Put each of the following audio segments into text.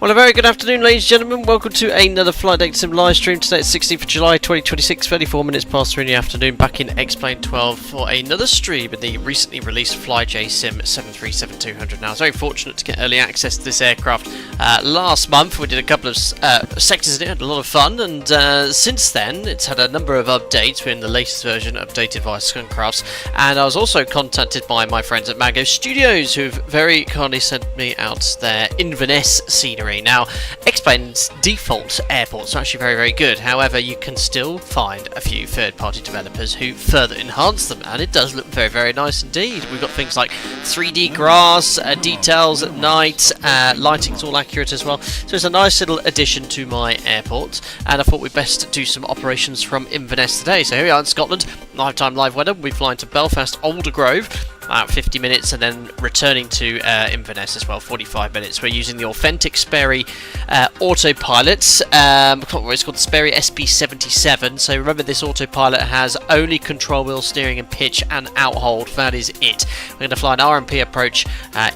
Well, a very good afternoon, ladies and gentlemen. Welcome to another FlyJSim live stream. Today it's 16th of July 2026, 34 minutes past 3 in the afternoon, back in X-Plane 12 for another stream in the recently released FlyJSim 737-200. Now, I was very fortunate to get early access to this aircraft last month. We did a couple of sectors in it, had a lot of fun, and since then it's had a number of updates. We're in the latest version, updated via Skunkcrafts, and I was also contacted by my friends at Mango Studios, who've very kindly sent me out their Inverness scenery. Now, X-Plane's default airports are actually very, very good. However, you can still find a few third-party developers who further enhance them, and it does look very, very nice indeed. We've got things like 3D grass, details at night, lighting's all accurate as well. So it's a nice little addition to my airport, and I thought we'd best do some operations from Inverness today. So here we are in Scotland, lifetime live weather. We're flying to Belfast Aldergrove, about 50 minutes, and then returning to Inverness as well, 45 minutes. We're using the authentic Sperry autopilot. I can't remember what it's called, the Sperry SP77. So remember, this autopilot has only control wheel steering and pitch and outhold. That is it. We're going to fly an RMP approach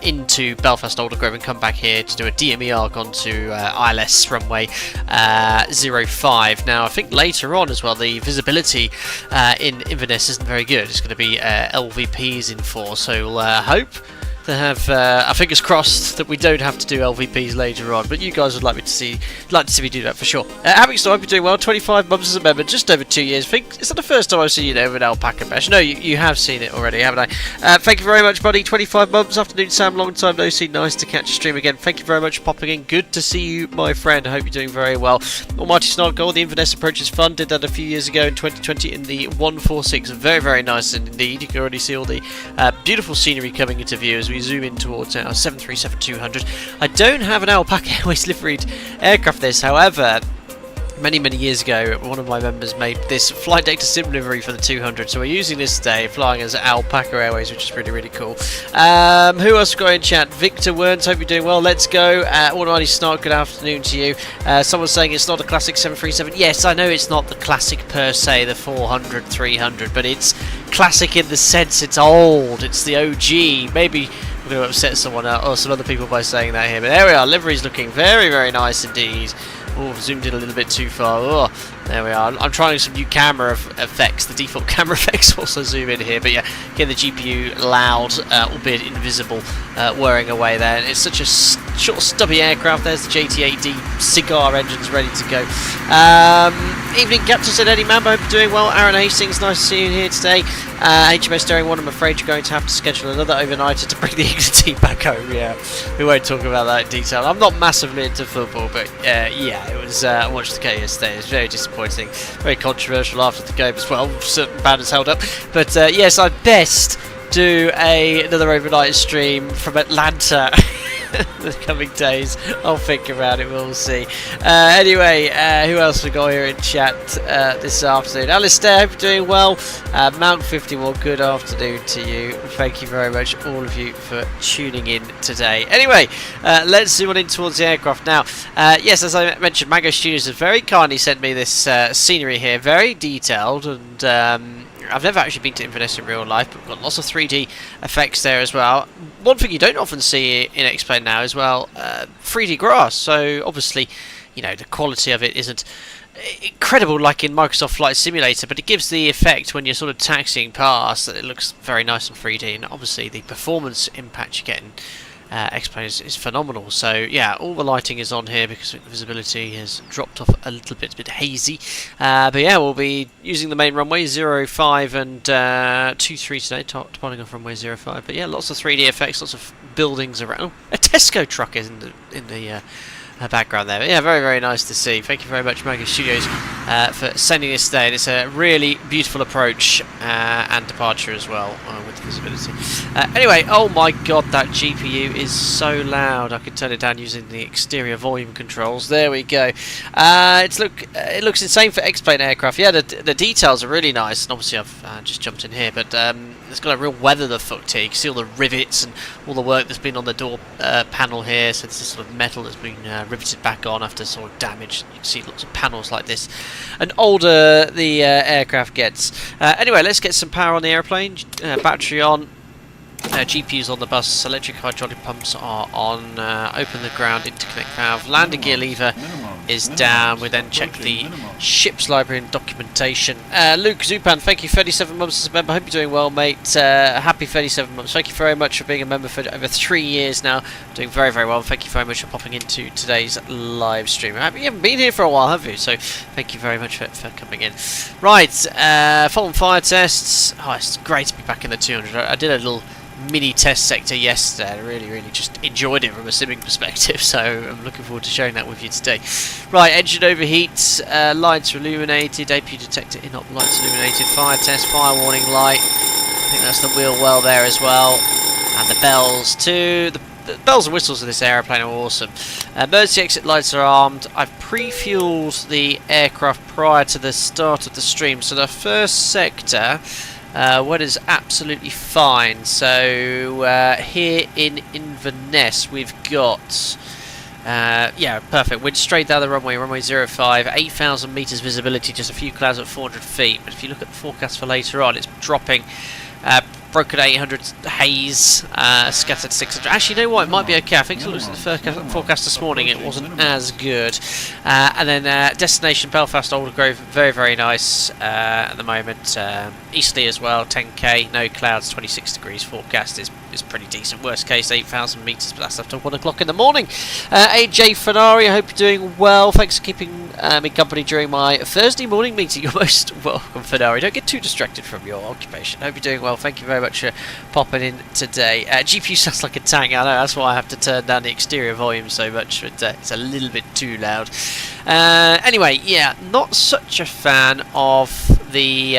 into Belfast Aldergrove and come back here to do a DME arc onto ILS runway 05. Now, I think later on as well, the visibility in Inverness isn't very good. It's going to be LVPs in 4. So we'll hope to have our fingers crossed that we don't have to do LVPs later on, but you guys would like to see me do that for sure. Having so, I hope you're doing well. 25 months as a member, just over 2 years. I think it's not the first time I've seen you there with an alpaca mesh. No, you have seen it already, haven't I? Thank you very much, buddy. 25 months. Afternoon, Sam. Long time no see. Nice to catch a stream again. Thank you very much for popping in. Good to see you, my friend. I hope you're doing very well. Almighty Snark Gold. The Inverness approach is fun. Did that a few years ago in 2020 in the 146. Very, very nice indeed. You can already see all the beautiful scenery coming into view as we zoom in towards our 737-200. I don't have an Alpaca Airways liveried aircraft this, however, many years ago one of my members made this FlyJSim livery for the 200, so we're using this today, flying as Alpaca Airways, which is really cool. Who else got in chat? Victor Werns, hope you're doing well. Let's go. Almighty Snark, good afternoon to you. Someone's saying it's not a classic 737. Yes, I know it's not the classic per se, the 400, 300, but it's classic in the sense it's old, it's the OG. Maybe I'm going to upset someone or some other people by saying that here, but there we are. Livery's looking very nice indeed. Oh, zoomed in a little bit too far. Oh, there we are. I'm trying some new camera effects. The default camera effects also zoom in here, but yeah, get the GPU loud, albeit invisible, whirring away there. And it's such a short, stubby aircraft. There's the JT8D cigar engines ready to go. Evening, Captain, said Eddie Mambo. Hope you're doing well. Aaron Hastings, nice to see you here today. HMS Daring One, I'm afraid you're going to have to schedule another overnighter to bring the team back home. Yeah, we won't talk about that in detail. I'm not massively into football, but yeah, it was. I watched the game yesterday. It was very disappointing, very controversial after the game as well. Certain banners held up, but yes, I best do another overnight stream from Atlanta. The coming days, I'll think about it, we'll see. Anyway, who else we got here in chat this afternoon? Alistair, hope you're doing well. Mount 51, good afternoon to you. Thank you very much, all of you, for tuning in today. Anyway, let's zoom on in towards the aircraft now. Yes, as I mentioned, Mango Studios has very kindly sent me this scenery here, very detailed, and I've never actually been to Inverness in real life, but we've got lots of 3D effects there as well. One thing you don't often see in X-Plane now as well, 3D grass. So obviously, you know, the quality of it isn't incredible like in Microsoft Flight Simulator, but it gives the effect when you're sort of taxiing past that it looks very nice in 3D, and obviously the performance impact you get in X-Plane is phenomenal. So yeah, all the lighting is on here because visibility has dropped off a little bit, it's a bit hazy. But yeah, we'll be using the main runway 05 and 23 today, depending on runway 05. But yeah, lots of 3D effects, lots of buildings around. Oh, a Tesco truck is in the background there. But yeah, very nice to see. Thank you very much, Mango Studios, for sending this today. And it's a really beautiful approach and departure as well with the visibility. Anyway, oh my god, that GPU is so loud. I can turn it down using the exterior volume controls. There we go. It looks insane for X-Plane aircraft. Yeah, the details are really nice. And obviously I've just jumped in here, but it's got a real weather the foot here. You can see all the rivets and all the work that's been on the door panel here. So it's this sort of metal that's been riveted back on after sort of damage. You can see lots of panels like this. And older the aircraft gets. Anyway, let's get some power on the airplane. Battery on. GPUs on the bus, electric hydraulic pumps are on, open the ground interconnect valve, landing gear lever is down. We then check the ship's library and documentation. Luke Zupan, thank you, 37 months as a member, hope you're doing well, mate. Happy 37 months, thank you very much for being a member for over 3 years now, doing very, very well. Thank you very much for popping into today's live stream. You haven't been here for a while, have you? So thank you very much for coming in. Right, Fulham fire tests. Oh, it's great to be back in the 200. I did a little mini test sector yesterday. I really just enjoyed it from a simming perspective, so I'm looking forward to sharing that with you today. Right, engine overheat, lights are illuminated, APU detector in-op lights illuminated, fire test, fire warning light. I think that's the wheel well there as well, and the bells too. The bells and whistles of this aeroplane are awesome. Emergency exit lights are armed. I've pre-fueled the aircraft prior to the start of the stream, so the first sector weather is absolutely fine. So here in Inverness we've got yeah, perfect, wind straight down the runway, runway 05, 8,000 metres visibility, just a few clouds at 400 feet. But if you look at the forecast for later on, it's dropping. Broken 800 haze, scattered 600. Actually, you know what? It might be okay. I think it looks at the forecast this morning. It wasn't as good. And then destination Belfast Aldergrove, very nice at the moment. Easterly as well, 10k, no clouds, 26 degrees. Forecast is pretty decent. Worst case 8,000 metres, but that's after 1 o'clock in the morning. AJ Fenari, I hope you're doing well. Thanks for keeping me company during my Thursday morning meeting. You're most welcome, Fenari. Don't get too distracted from your occupation. I hope you're doing well. Thank you very much for popping in today. GPU sounds like a tank. I know, that's why I have to turn down the exterior volume so much, but it's a little bit too loud. Anyway, yeah, not such a fan of the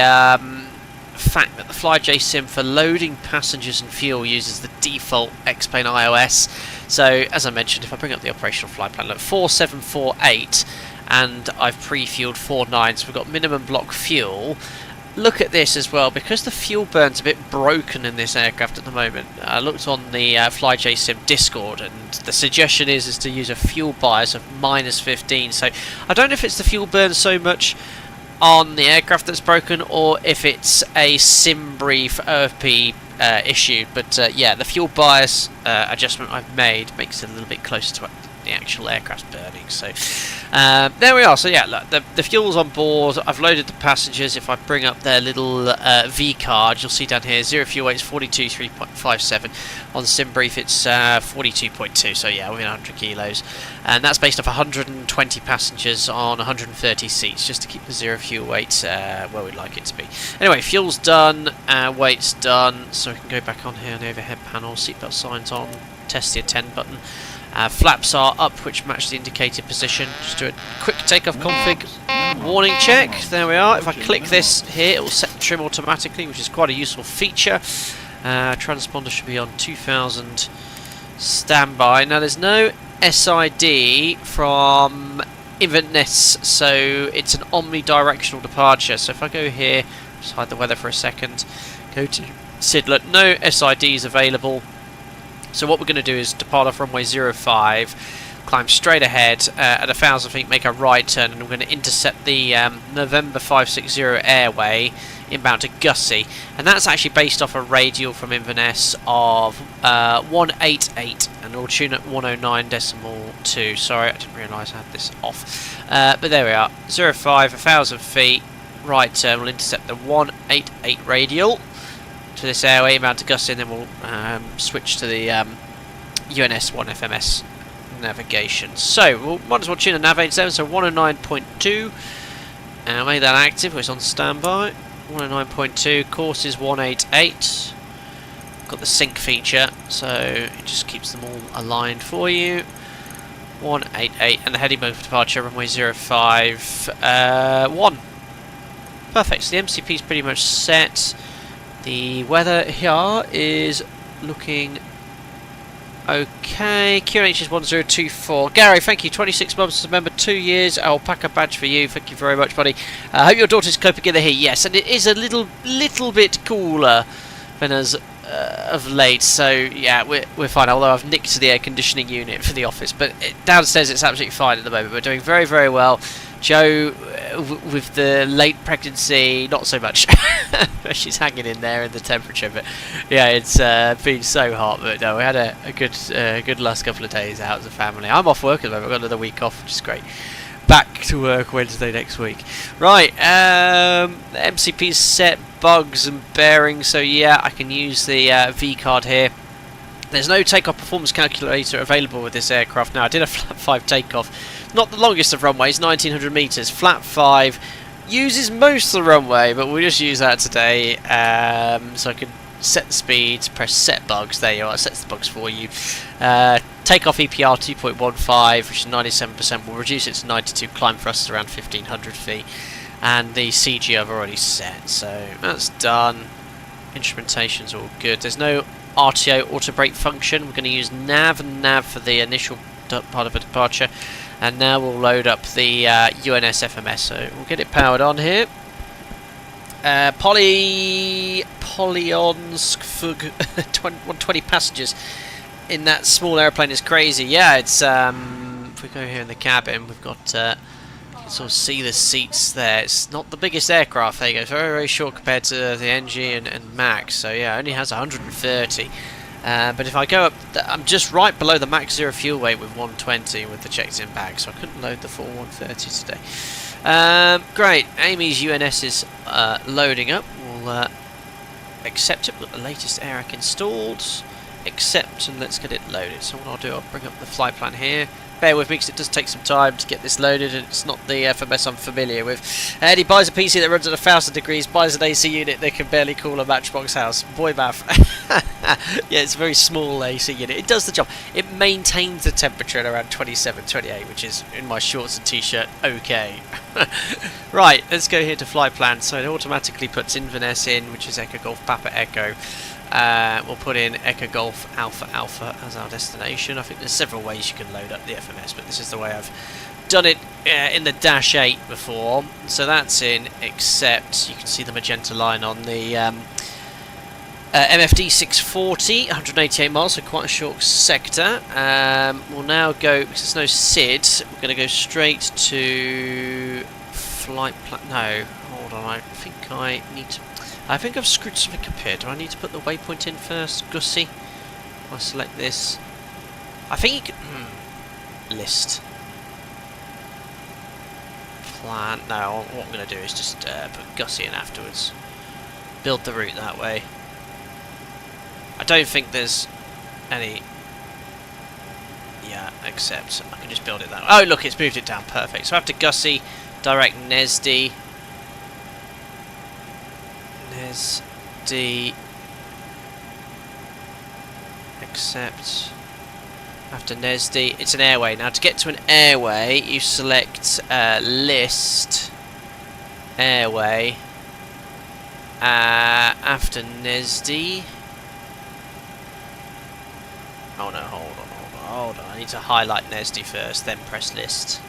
fact that the FlyJSim for loading passengers and fuel uses the default X-Plane iOS. So, as I mentioned, if I bring up the operational flight plan, look, 4748, and I've pre-fueled 49, so we've got minimum block fuel. Look at this as well, because the fuel burn's a bit broken in this aircraft at the moment. I looked on the FlyJSim Discord, and the suggestion is to use a fuel bias of -15. So I don't know if it's the fuel burn so much on the aircraft that's broken, or if it's a sim brief OFP issue. But yeah, the fuel bias adjustment I've made makes it a little bit closer to the actual aircraft burning. So there we are. So yeah, look, the fuel's on board. I've loaded the passengers. If I bring up their little V card, you'll see down here 0 fuel weight is 42.357. On SimBrief it's 42.2, so yeah, within 100 kilos, and that's based off 120 passengers on 130 seats, just to keep the 0 fuel weight where we'd like it to be. Anyway, fuel's done, weight's done, so we can go back on here on the overhead panel. Seatbelt signs on, test the attend button. Flaps are up, which match the indicated position. Just do a quick takeoff config warning check. There we are. If I click this here, it will set the trim automatically, which is quite a useful feature. Transponder should be on 2000 standby. Now there's no SID from Inverness, so it's an omnidirectional departure. So if I go here, just hide the weather for a second, go to SID, look, no SIDs available. So what we're going to do is depart off runway 05, climb straight ahead at 1,000 feet, make a right turn, and we're going to intercept the November 560 airway inbound to Gussie, and that's actually based off a radial from Inverness of 188, and we'll tune at 109.2. Sorry, I didn't realise I had this off. But there we are, 05, 1,000 feet, right turn, we'll intercept the 188 radial to this airway inbound to Gussie, and then we'll switch to the UNS 1 FMS navigation. So we'll might as well tune the nav 87, so 109.2, and make that active. It's on standby. 109.2, course is 188. Got the sync feature, so it just keeps them all aligned for you. 188, and the heading mode for departure, runway 05, 1. Perfect, so the MCP is pretty much set. The weather here is looking okay. QNH is 1024. Gary, thank you. 26 months as a member, 2 years. Alpaca badge for you. Thank you very much, buddy. I hope your daughter's coping in the heat. Yes, and it is a little bit cooler than us of late, so yeah, we're fine. Although I've nicked the air conditioning unit for the office, but downstairs it's absolutely fine at the moment. We're doing very, very well. Joe, with the late pregnancy, not so much. She's hanging in there in the temperature, but yeah, it's been so hot. But no, we had a good last couple of days out as a family. I'm off work at the moment. I've got another week off, which is great. Back to work Wednesday next week. Right, MCP's set, bugs and bearings, so yeah, I can use the V card here. There's no takeoff performance calculator available with this aircraft now. I did a flat 5 takeoff, not the longest of runways, 1900 metres. Flat 5 uses most of the runway, but we'll just use that today. So I can set the speeds, press set bugs, there you are, it sets the bugs for you. Takeoff EPR 2.15, which is 97%, we'll reduce it to 92, climb thrust around 1500 feet. And the CG I've already set, so that's done. Instrumentation's all good. There's no RTO auto brake function. We're going to use nav and nav for the initial part of a departure. And now we'll load up the UNS FMS, so we'll get it powered on here. Polyonsk 120 passengers in that small airplane is crazy. Yeah, it's if we go here in the cabin, we've got you can sort of see the seats there. It's not the biggest aircraft. There you go. It's very, very short compared to the NG and Max. So yeah, it only has 130. But if I go up, I'm just right below the max 0 fuel weight with 120 with the checked-in bag, so I couldn't load the full 130 today. Great, Amy's UNS is loading up. We'll accept it with the latest AirAC installed. Accept, and let's get it loaded. So what I'll do, I'll bring up the flight plan here. Bear with me because it does take some time to get this loaded, and it's not the FMS I'm familiar with. And he buys a PC that runs at 1000 degrees, buys an AC unit that can barely cool a Matchbox house. Boy math. Yeah, it's a very small AC unit. It does the job. It maintains the temperature at around 27, 28, which is, in my shorts and t-shirt, okay. Right, let's go here to flight plan. So it automatically puts Inverness in, which is Echo Golf Papa Echo. We'll put in Echo Golf Alpha Alpha as our destination. I think there's several ways you can load up the FMS, but this is the way I've done it in the Dash 8 before. So that's in, except you can see the magenta line on the MFD 640, 188 miles, so quite a short sector. We'll now go, because there's no SID, we're going to go straight to flight plan. No, hold on, I think I need to. I think I've screwed something up here. Do I need to put the waypoint in first? Gussie? I'll select this. I think you can... list. Plan. No, what I'm going to do is just put Gussie in afterwards. Build the route that way. I don't think there's any... yeah, except I can just build it that way. Oh, look, it's moved it down. Perfect. So after Gussie, direct Nesdy. Nesdy, accept. After Nesdy, it's an airway. Now to get to an airway, you select list airway. After Nesdy. Oh no, hold on. I need to highlight Nesdy first, then press list.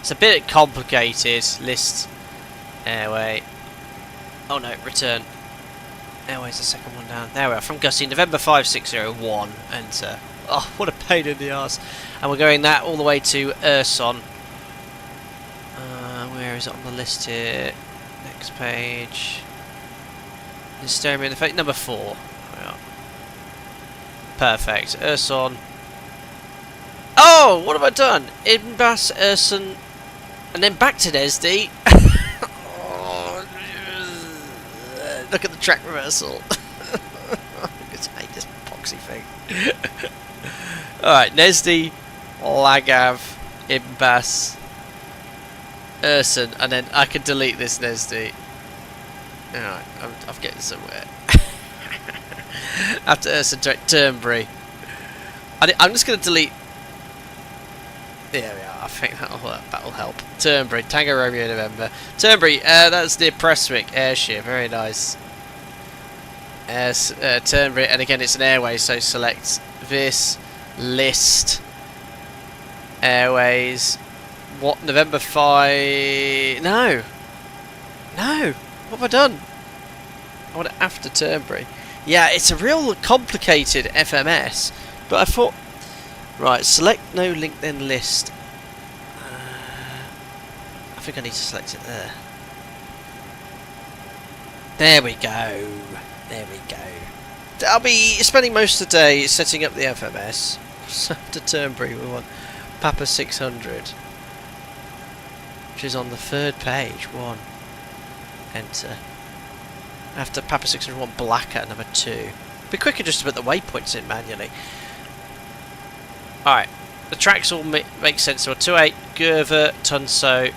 It's a bit complicated. List airway. Oh no, return. Airway's the second one down. There we are, from Gussie, November 5601, enter. Oh, what a pain in the arse. And we're going that all the way to Urson. Where is it on the list here? Next page. Is staring me in the face. Number 4. There we are. Perfect. Urson. Oh, what have I done? Inverness, Urson, and then back to Nesdy. Look at the track reversal. I just hate this boxy thing. Alright, Nesdy, Lagav, Imbas, Urson, and then I can delete this Nesdy. Alright, I'm getting somewhere. After Urson, Turnberry. I'm just going to delete... There we are, I think that'll help. Turnberry, Tango Romeo November. Turnberry, that's near Prestwick, Ayrshire, very nice. Turnberry, and again it's an airway, so select this, list, airways. What, November 5... No! What have I done? I want it after Turnberry. Yeah, it's a real complicated FMS, but I thought... Right, select no link then list. I think I need to select it there. There we go. There we go. I'll be spending most of the day setting up the FMS. So to Turnberry we want Papa 600. Which is on the 3rd page. 1. Enter. After Papa 601 Blacker number 2. It'd be quicker just to put the waypoints in manually. Alright. The tracks all make sense. So 28, Gerver, Tunso.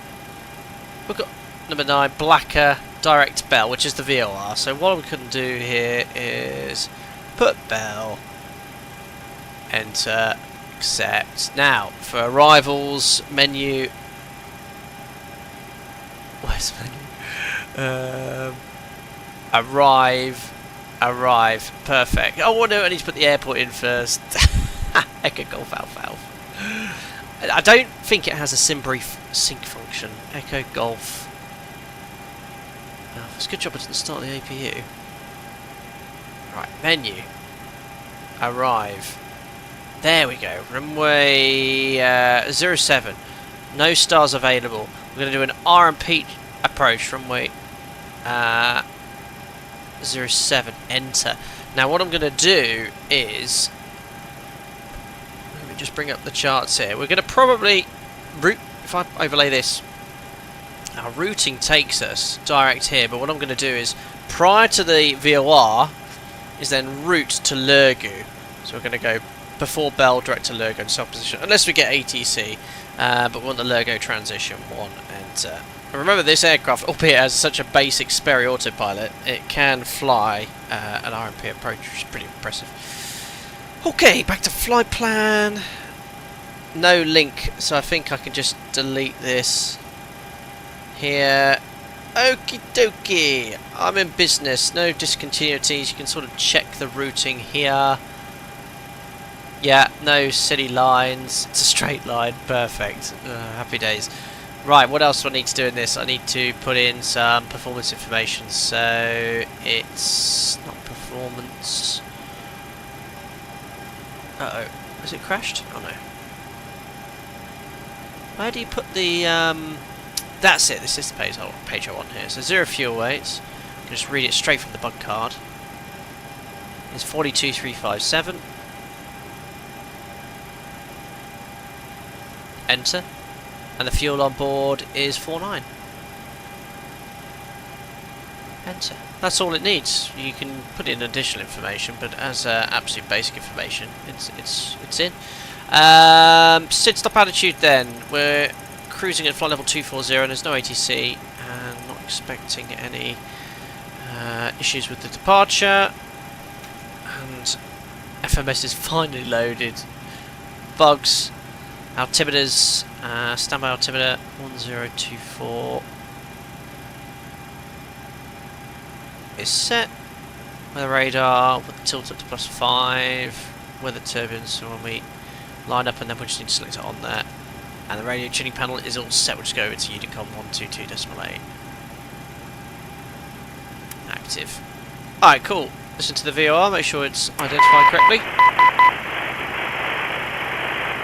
We've got number 9, Blacker, Direct Bell, which is the VOR. So what we couldn't do here is put Bell, enter, accept. Now, for arrivals, menu. Where's the menu? Arrive, perfect. Oh no, I need to put the airport in first. Echo Golf Alpha Alpha. I don't think it has a SimBrief sync function. Echo Golf. Oh, it's a good job I didn't start the APU. Right, menu. Arrive. There we go. Runway 07. No stars available. We're going to do an RMP approach. Runway 07. Enter. Now what I'm going to do is... Let me just bring up the charts here. We're going to probably route... If I overlay this... Our routing takes us direct here, but what I'm going to do is, prior to the VOR, is then route to Lurgu. So we're going to go before Bell, direct to Lurgu and self-position, unless we get ATC, but we want the Lurgu transition 1. And remember, this aircraft, albeit as such a basic Sperry autopilot, it can fly an RMP approach, which is pretty impressive. Okay, back to flight plan. No link, so I think I can just delete this. Here, okie dokie, I'm in business, no discontinuities, you can sort of check the routing here. Yeah, no silly lines, it's a straight line, perfect, happy days. Right, what else do I need to do in this? I need to put in some performance information, so it's not performance. Uh-oh, has it crashed? Oh no. Where do you put the, that's it, this is the page I want here. So 0 fuel weights. You can just read it straight from the bug card. It's 42357. Enter. And the fuel on board is 49. Enter. That's all it needs. You can put in additional information, but as absolute basic information, it's in. Sit stop attitude then. We're cruising at flight level 240 and there's no ATC and not expecting any issues with the departure, and FMS is finally loaded. Bugs, altimeters, standby altimeter 1024 is set. Weather radar with the tilt up to +5, weather turbulence, so when we line up and then we just need to select it on there. And the radio tuning panel is all set. We'll just go over to Unicom 122.8. Active. Alright, cool. Listen to the VOR, make sure it's identified correctly.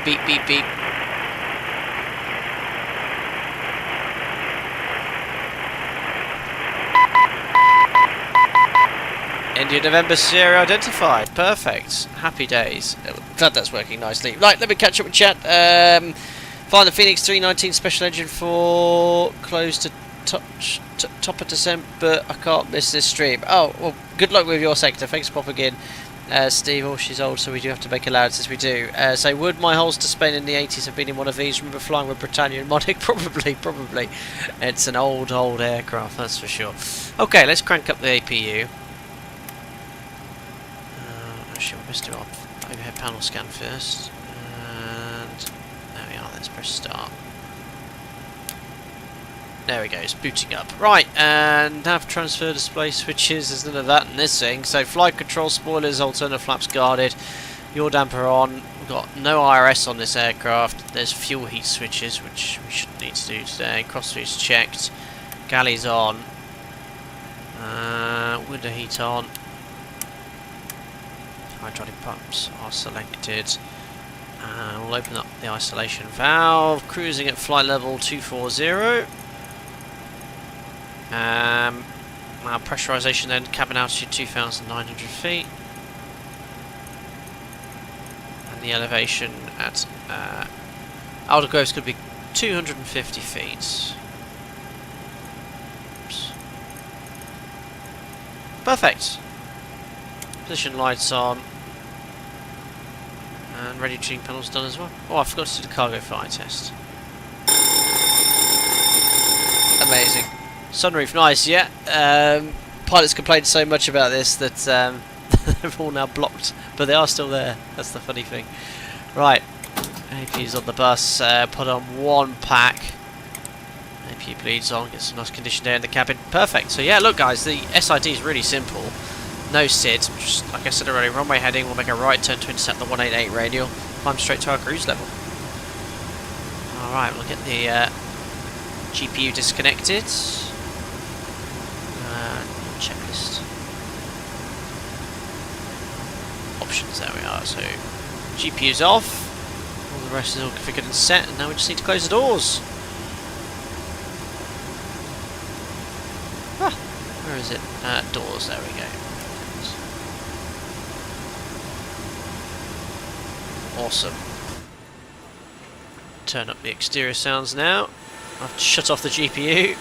Beep, beep, beep. India November Sierra identified. Perfect. Happy days. Glad that's working nicely. Right, let me catch up with chat. Find the Phoenix 319 special engine for close to top of December. I can't miss this stream. Oh, well, good luck with your sector. Thanks for popping in, Steve. Oh, she's old, so we do have to make allowances. We do. So, would my holes to Spain in the 80s have been in one of these? Remember flying with Britannia and Monarch? Probably. It's an old aircraft, that's for sure. Okay, let's crank up the APU. Actually, we must do our overhead panel scan first. And there we are, let's press start. There we go, it's booting up. Right, and nav transfer display switches, there's none of that in this thing. So flight control spoilers, alternative flaps guarded, yaw damper on. We've got no IRS on this aircraft. There's fuel heat switches, which we shouldn't need to do today. Crossfeeds checked. Galleys on. Window heat on. Hydraulic pumps are selected. And we'll open up the isolation valve, cruising at flight level 240. Our pressurization then, cabin altitude 2,900 feet. And the elevation at Aldergrove is going to be 250 feet. Oops. Perfect. Position lights on. And radio tuning panels done as well. Oh, I forgot to do the cargo flight test. Amazing. Sunroof, nice, yeah. Pilots complained so much about this that they're all now blocked, but they are still there. That's the funny thing. Right, APU's on the bus. Put on one pack. APU bleeds on. Get some nice conditioned air in the cabin. Perfect. So yeah, look, guys, the SID is really simple. No SID. Just like I said already, runway heading. We'll make a right turn to intercept the 188 radial. Climb straight to our cruise level. All right, we'll get the GPU disconnected. Checklist. Options, there we are. So GPU's off. All the rest is all configured and set, and now we just need to close the doors. Ah, where is it? Doors, there we go. Awesome. Turn up the exterior sounds now. I've shut off the GPU.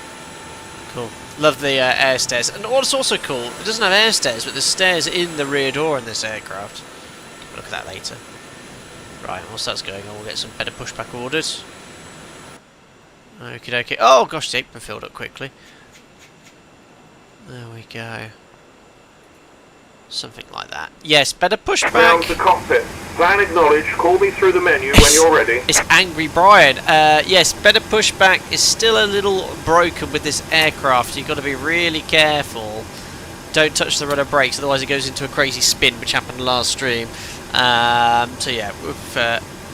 Cool. Love the air stairs. And what's also cool, it doesn't have air stairs, but there's stairs in the rear door in this aircraft. We'll look at that later. Right, whilst that's going on, we'll get some better pushback orders. Okie dokie. Oh gosh, the apron filled up quickly. There we go. Something like that. Yes, better pushback. Down to cockpit. Plan acknowledged. Call me through the menu when you're ready. It's Angry Brian. Yes, better pushback is still a little broken with this aircraft. You've got to be really careful. Don't touch the rudder brakes, otherwise it goes into a crazy spin, which happened last stream. So yeah, we've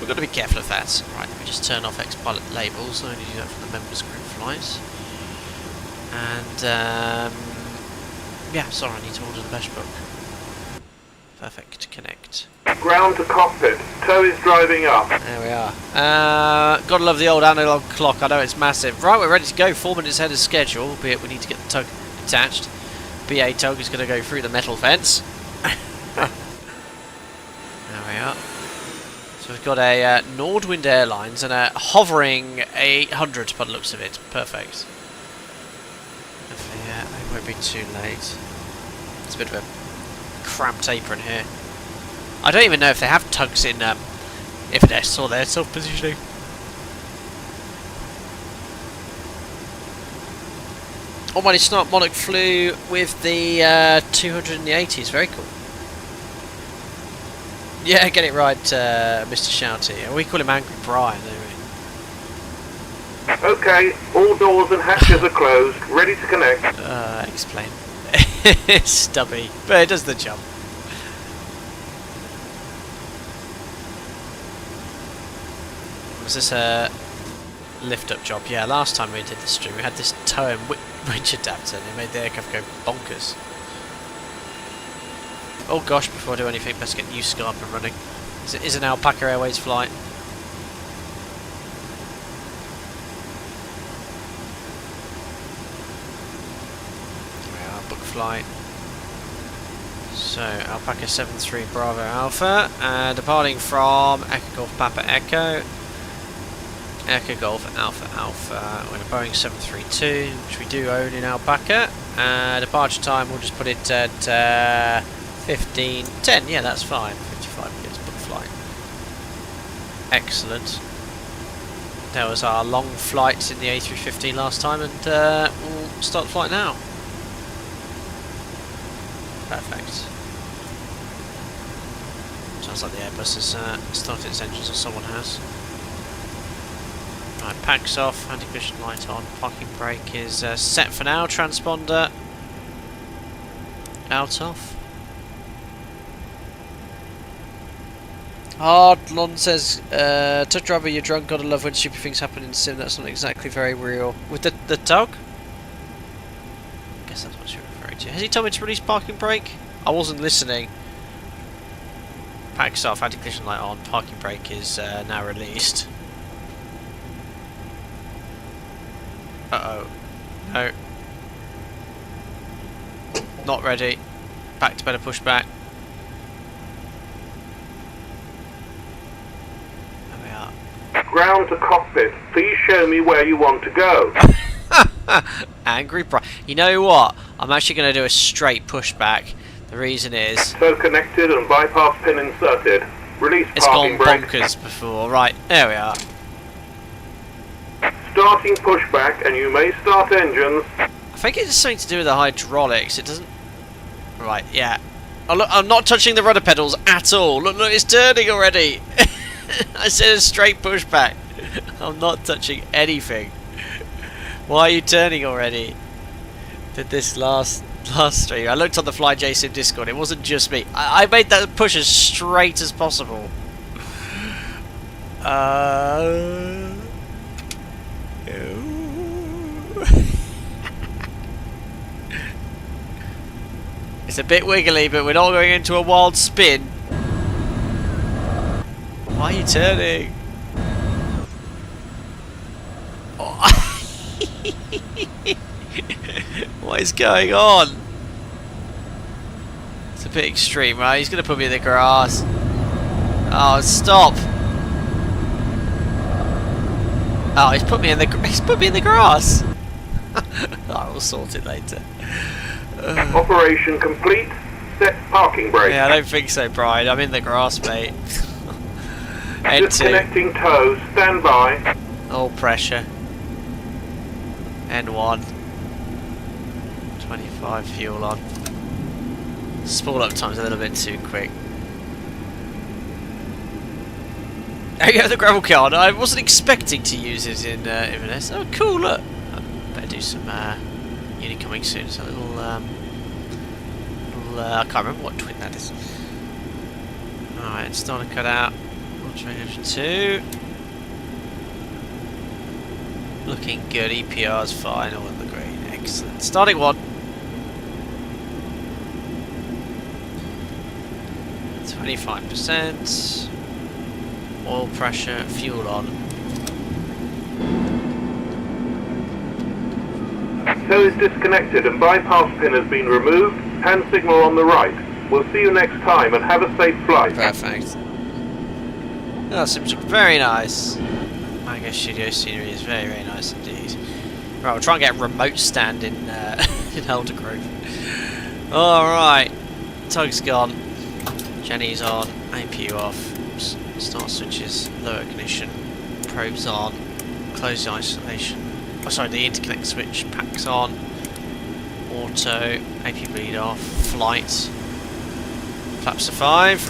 got to be careful of that. Right, let me just turn off ex-pilot labels. I only do that for the members group flights. And yeah, sorry, I need to order the best book. Perfect, connect. Ground to cockpit. Tow is driving up. There we are. Gotta love the old analog clock. I know it's massive. Right, we're ready to go. 4 minutes ahead of schedule, albeit we need to get the tug attached. BA tug is going to go through the metal fence. There we are. So we've got a Nordwind Airlines and a hovering 800 by the looks of it. Perfect. Hopefully, it won't be too late. It's a bit of a cramped apron here. I don't even know if they have tugs in Inverness or their self-positioning. Almighty Snark Monarch flew with the 200 in the 80s. Very cool. Yeah, get it right, Mr. Shouty. We call him Angry Brian, don't we? Okay, all doors and hatches are closed. Ready to connect. Explain. It's stubby, but it does the job. Was this a lift-up job? Yeah, last time we did the stream, we had this tow and winch adapter, and it made the aircraft go bonkers. Oh gosh, before I do anything, let's get new Sky up and running. It is an Alpaca Airways flight. Flight. So Alpaca 73 Bravo Alpha, departing from Echo Golf Papa Echo, Echo Golf Alpha Alpha with a Boeing 732, which we do own in Alpaca. Departure time, we'll just put it at 15:10. Yeah, that's fine. 55 minutes book flight. Excellent. That was our long flight in the A350 last time, and we'll start the flight now. Perfect. Sounds like the Airbus has started its engines, or someone has. Right, packs off, anti-collision light on, parking brake is set for now, transponder out off. Hardlon says, Tug driver, you're drunk, gotta love when stupid things happen in sim, that's not exactly very real. With the tug? I guess that's what you're referring to. Has he told me to release parking brake? I wasn't listening. packs off, anti-collision light on, parking brake is now released. Uh-oh. No. Not ready. Back to better pushback. There we are. Ground to cockpit. Please show me where you want to go. Angry Brian. You know what? I'm actually going to do a straight pushback. The reason is... So connected and bypass pin inserted. Release it's parking gone brake. bonkers before. Right, there we are. Starting pushback, and you may start engines. I think it's something to do with the hydraulics. It doesn't... Right, yeah. Oh, look, I'm not touching the rudder pedals at all. Look, look, it's turning already. I said a straight pushback. I'm not touching anything. Why are you turning already? Did this last stream? I looked on the FlyJSim Discord. It wasn't just me. I made that push as straight as possible. It's a bit wiggly, but we're not going into a wild spin. Why are you turning? Oh. What is going on? It's a bit extreme, right? He's going to put me in the grass. Oh, stop! Oh, he's put me in the grass. I will sort it later. Operation complete. Set parking brake. Yeah, I don't think so, Brian. I'm in the grass, mate. Disconnecting toes. Stand by. All pressure. N1. 25 fuel on. Spool up time's a little bit too quick. There you go, the gravel car. I wasn't expecting to use it in Inverness. Oh, cool! Look, I better do some uni coming soon. So a little, I can't remember what twin that is. All right, starting to cut out. Engine 2. Looking good. EPR's fine. All in the green. Excellent. Starting 1. 25%. Oil pressure, fuel on. Tow is disconnected and bypass pin has been removed. Hand signal on the right. We'll see you next time and have a safe flight. Perfect. That seems very nice. Mango Studio scenery is very, very nice indeed. Right, we'll try and get a remote stand in in Aldergrove. Alright. Tug's gone. Jenny's on. APU off. Start switches. Low ignition. Probes on. Close the isolation. Oh, sorry, the interconnect switch. Packs on. Auto. AP bleed off. Flight. Flaps to 5.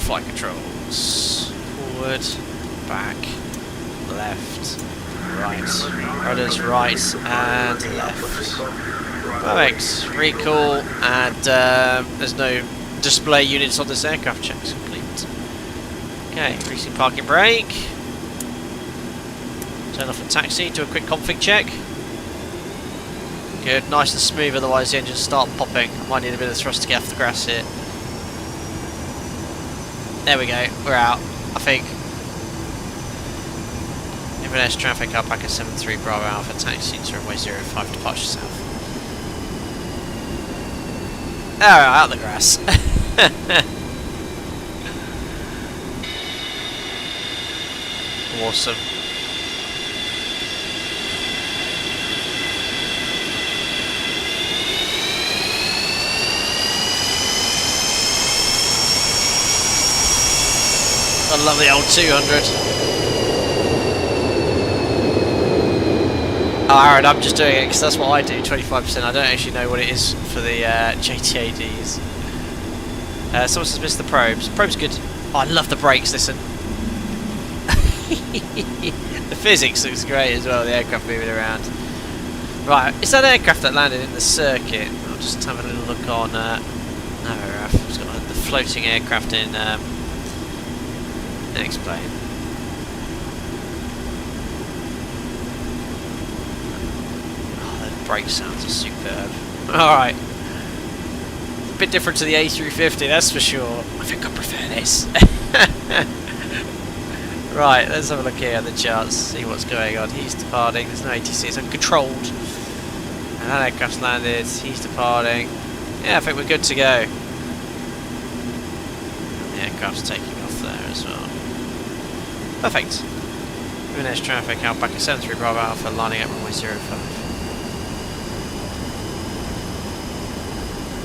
Flight controls. Forward. Back. Left. Right. Rudders right and left. Perfect. Recall, and there's no display units on this aircraft. Checks complete. Okay, increasing parking brake. Turn off the taxi, do a quick config check. Good, nice and smooth, otherwise the engines start popping. I might need a bit of thrust to get off the grass here. There we go, we're out, I think. Inverness traffic up back at 73 Bravo Alpha, taxi to runway 05, departure south. Alright, out the grass. Awesome. I love the old 200. Oh, Aaron, I'm just doing it because that's what I do, 25%. I don't actually know what it is for the JTADs. Someone says miss the probes. Probes good. Oh, I love the brakes, listen. The physics looks great as well, the aircraft moving around. Right, it's that aircraft that landed in the circuit. I'll just have a little look on Navaraf. It's got the floating aircraft in X-plane. Oh, the brake sounds are superb. Alright. bit different to the A350, that's for sure. I think I prefer this. Right, let's have a look here at the charts, see what's going on. He's departing, there's no ATC, it's uncontrolled. And that aircraft's landed, he's departing. Yeah, I think we're good to go. And the aircraft's taking off there as well. Perfect. Inverness traffic, outback at 73 Bravo Alpha, lining up runway 05.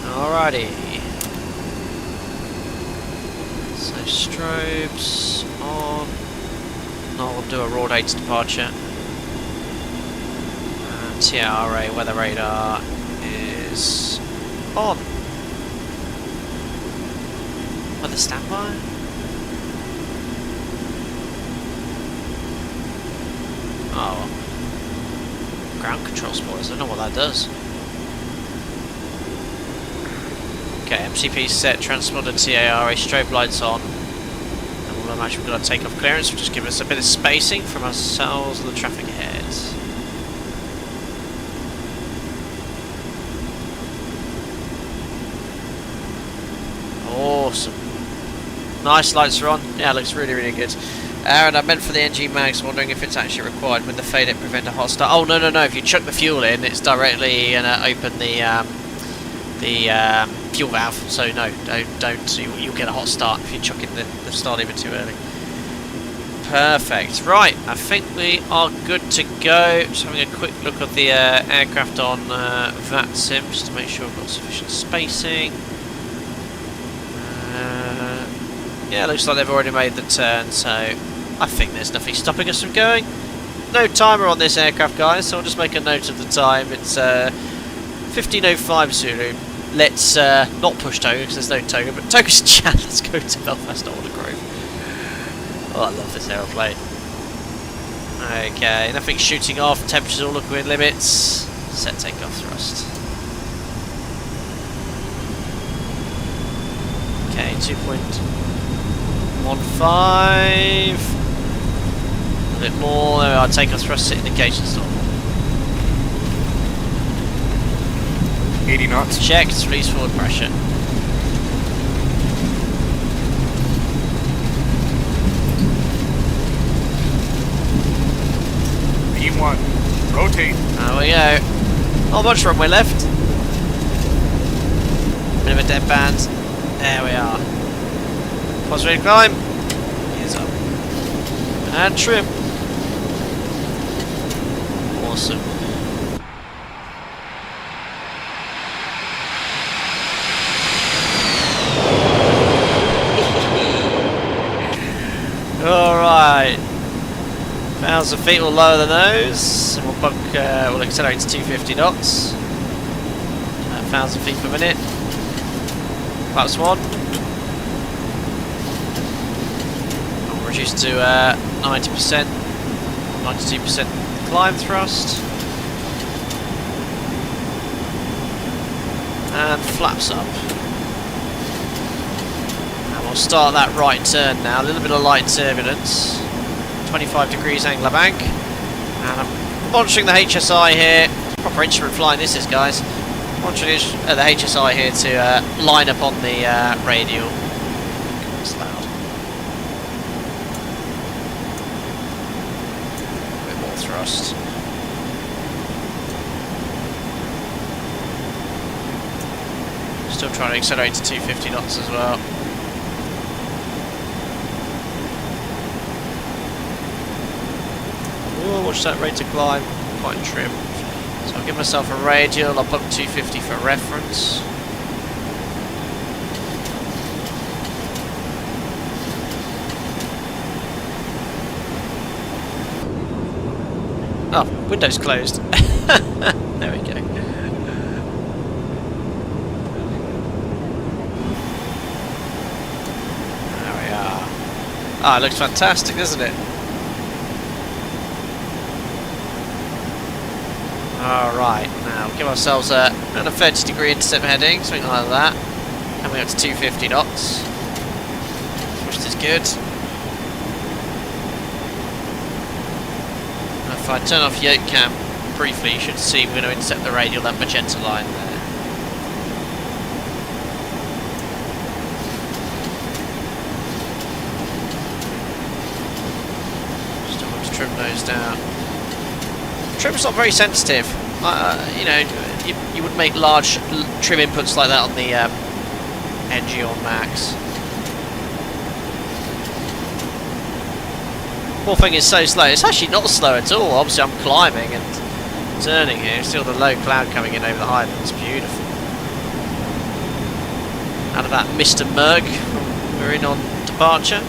Alrighty. So strobes on. No, we'll do a raw date departure. TRA weather radar is on. Weather standby. Oh, ground control spoilers. I don't know what that does. Okay, MCP set, transponder TARA, strobe lights on. And we'll imagine we've got to take off clearance, which just give us a bit of spacing from ourselves and the traffic ahead. Awesome. Nice lights are on. Yeah, looks really, really good. And I meant for the NG mags, wondering if it's actually required with the fade it prevent a hot start. Oh no, no, no! If you chuck the fuel in, it's directly gonna open the fuel valve. So no, don't. You'll get a hot start if you chuck in the start even too early. Perfect. Right, I think we are good to go. Just having a quick look at the aircraft on FlyJSim, just to make sure we've got sufficient spacing. Yeah, looks like they've already made the turn, so I think there's nothing stopping us from going. No timer on this aircraft, guys, so I'll just make a note of the time. It's 15:05 Zulu. Let's not push Toga because there's no Toga, but Toga's chat. Let's go to Belfast Aldergrove. Oh, I love this aeroplane. Okay, nothing shooting off. Temperatures all looking within limits. Set takeoff thrust. Okay, 2.15. A bit more. There we are. Takeoff thrust indications on. 80 knots. Checked. Release forward pressure. P1. Rotate. There we go. Not much runway left. Bit of a dead band. There we are. Positive climb. Here's up. And trim. Awesome. Alright. 1,000 feet, we'll lower the nose. And we'll accelerate to 250 knots. 1,000 feet per minute. Plus one. I'll reduce to 90%, 92% climb thrust. And flaps up. And we'll start that right turn now. A little bit of light turbulence. 25 degrees angular bank. And I'm monitoring the HSI here. Proper instrument flying this is, guys. Monitoring the HSI here to line up on the radial. It's loud. A bit more thrust. Still trying to accelerate to 250 knots as well. Ooh, watch that rate of climb. Quite trim. So I'll give myself a radial, I'll book 250 for reference. Oh, window's closed. There we go. There we are. Ah, it looks fantastic, doesn't it? Alright, now give ourselves a 30 degree intercept heading, something like that. Coming up to 250 knots. Thrust is good. Now if I turn off yoke cam briefly, you should see we're going to intercept the radial, that magenta line there. goes down. Trim's not very sensitive. You know, you would make large trim inputs like that on the NG or Max. Whole thing is so slow. It's actually not slow at all. Obviously, I'm climbing and turning here. Still the low cloud coming in over the highlands. Beautiful. Out of that Mr. Merg, we're in on departure.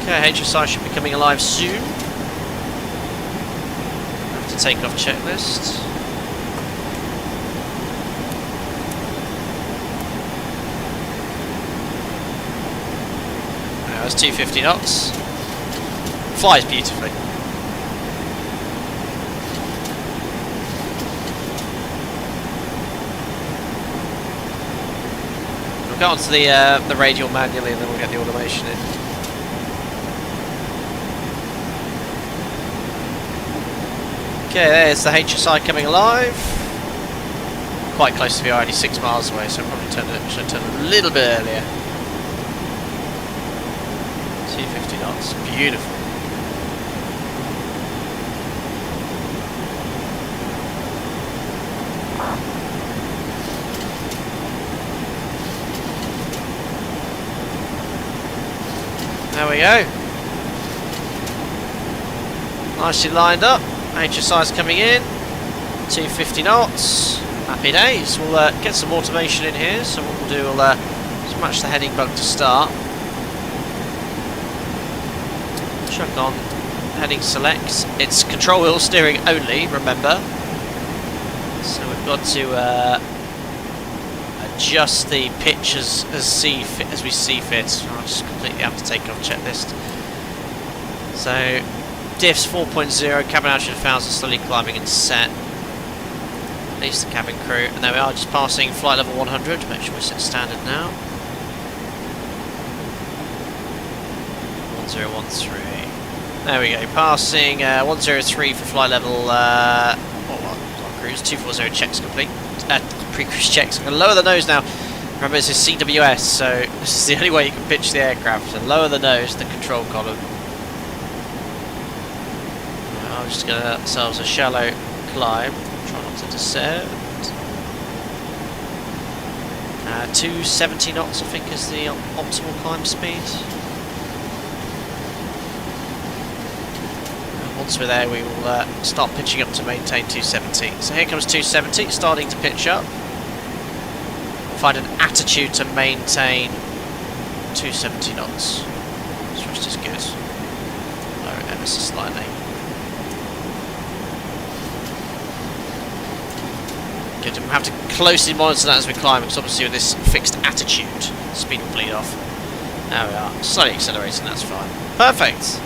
Okay, HSI should be coming alive soon. Have to take off checklist. Now that's 250 knots. Flies beautifully. We'll go onto the radial manually, and then we'll get the automation in. Okay, there's the HSI coming alive. Quite close to me, already 6 miles away, so probably should turn a little bit earlier. 250 knots, beautiful. There we go. Nicely lined up. HSI's coming in. 250 knots. Happy days. We'll get some automation in here. So what we'll do, we'll just match the heading bug to start. Chuck on heading select. It's control wheel steering only, remember. So we've got to adjust the pitch as we see fit. I'll just completely have to take off checklist. So diffs 4.0, cabin altitude 1000, slowly climbing and set. At least the cabin crew, and there we are, just passing flight level 100. Make sure we set standard now. 1013. There we go, passing 103 for flight level. Cruise 240 checks complete. Pre-cruise checks. I'm going to lower the nose now. Remember, this is CWS, so this is the only way you can pitch the aircraft. So lower the nose, the control column. I'm just going to let ourselves a shallow climb. Try not to descend. 270 knots, I think, is the optimal climb speed. Once we're there, we will start pitching up to maintain 270. So here comes 270, starting to pitch up. Find an attitude to maintain 270 knots. Thrust is good. Lower it ever so slightly. Good, and we'll have to closely monitor that as we climb, because obviously with this fixed attitude, speed will bleed off. There we are, slightly accelerating, that's fine. Perfect!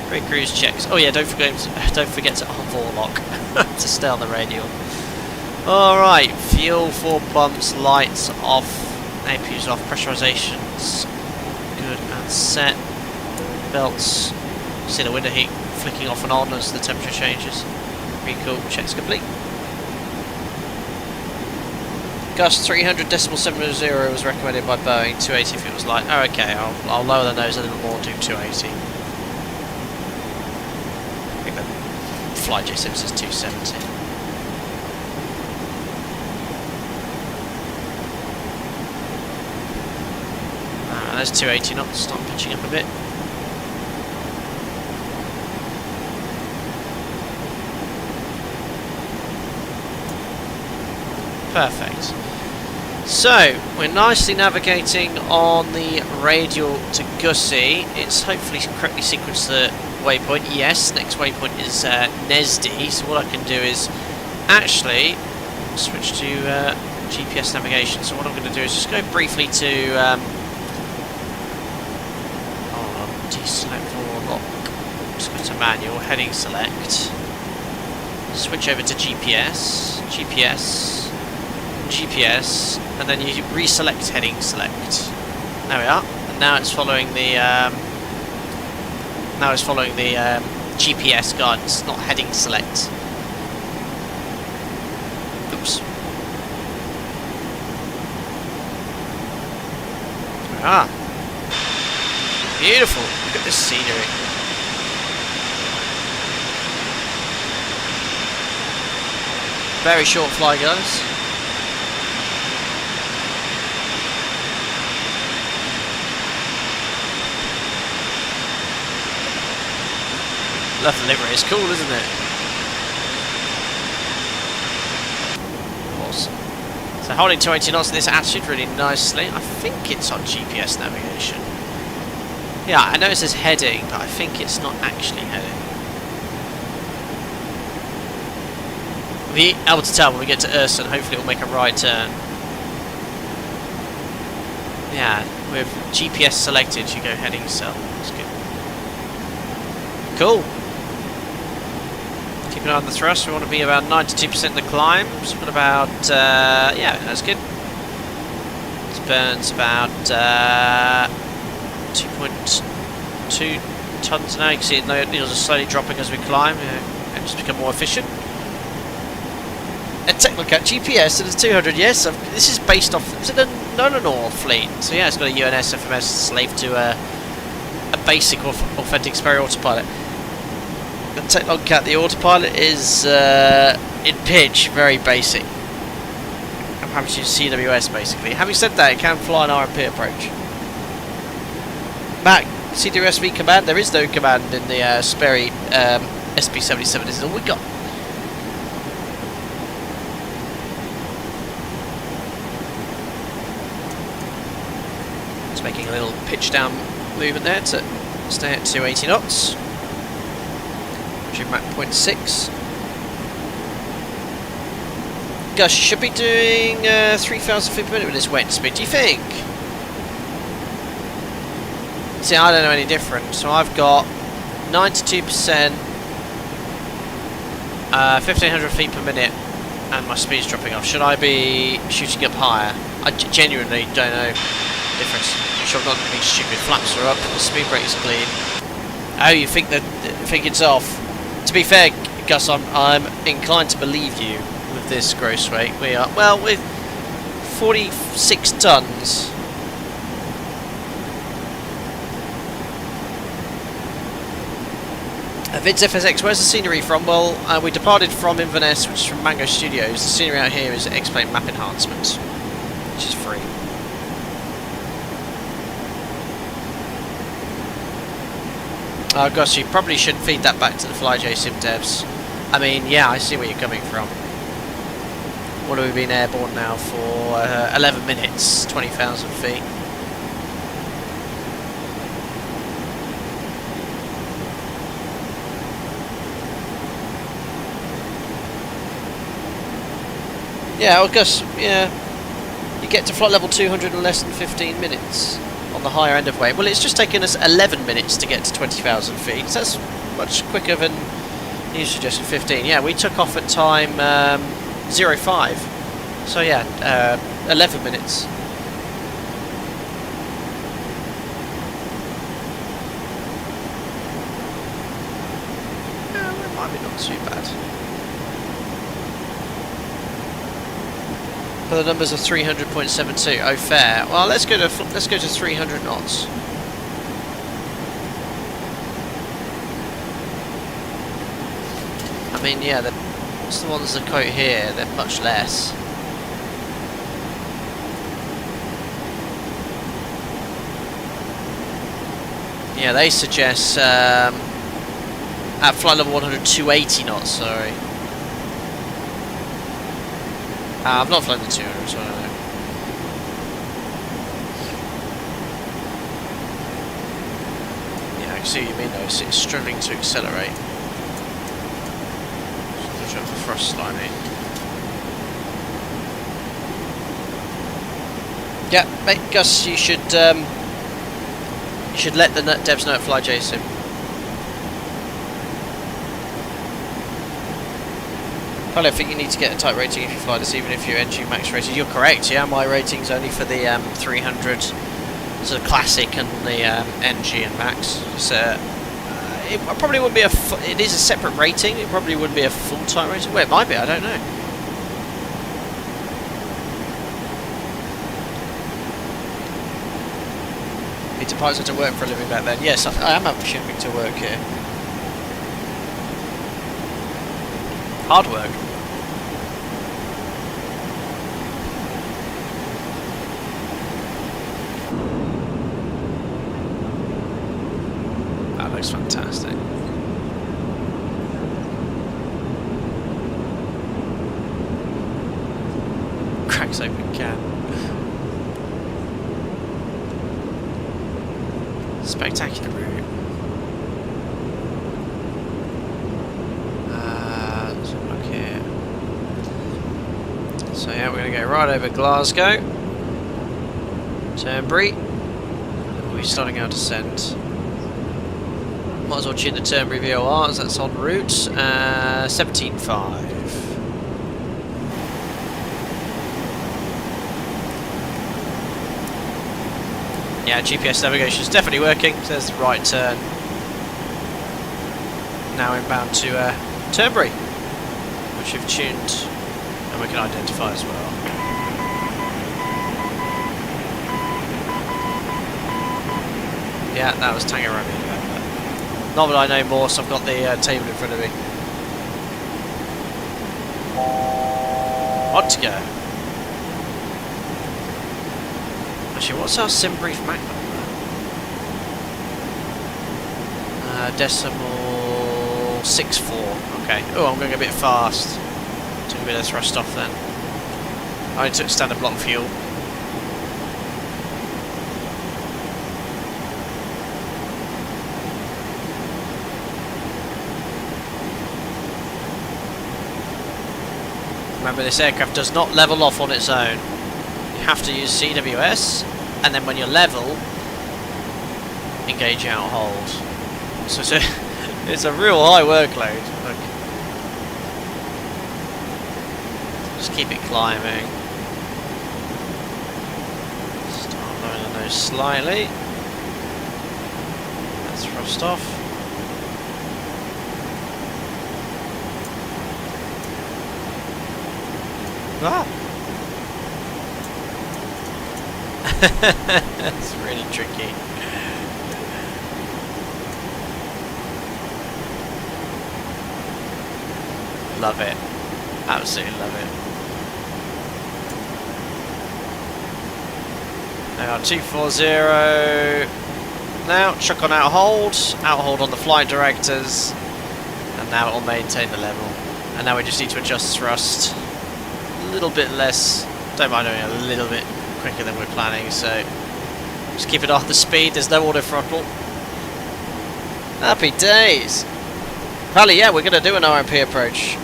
Great cruise checks. Oh yeah, don't forget to off lock to stay on the radial. Alright, fuel, 4 pumps, lights off, APUs off, pressurizations good and set. Belts, see the window heat flicking off and on as the temperature changes. Pretty cool, checks complete. Gust 300.700 was recommended by Boeing, 280 if it was light. Oh, okay, I'll lower the nose a little more, do 280. I think the FlyJSim says 270. There's 280 knots, start pitching up a bit. Perfect. So, we're nicely navigating on the radial to Gussie. It's hopefully correctly sequenced the waypoint. Yes, next waypoint is Nesdy. So what I can do is actually switch to GPS navigation. So what I'm going to do is just go briefly to deselect or lock. Just go to manual, heading select. Switch over to GPS. GPS, and then you reselect heading select. There we are. And now it's following the GPS guidance, not heading select. Oops. There we are. Beautiful. Look at this scenery. Very short fly, guys. Love the livery. It's cool, isn't it? Awesome. So holding 280 knots in this attitude really nicely. I think it's on GPS navigation. Yeah, I know it says heading, but I think it's not actually heading. We'll be able to tell when we get to Urson. Hopefully we'll make a right turn. Yeah, with GPS selected, you go heading south. That's good. Cool. Keep an eye on the thrust. We want to be about 92% in the climbs. But about, yeah, that's good. This burns about 2.2 tons now. You can see the needles are slowly dropping as we climb and just become more efficient. A Technocat GPS to the 200, yes. This is based off. Is it a Nolanor fleet? So yeah, it's got a UNS FMS slave to a basic authentic Sperry autopilot. The Technocat, the autopilot is in pitch very basic. I'm happy to use CWS basically. Having said that, it can fly an RMP approach. Mac, CWSV command. There is no command in the Sperry SP77. This is all we got. Making a little pitch down movement there to stay at 280 knots. Mach 0.6. Gosh, you should be doing 3,000 feet per minute with this wet speed, do you think? See, I don't know any different. So I've got 92%, 1,500 feet per minute, and my speed's dropping off. Should I be shooting up higher? I genuinely don't know the difference. I'm sure I'm not being stupid. Flaps are up, the speed brake is clean. Oh, you think it's off? To be fair, Gus, I'm inclined to believe you with this gross weight. We are, well, with 46 tons. Vince FSX, where's the scenery from? Well, we departed from Inverness, which is from Mango Studios. The scenery out here is X-Plane Map Enhancement, which is free. Oh gosh, you probably should feed that back to the FlyJSim devs. I mean, yeah, I see where you're coming from. What have we been airborne now for? 11 minutes, 20,000 feet. Yeah, well, Gus, yeah, you get to flight level 200 in less than 15 minutes. On the higher end of weight. Well, it's just taken us 11 minutes to get to 20,000 feet. So that's much quicker than you suggested, 15. Yeah, we took off at time 05. So yeah, 11 minutes. It might be not too bad. The numbers are 300.72. Oh, fair. Well, let's go to 300 knots. I mean, yeah, it's the ones that quote here. They're much less. Yeah, they suggest at flight level 100, 280 knots. Sorry. I've not flown the 200, so I don't know. Yeah, I can see what you mean though, it's struggling to accelerate. Switch up the thrust slightly. Yeah, mate, Gus, you should let the devs know at FlyJSim. Well, I think you need to get a type rating if you fly this, even if you're NG max rated. You're correct, yeah, my rating's only for the 300, sort of classic and the NG and max. So, it probably wouldn't be it is a separate rating, it probably wouldn't be a full type rating. Well, it might be, I don't know. pilots had to work for a living back then. Yes, I am having to work here. Hard work. That looks fantastic. Cracks open can. Spectacular route. Let's have a look here. So yeah, we're going to go right over Glasgow, Turnberry, and we'll be starting our descent. Might as well tune the Turnberry VOR as that's en route. 17.5. Yeah, GPS navigation is definitely working. So there's the right turn. Now inbound to Turnberry, which we've tuned and we can identify as well. Yeah, that was Tango Romeo. Not that I know more, so I've got the table in front of me. On to go. Actually, what's our sim brief Mac number? Decimal 64. Okay. Oh, I'm going a bit fast. Took a bit of thrust off then. I only took standard block fuel. Remember, this aircraft does not level off on its own. You have to use CWS, and then when you're level, engage out hold. So it's a real high workload. Look. Just keep it climbing. Start lowering the nose slightly. Let's thrust off. Ah! It's really tricky. Love it. Absolutely love it. Now 240. Now chuck on out hold on the flight directors, and now it will maintain the level. And now we just need to adjust thrust a little bit less. Don't mind doing it a little bit quicker than we're planning, so just keep it off the speed. There's no auto throttle. Happy days. Apparently, yeah, we're going to do an RMP approach.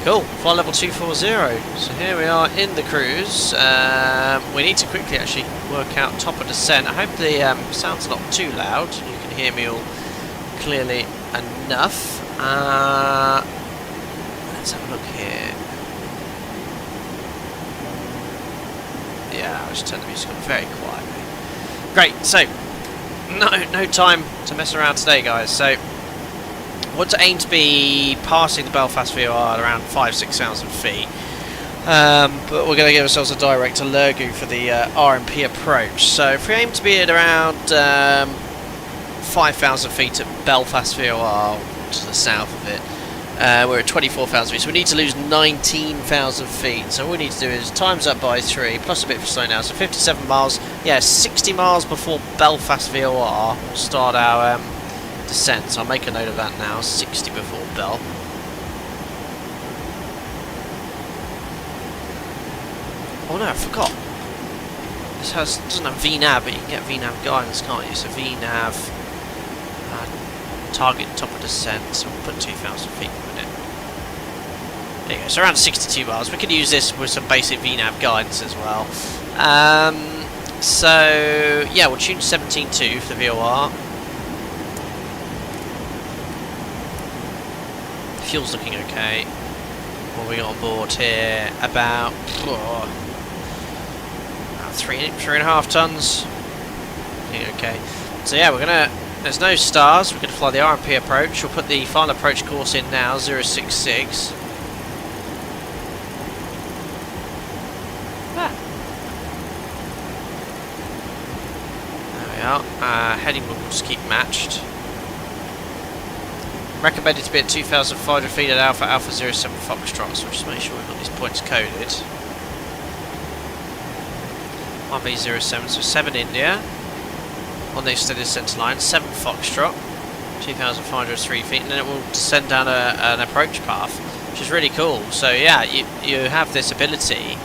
Cool, flight level 240. So here we are in the cruise. We need to quickly actually work out top of descent. I hope the sound's not too loud. You can hear me all clearly enough. Let's have a look here. Yeah, I'll just turn the music on very quietly. Great, so no time to mess around today, guys. So I want to aim to be passing the Belfast VOR at around 5,000–6,000 feet. But we're going to give ourselves a direct to Lurgu for the RMP approach. So if we aim to be at around 5,000 feet at Belfast VOR, to the south of it, we're at 24,000 feet, so we need to lose 19,000 feet. So all we need to do is times up by 3, plus a bit for slowing down, so 57 miles. Yeah, 60 miles before Belfast VOR, we'll start our descent. So I'll make a note of that now, 60 before Bel. Oh no, I forgot. This doesn't have VNAV, but you can get VNAV guidance, can't you? So VNAV, target top of descent, so we'll put 2,000 feet with it. There you go, so around 62 miles. We could use this with some basic VNAV guidance as well. So yeah, we'll tune 17.2 for the VOR. Fuel's looking okay. What have we got on board here? About 3.5 tons. Looking okay. So yeah, we're gonna. There's no stars. We're gonna fly the RMP approach. We'll put the final approach course in now, 066. out. Heading will just keep matched. Recommended to be at 2,500 feet at Alpha 07 Foxtrot, so just make sure we've got these points coded. 1B07, so 7 India. On the extended centre line, 7 Foxtrot, 2,503 feet, and then it will descend down an approach path, which is really cool. So yeah, you have this ability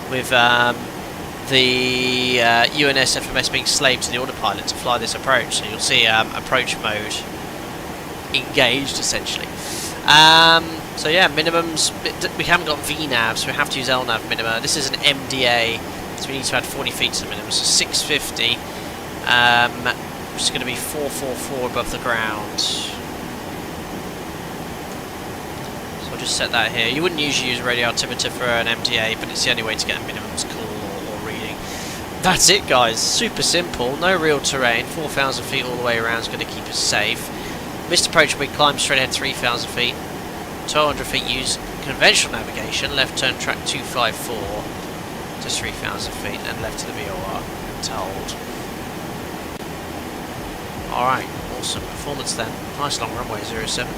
with the UNS FMS being slaved to the autopilot to fly this approach. So you'll see approach mode engaged essentially. So yeah, minimums. We haven't got VNAV, so we have to use LNAV minima. This is an MDA, so we need to add 40 feet to the minimum. So 650. Which is going to be 444 above the ground. So I'll just set that here. You wouldn't usually use a radio altimeter for an MDA, but it's the only way to get a minimums call or reading. That's it, guys. Super simple. No real terrain. 4,000 feet all the way around is going to keep us safe. Missed approach, we climb straight ahead 3,000 feet. 1,200 feet use conventional navigation. Left turn track 254 to 3,000 feet, and left to the VOR. Told. Alright, awesome performance then. Nice long runway, 07.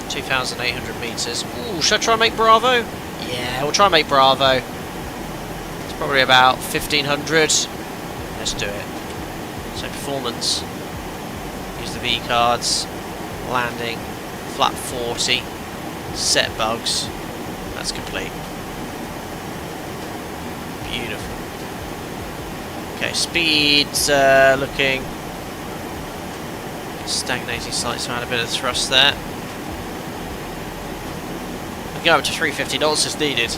2,800 metres. Ooh, should I try and make Bravo? Yeah, we'll try and make Bravo. It's probably about 1,500. Let's do it. So performance. Use the V cards. Landing. Flat 40. Set bugs. That's complete. Beautiful. Okay, speed's looking stagnating slightly, so I had a bit of thrust there. I can go up to 350 knots if needed.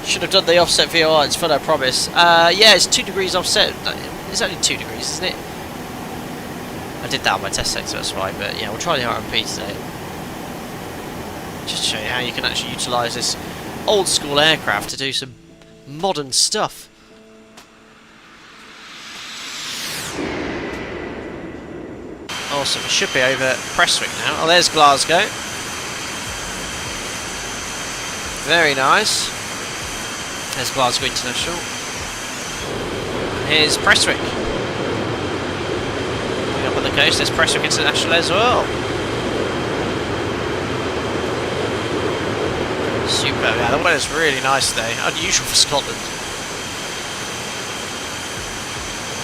Should have done the offset VOR, it's fun, I promise. Yeah, it's 2 degrees offset. It's only 2 degrees, isn't it? I did that on my test sector, that's why, but yeah, we'll try the RMP today. Just to show you how you can actually utilise this old school aircraft to do some modern stuff. Awesome, it should be over Prestwick now. Oh, there's Glasgow. Very nice. There's Glasgow International. Here's Prestwick. Coming up on the coast, there's Prestwick International as well. Super, yeah, the weather's really nice today. Unusual for Scotland.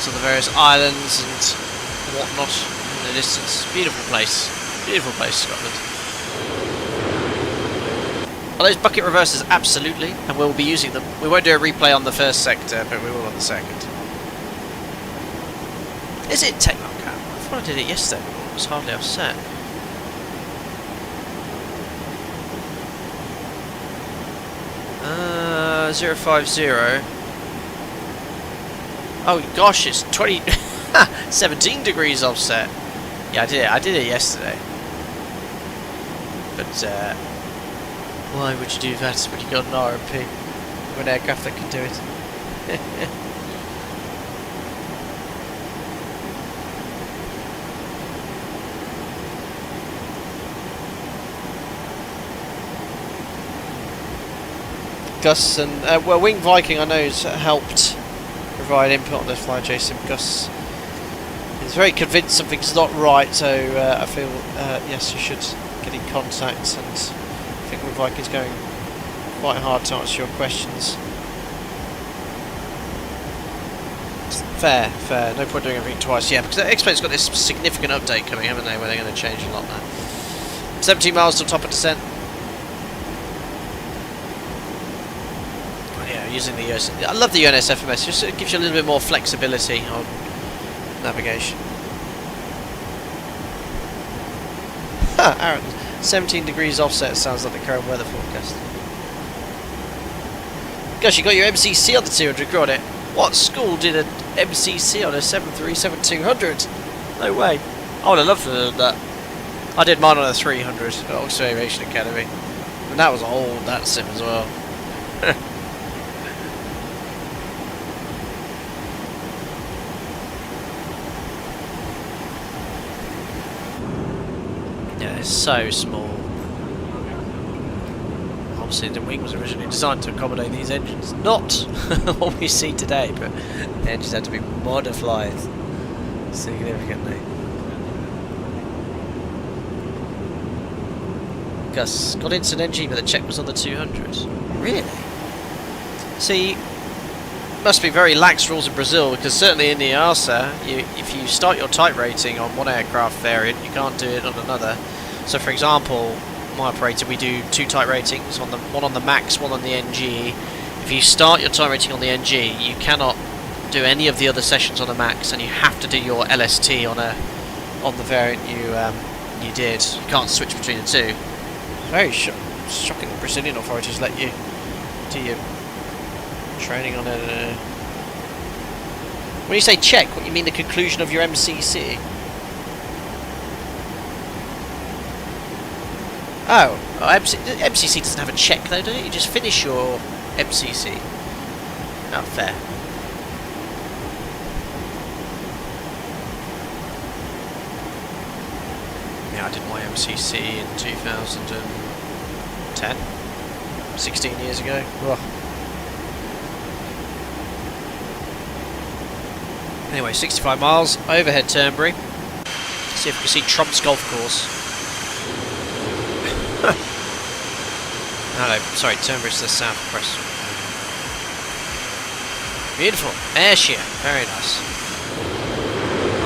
So the various islands and whatnot in the distance. Beautiful place, Scotland. Are those bucket reversers? Absolutely, and we'll be using them. We won't do a replay on the first sector, but we will on the second. Is it Technocam? I thought I did it yesterday, but it was hardly offset. Uh, 050. Oh gosh, it's 17 degrees offset. Yeah, I did it yesterday. But why would you do that when you got an RMP? An aircraft that can do it. Gus and well, Wing Viking I know has helped provide input on this FlyJSim. Gus is very convinced something's not right, so I feel yes, you should get in contact, and I think Wing Viking's going quite hard to answer your questions. Fair, no point doing everything twice. Yeah, because X-Plane's got this significant update coming, haven't they, where they're going to change a lot now. 17 miles till top of descent. Using the US, I love the UNS FMS. Just it gives you a little bit more flexibility on navigation. Aaron, 17 degrees offset sounds like the current weather forecast. Gosh, you got your MCC on the 200. Got it. What school did an MCC on a 737-200? No way. I would have loved to have done that. I did mine on a 300 at Oxford Aviation Academy, and that was old. That sim as well. So small. I'm obviously the wing was originally designed to accommodate these engines, not what we see today, but the engines had to be modified significantly. Gus got into an NG, but the check was on the 200. Really? See, must be very lax rules in Brazil, because certainly in the EASA, if you start your type rating on one aircraft variant, you can't do it on another. So for example, my operator, we do 2 type ratings, one on the MAX, one on the NG. If you start your type rating on the NG, you cannot do any of the other sessions on the MAX, and you have to do your LST on the variant you did. You can't switch between the two. Very shocking the Brazilian authorities let you do your training on it. When you say check, what you mean the conclusion of your MCC? Oh, MCC doesn't have a check though, does it? You just finish your MCC. Oh, fair. Yeah, I did my MCC in 2010, 16 years ago. Ugh. Anyway, 65 miles, overhead Turnberry. See if we can see Trump's golf course. No, sorry, Turnberry's to the south of Preston. Beautiful, air shear, very nice.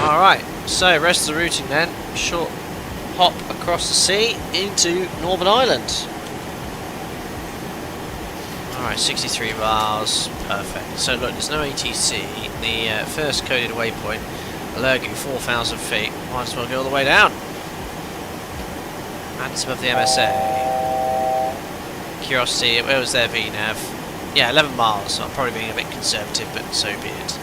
Alright, so rest of the routing then. Short hop across the sea into Northern Ireland. Alright, 63 miles, perfect. So look, there's no ATC. The first coded waypoint, Aldergrove, 4,000 feet. Might as well go all the way down. And it's above the MSA. Curiosity, where was their VNAV? Yeah, 11 miles. So I'm probably being a bit conservative, but so be it.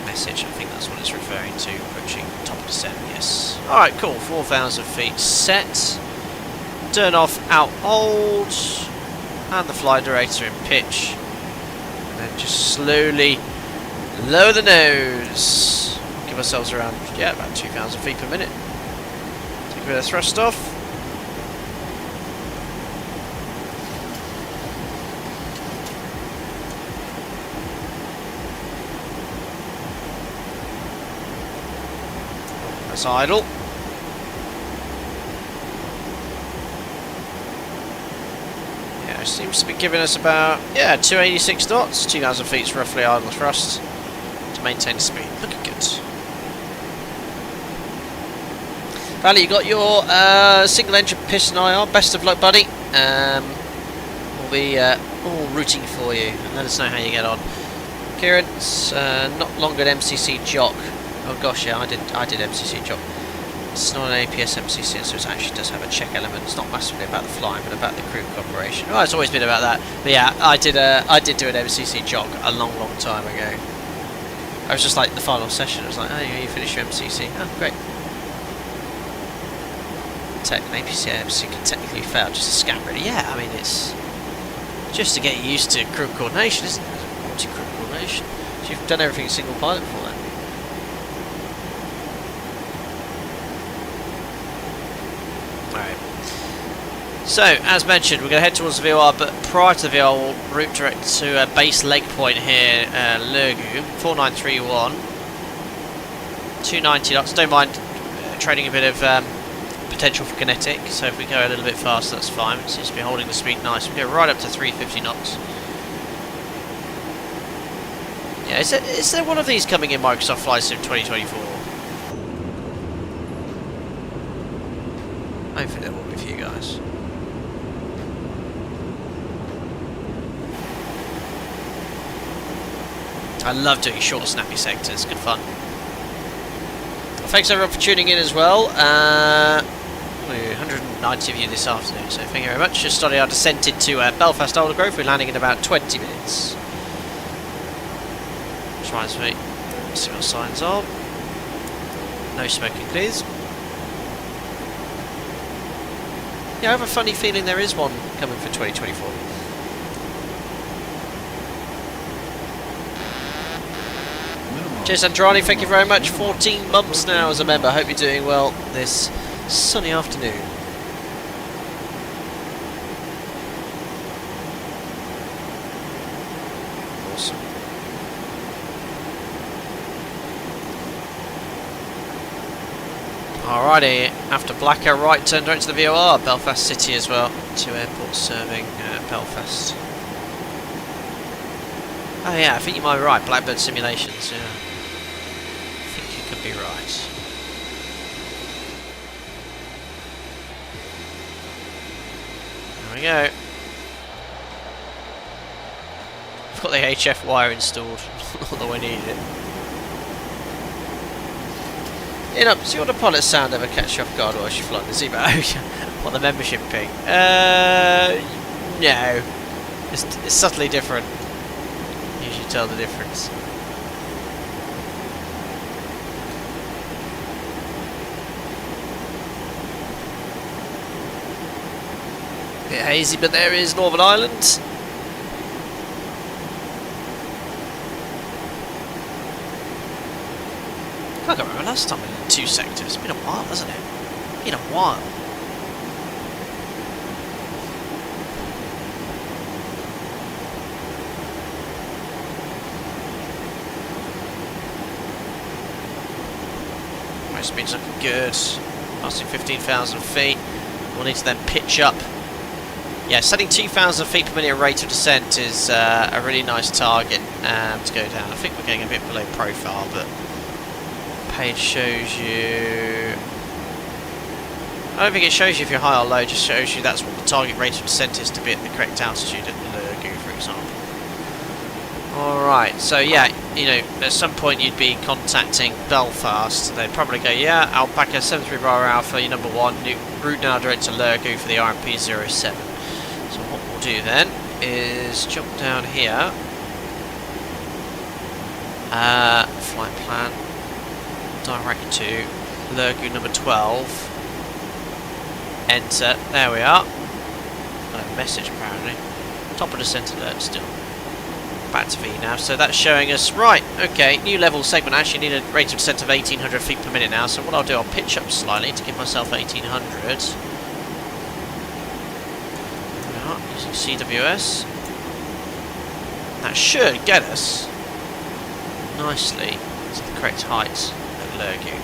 Message, I think that's what it's referring to. Approaching top of descent, yes. Alright, cool. 4,000 feet set. Turn off out hold. And the fly director in pitch. And then just slowly lower the nose. Give ourselves around, yeah, about 2,000 feet per minute. Take a bit of thrust off. That's idle. Yeah, it seems to be giving us about, yeah, 286 knots. 2,000 feet is roughly idle thrust to maintain speed. Looking good. Valley, you got your single engine piston IR. Best of luck, buddy. We'll be all rooting for you. And let us know how you get on. Kieran, it's not longer than MCC Jock. Oh gosh, yeah, I did MCC Jock. It's not an APS MCC, so it actually does have a check element. It's not massively about the flying, but about the crew cooperation. Oh, it's always been about that. But yeah, I did do an MCC Jock a long time ago. I was just like the final session. I was like, oh, yeah, you finished your MCC. Oh, great. APC MCC can technically fail, just a scam, really. Yeah, I mean, it's just to get you used to crew coordination, isn't it? Multi-crew coordination. So you've done everything single pilot before then. So, as mentioned, we're going to head towards the VOR, but prior to the VOR, we'll route direct to base leg point here, Aldergrove, 4931, 290 knots. Don't mind trading a bit of potential for kinetic, so if we go a little bit faster, that's fine. It seems to be holding the speed nice. We go right up to 350 knots. Yeah, is there one of these coming in Microsoft FlyJSim 2024? Hopefully there will be for you guys. I love doing short, snappy sectors. Good fun. Well, thanks everyone for tuning in as well. 190 of you this afternoon, so thank you very much. Just started our descent into Belfast Aldergrove. We're landing in about 20 minutes. Which reminds me, let's see what signs are. No smoking, please. Yeah, I have a funny feeling there is one coming for 2024. Cheers, Andrani, thank you very much. 14 months now as a member. Hope you're doing well this sunny afternoon. Alrighty, after Blacker, right turn direct to the VOR, Belfast City as well. 2 airports serving Belfast. Oh yeah, I think you might be right, Blackbird Simulations, yeah. I think you could be right. There we go. I've got the HF wire installed, although I need it. You know, see what the pilot sound ever catch you off guard while you're flying the Zebra? What, the membership ping? No. It's subtly different. You usually tell the difference. Bit hazy, but there is Northern Ireland. I can't remember last time we did 2 sectors. It's been a while, hasn't it? Been a while. My speed's looking good. Passing 15,000 feet. We'll need to then pitch up. Yeah, setting 2,000 feet per minute rate of descent is a really nice target to go down. I think we're getting a bit below profile, but page shows you. I don't think it shows you if you're high or low. It just shows you that's what the target rate of descent is to be at the correct altitude at Lurgu, for example. Alright, so yeah, you know, at some point you'd be contacting Belfast. They'd probably go, yeah, Alpaca 73 Bar Alpha, your number 1, route now direct to Lurgu for the RMP 07. So what we'll do then is jump down here. Flight plan. Direct to Lurgu number 12. Enter. There we are. Got a message apparently. Top of descent alert still. Back to V now. So that's showing us, right, okay, new level segment. I actually need a rate of descent of 1,800 feet per minute now. So what I'll do, I'll pitch up slightly to give myself 1,800. Using CWS. That should get us nicely to the correct height at Lurgu.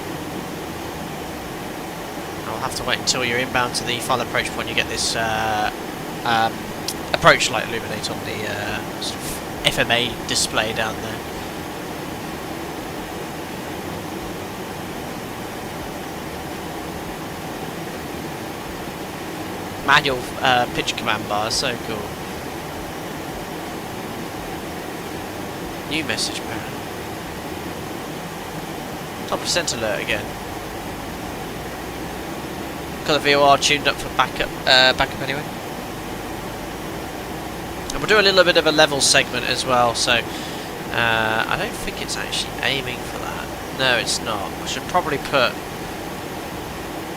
I'll have to wait until you're inbound to the final approach point. You get this approach light illuminate on the sort of FMA display down there. Manual pitch command bar, so cool. New message apparently. Top percent alert again. Got the VOR tuned up for backup anyway. And we'll do a little bit of a level segment as well, so I don't think it's actually aiming for that. No, it's not. I should probably put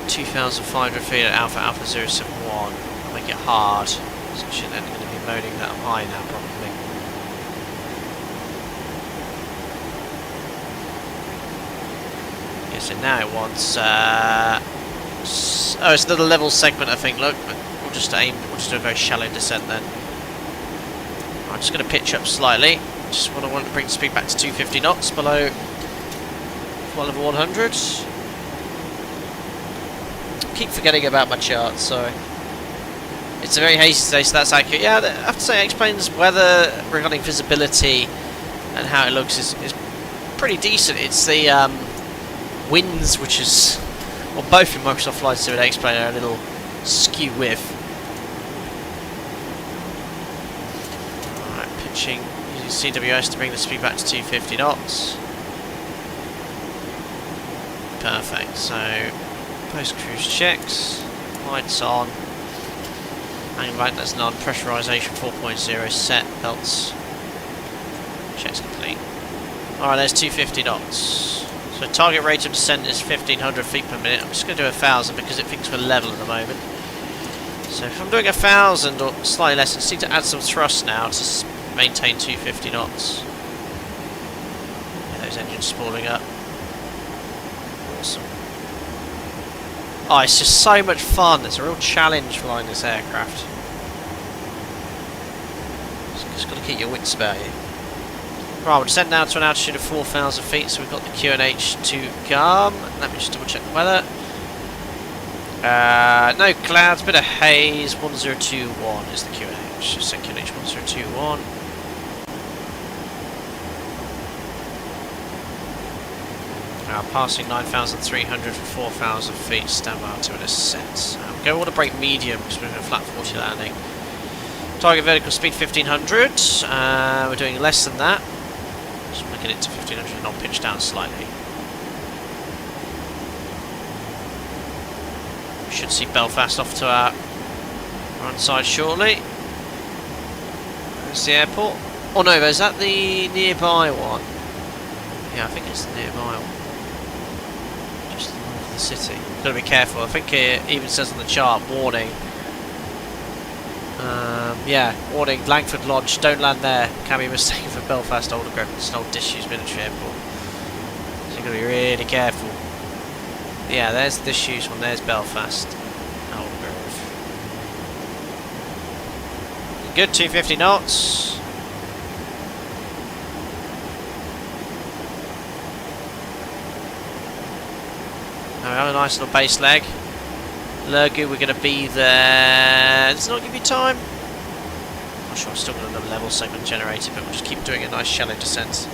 2,500 feet at Alpha 071. I'll make it hard. So I shouldn't end up be moaning that I'm high now, probably. Yeah, so now it wants oh, it's another level segment, I think. Look, but we'll just do a very shallow descent then. I'm just going to pitch up slightly. Just want to bring the speed back to 250 knots below flight level 100. Keep forgetting about my charts, sorry. It's a very hazy today, so that's accurate. Yeah, I have to say, it explains weather regarding visibility and how it looks is pretty decent. It's the winds, which is, well, both in Microsoft Flight Sim and X-Plane are a little skew with. Alright, pitching using CWS to bring the speed back to 250 knots. Perfect, so post-cruise checks, lights on, angle lightness none, pressurization 4.0 set, belts, checks complete. Alright, there's 250 knots. So target rate of descent is 1,500 feet per minute. I'm just going to do 1,000 because it thinks we're level at the moment. So if I'm doing 1,000 or slightly less, I just need to add some thrust now to maintain 250 knots. Yeah, those engines spooling up. Awesome. Oh, it's just so much fun. It's a real challenge flying this aircraft. Just got to keep your wits about you. Right, we'll descend now to an altitude of 4,000 feet, so we've got the QNH to come. Let me just double check the weather. No clouds, bit of haze. 1021 is the QNH. Just say QNH 1021. Now passing 9,300 for 4,000 feet. Stand by to an ascent. Go water brake medium because we're in a flat 40 landing. Target vertical speed 1500. We're doing less than that. Just making it to 1500 and I'll pitch down slightly. We should see Belfast off to our right side shortly. There's the airport. Oh no, is that the nearby one? Yeah, I think it's the nearby one. Just north of the city. Gotta be careful. I think it even says on the chart, warning. Yeah, warning, Langford Lodge, don't land there. Can be mistaken for Belfast Aldergrove. It's an old disused military airport. So you've got to be really careful. Yeah, there's the disused one, there's Belfast Aldergrove. Good, 250 knots. Now we have a nice little base leg. Lurgu, we're going to be there. Does it not give you time? I'm not sure, I've still got another level segment generated, but we'll just keep doing a nice shallow descent.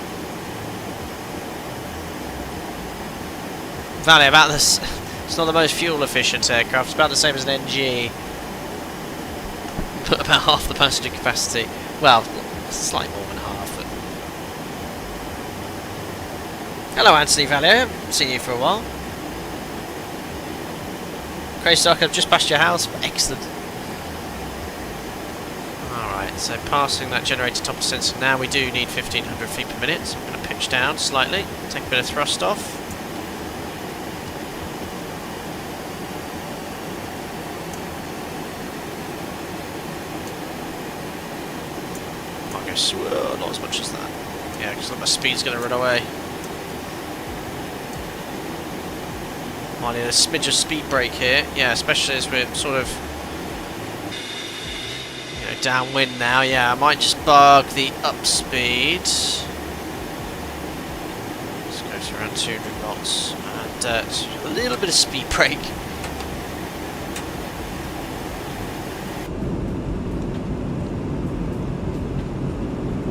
Valley, about this. It's not the most fuel efficient aircraft, it's about the same as an NG. But about half the passenger capacity. Well, slightly more than half. But... Hello, Anthony Valley, I haven't seen you for a while. Greystock, I've just passed your house. Excellent. Alright, so passing that generated top descent, so now we do need 1500 feet per minute. So I'm going to pitch down slightly, take a bit of thrust off. I guess, well, not as much as that. Yeah, because my speed's going to run away. Might need a smidge of speed brake here, yeah, especially as we're sort of, you know, downwind now. Yeah, I might just bug the up speed. Let's go to around 200 knots and a little bit of speed brake.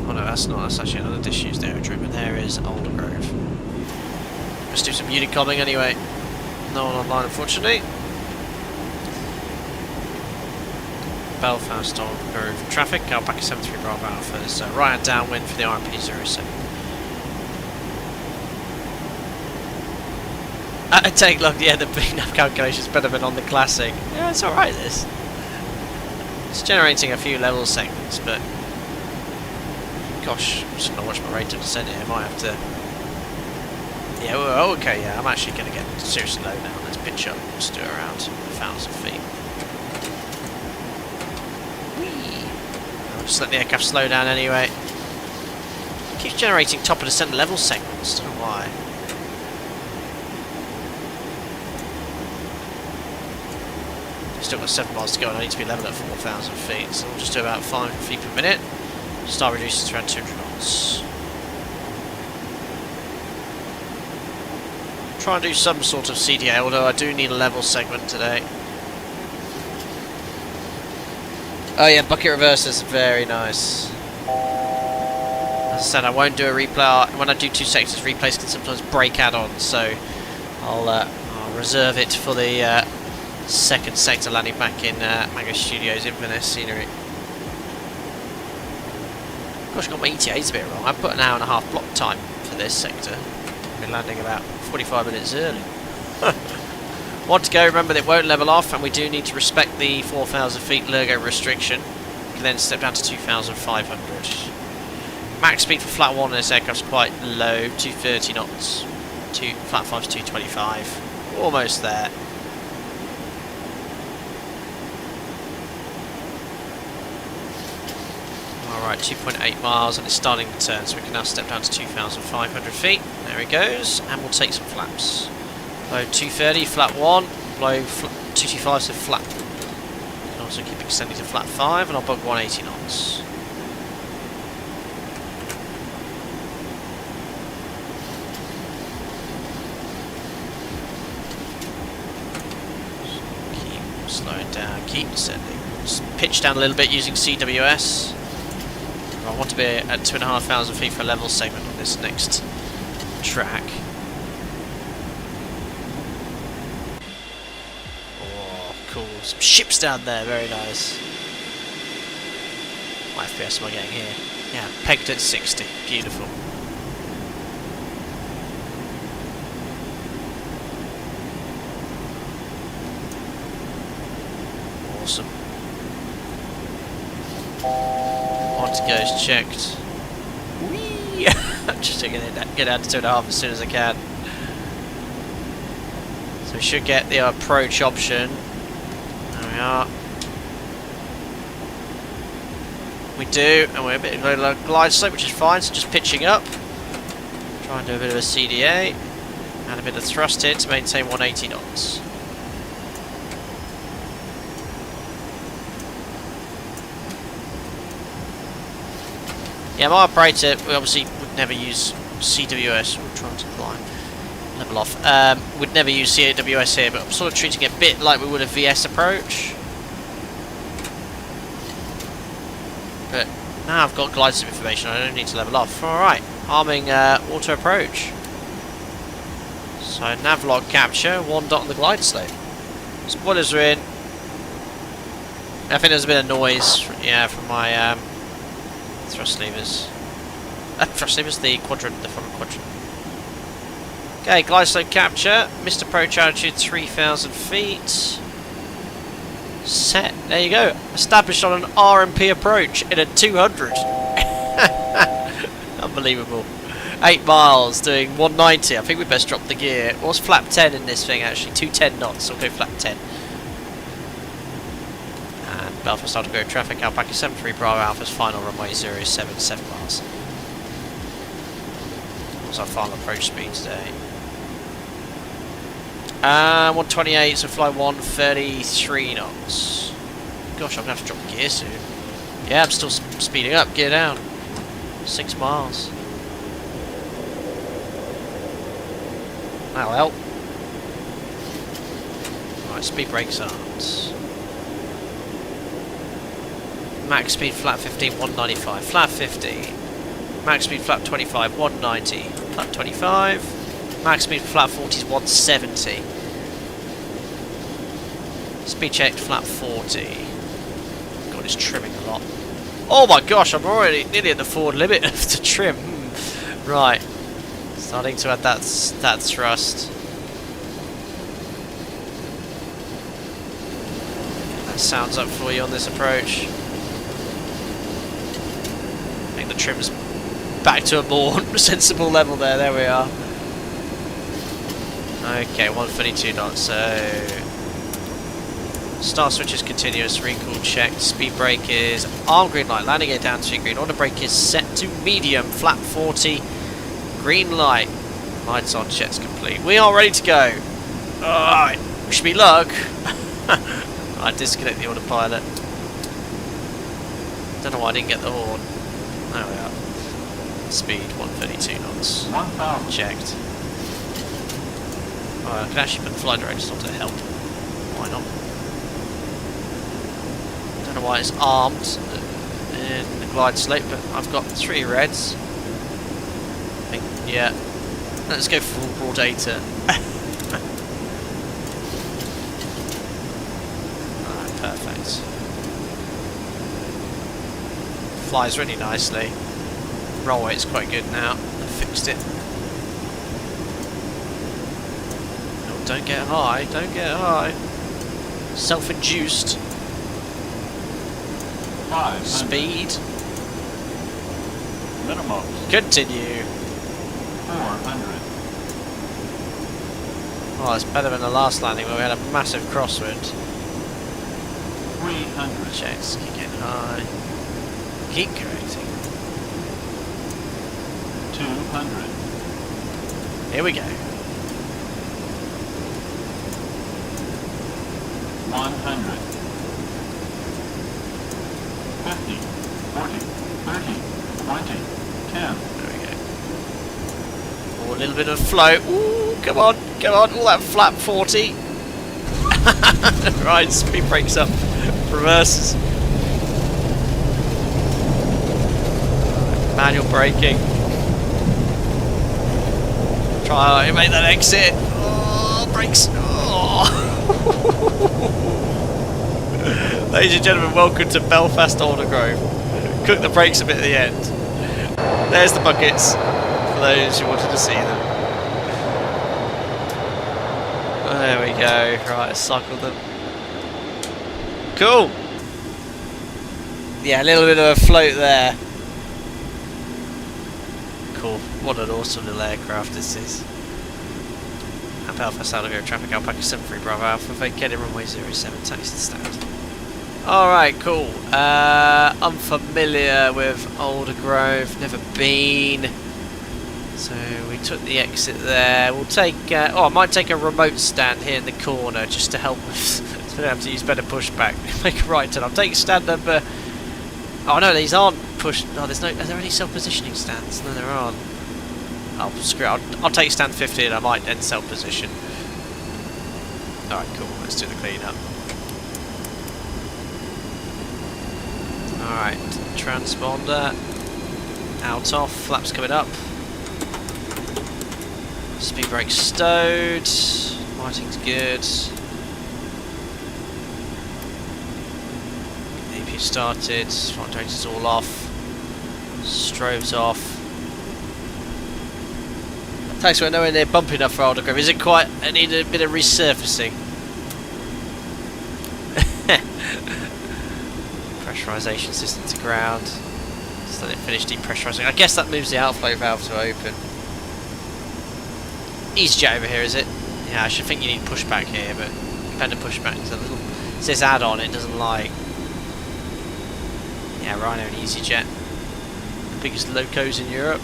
Oh no, that's not. That's actually another disused aerodrome, and there is Aldergrove. Let's do some unit comming anyway. No one online, unfortunately. Belfast Aldergrove traffic. Alpaca 73 Bravo Alpha is right hand downwind for the RMP 07. Take a look, yeah, the big nav calculation's better than on the classic. Yeah, it's alright, this. It's generating a few level segments, but gosh, I'm just going to watch my rate of descent here. I might have to. Yeah, well, okay, yeah, I'm actually going to get seriously low now. Let's pitch up. Let's do around 1,000 feet. Whee! I'll just let the aircraft slow down anyway. It keeps generating top of descent level segments. Don't know why. Still got 7 miles to go and I need to be level at 4,000 feet. So we'll just do about 500 feet per minute. Start reducing to around 200 knots. Try and do some sort of CDA, although I do need a level segment today. Oh yeah, bucket reverses, very nice. As I said, I won't do a replay. When I do 2 sectors, replays can sometimes break add-ons, so I'll reserve it for the second sector landing back in Mango Studios, Inverness scenery. Gosh, I got my ETAs a bit wrong. I put an hour and a half block time for this sector. I've been landing about 45 minutes early. Want to go, remember that it won't level off, and we do need to respect the 4,000 feet Lurgo restriction. We can then step down to 2,500. Max speed for flat 1 in this aircraft's quite low, 230 knots. Flat 5's 225. Almost there. Alright, 2.8 miles and it's starting to turn, so we can now step down to 2,500 feet. There he goes, and we'll take some flaps. Low 230, flat 1, low 225, so flat. You can also keep extending to flat 5, and I'll bug 180 knots. Keep descending. Just pitch down a little bit using CWS. I want to be at 2,500 feet for a level segment on this next track. Oh, cool. Some ships down there, very nice. What FPS am I getting here? Yeah, pegged at 60. Beautiful. Awesome. On to go is checked. Whee! I'm just taking it get out to 2.5 as soon as I can. So we should get the approach option. There we are. We do, and we're a bit of a glide slope, which is fine, so just pitching up. Try and do a bit of a CDA. And a bit of thrust here to maintain 180 knots. Yeah, my operator, we obviously would never use CWS, we're trying to climb, level off, would never use CWS here, but I'm sort of treating it a bit like we would a VS approach. But now I've got glide sim information, I don't need to level off. Alright, arming auto approach. So nav log capture, 1 dot on the glide slope. Spoilers are in. I think there's a bit of noise, yeah, from my thrust levers. Thrust levers, the quadrant, the front quadrant. Okay, glide slope capture. Missed approach altitude 3,000 feet. Set. There you go. Established on an RMP approach in a 200. Unbelievable. 8 miles, doing 190. I think we best drop the gear. What's flap 10 in this thing actually? 210 knots. So we'll go flap 10. Belfast Aldergrove traffic, Alpaca 73 Bravo Alpha's final runway 077 miles. What's our final approach speed today? 128, so fly 133 knots. Gosh, I'm going to have to drop the gear soon. Yeah, I'm still speeding up, gear down. 6 miles. That'll help. Right, speed brakes arms. Max speed flat 15, 195. Flat 15. Max speed flat 25, 190. Flat 25. Max speed flat 40 is 170. Speed checked flat 40. God, it's trimming a lot. Oh my gosh, I'm already nearly at the forward limit of the trim. Right. Starting to add that thrust. That sounds up for you on this approach. The trim's back to a more sensible level there. There we are. Okay, 132 knots. So start switch is continuous. Recall checked. Speed brake is arm green light. Landing gear down to green. Order brake is set to medium. Flat 40. Green light. Lights on. Checks complete. We are ready to go. Alright. Wish me luck. I disconnect the autopilot. Don't know why I didn't get the horn. There we are. Speed 132 knots. 1,000. Checked. I can actually put the fly directors on to help. Why not? Don't know why it's armed in the glide slope, but I've got 3 reds. I think, yeah. Let's go full broad data. Alright, perfect. Flies really nicely. Roll weight's quite good now. I fixed it. No, don't get high. Don't get high. Self-induced. 500. Speed. Minimum. Continue. 400. Oh, it's better than the last landing where we had a massive crosswind. 300. Checks. Keep getting high. Keep correcting. 200. Here we go. 100. 50. 40. 30. 20. 10. There we go. Oh, a little bit of flow. Ooh, come on, come on. All that flat 40. Right, speed brakes up. Reverses. Manual braking. Try and make that exit. Oh, brakes. Oh. Ladies and gentlemen, welcome to Belfast Aldergrove. Cook the brakes a bit at the end. There's the buckets for those who wanted to see them. There we go. Right, let's cycle them. Cool. Yeah, a little bit of a float there. Cool. What an awesome little aircraft this is. At Belfast Aldergrove, traffic Alpaca 73 Bravo Alpha, vacated runway 07, taxi stand. Alright, cool. Unfamiliar with Aldergrove, never been. So we took the exit there. We'll take, I might take a remote stand here in the corner just to help us. So we don't have to use better pushback. Make a right turn. I'll take stand number. Oh no, these aren't pushed. No, there's no. Are there any self-positioning stands? No, there aren't. Oh, screw it. I'll take stand 50 and I might then self-position. Alright, cool. Let's do the clean up. Alright, transponder. Out off. Flaps coming up. Speed brake stowed. Lighting's good. AP started. Front director's all off. Strobes off. Thanks for nowhere near bumpy enough for Aldergrove. Is it quite? I need a bit of resurfacing. Pressurization system to ground. So they finished depressurizing. I guess that moves the outflow valve to open. EasyJet over here, is it? Yeah, I should think you need pushback here, but dependent pushback is a little. It says add-on, it doesn't like. Yeah, Rhino and EasyJet, the biggest locos in Europe.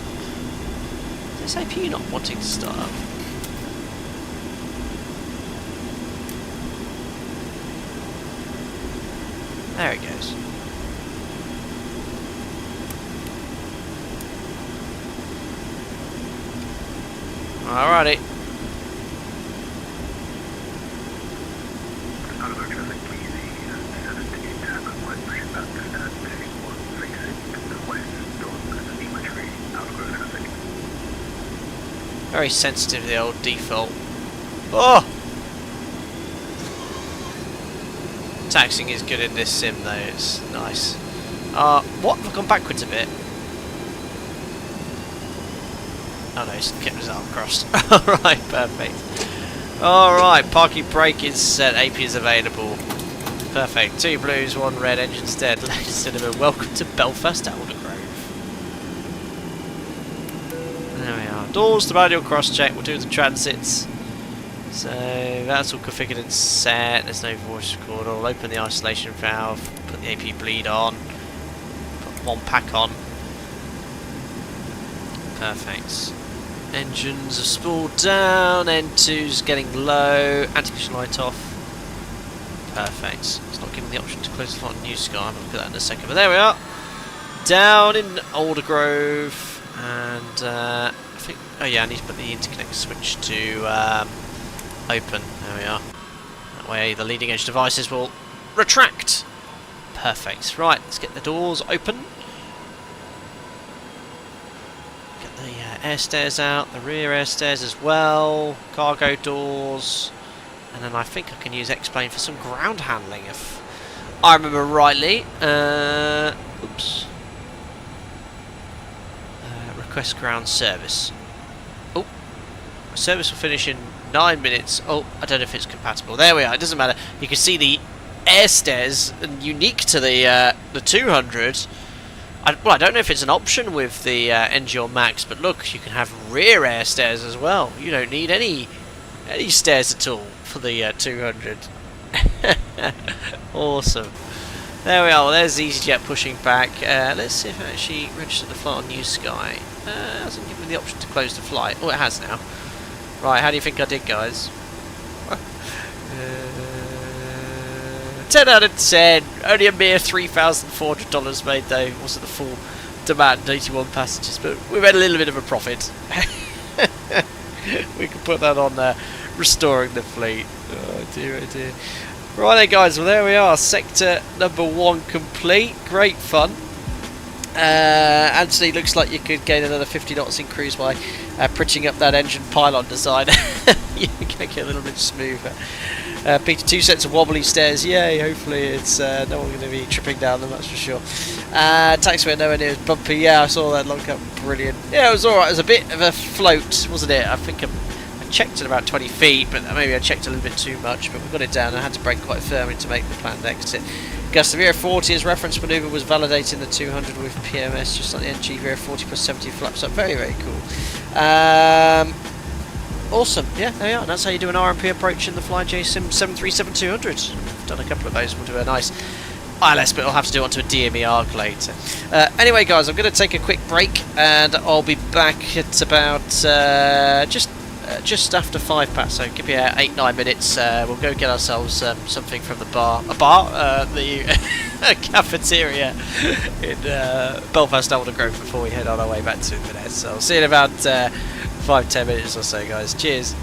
Is this AP not wanting to start up? There it goes. Alrighty. Very sensitive to the old default. Oh! Taxing is good in this sim though, it's nice. What? I've gone backwards a bit. Oh no, he's kept his arm crossed. Alright, perfect. Alright, parking brake is set, AP is available. Perfect. 2 blues, 1 red, engine's dead. Ladies and gentlemen, welcome to Belfast Aldergrove. There we are. Doors, the manual cross check, we'll do the transits. So that's all configured and set, there's no voice recorder. I'll open the isolation valve, put the AP bleed on, put 1 pack on. Perfect. Engines are spooled down, N2's getting low, anti-collision light off. Perfect. It's not giving the option to close the light on New Sky, I'll look at that in a second. But there we are. Down in Aldergrove, and I think, oh yeah, I need to put the interconnect switch to open. There we are. That way the leading edge devices will retract. Perfect. Right, let's get the doors open. Get the air stairs out, the rear air stairs as well, cargo doors, and then I think I can use X-Plane for some ground handling if I remember rightly. Oops. Request ground service. Oh, service will finish in 9 minutes. Oh, I don't know if it's compatible. There we are. It doesn't matter. You can see the air stairs, and unique to the 200. Well, I don't know if it's an option with the NG or Max, but look, you can have rear air stairs as well. You don't need any stairs at all for the 200. Awesome. There we are. Well, there's EasyJet pushing back. Let's see if it actually registered the flight on New Sky. It hasn't given me the option to close the flight. Oh, it has now. Right, how do you think I did, guys? 10 out of 10. Only a mere $3,400 made though. Wasn't the full demand, 81 passengers, but we made a little bit of a profit. We can put that on restoring the fleet. Oh dear, oh dear. Right guys, well there we are, sector number 1 complete. Great fun. Anthony, looks like you could gain another 50 knots in cruise by pritching up that engine pylon design. You can get a little bit smoother. Peter, 2 sets of wobbly stairs, yay, hopefully it's no one going to be tripping down them, that's for sure. Taxiway nowhere near as bumpy, yeah, I saw that long cut, brilliant. Yeah, it was alright, it was a bit of a float, wasn't it? I think I checked at about 20 feet, but maybe I checked a little bit too much, but we got it down. I had to brake quite firmly to make the planned exit. Gust of 40 as reference manoeuvre was validating the 200 with PMS, just like the NG Vero 40 plus 70 flaps up. Very, very cool. Awesome. Yeah, there you are. That's how you do an RMP approach in the FlyJSim 737-200. Done a couple of those. We'll do a nice ILS, but I'll have to do it onto a DME arc later. Anyway, guys, I'm going to take a quick break, and I'll be back at about just after 5 past, so give me 8-9 minutes. We'll go get ourselves something from the the cafeteria in Belfast Aldergrove before we head on our way back to Inverness. So I'll see you in about 5-10 minutes or so, guys. Cheers.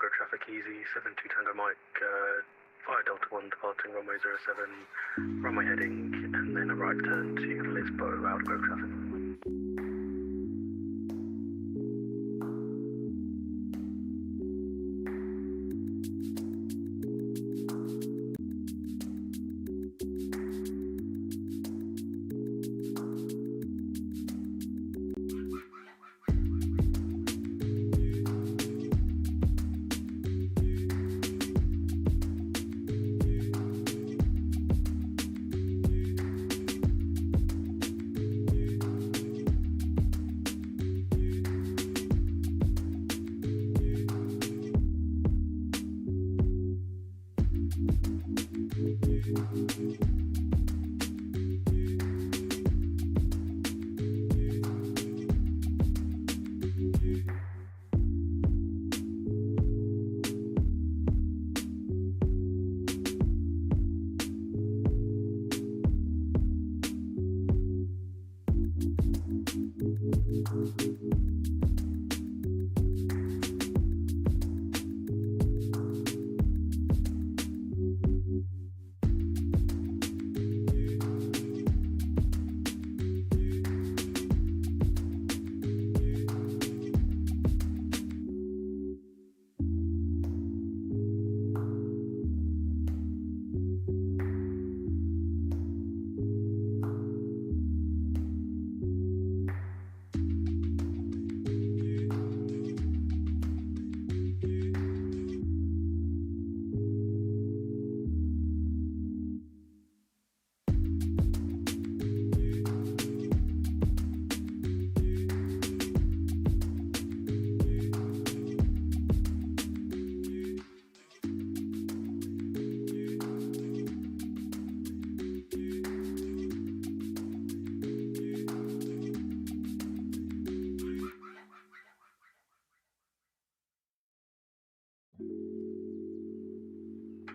Aldergrove traffic easy, 72 Tango Mike, via Delta 1 departing runway 07, runway heading, and then a right turn to Lisboa, Aldergrove traffic.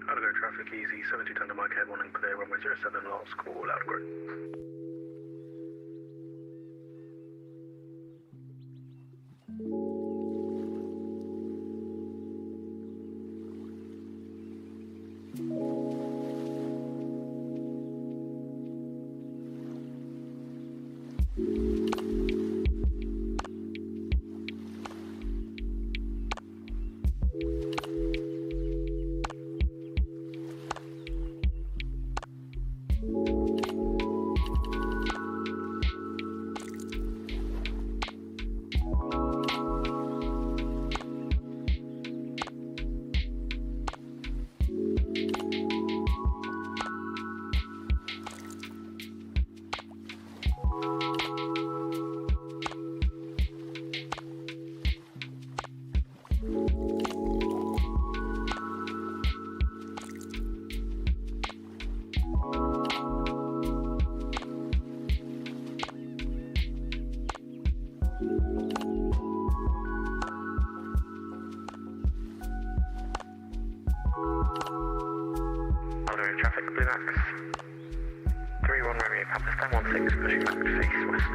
Aldergrove traffic easy, 72 Tango Mike, head 1 and clear, runway 07, last call, Aldergrove. Traffic, Blue Max. 3-1 Romeo, Papa 16, pushing back to face west.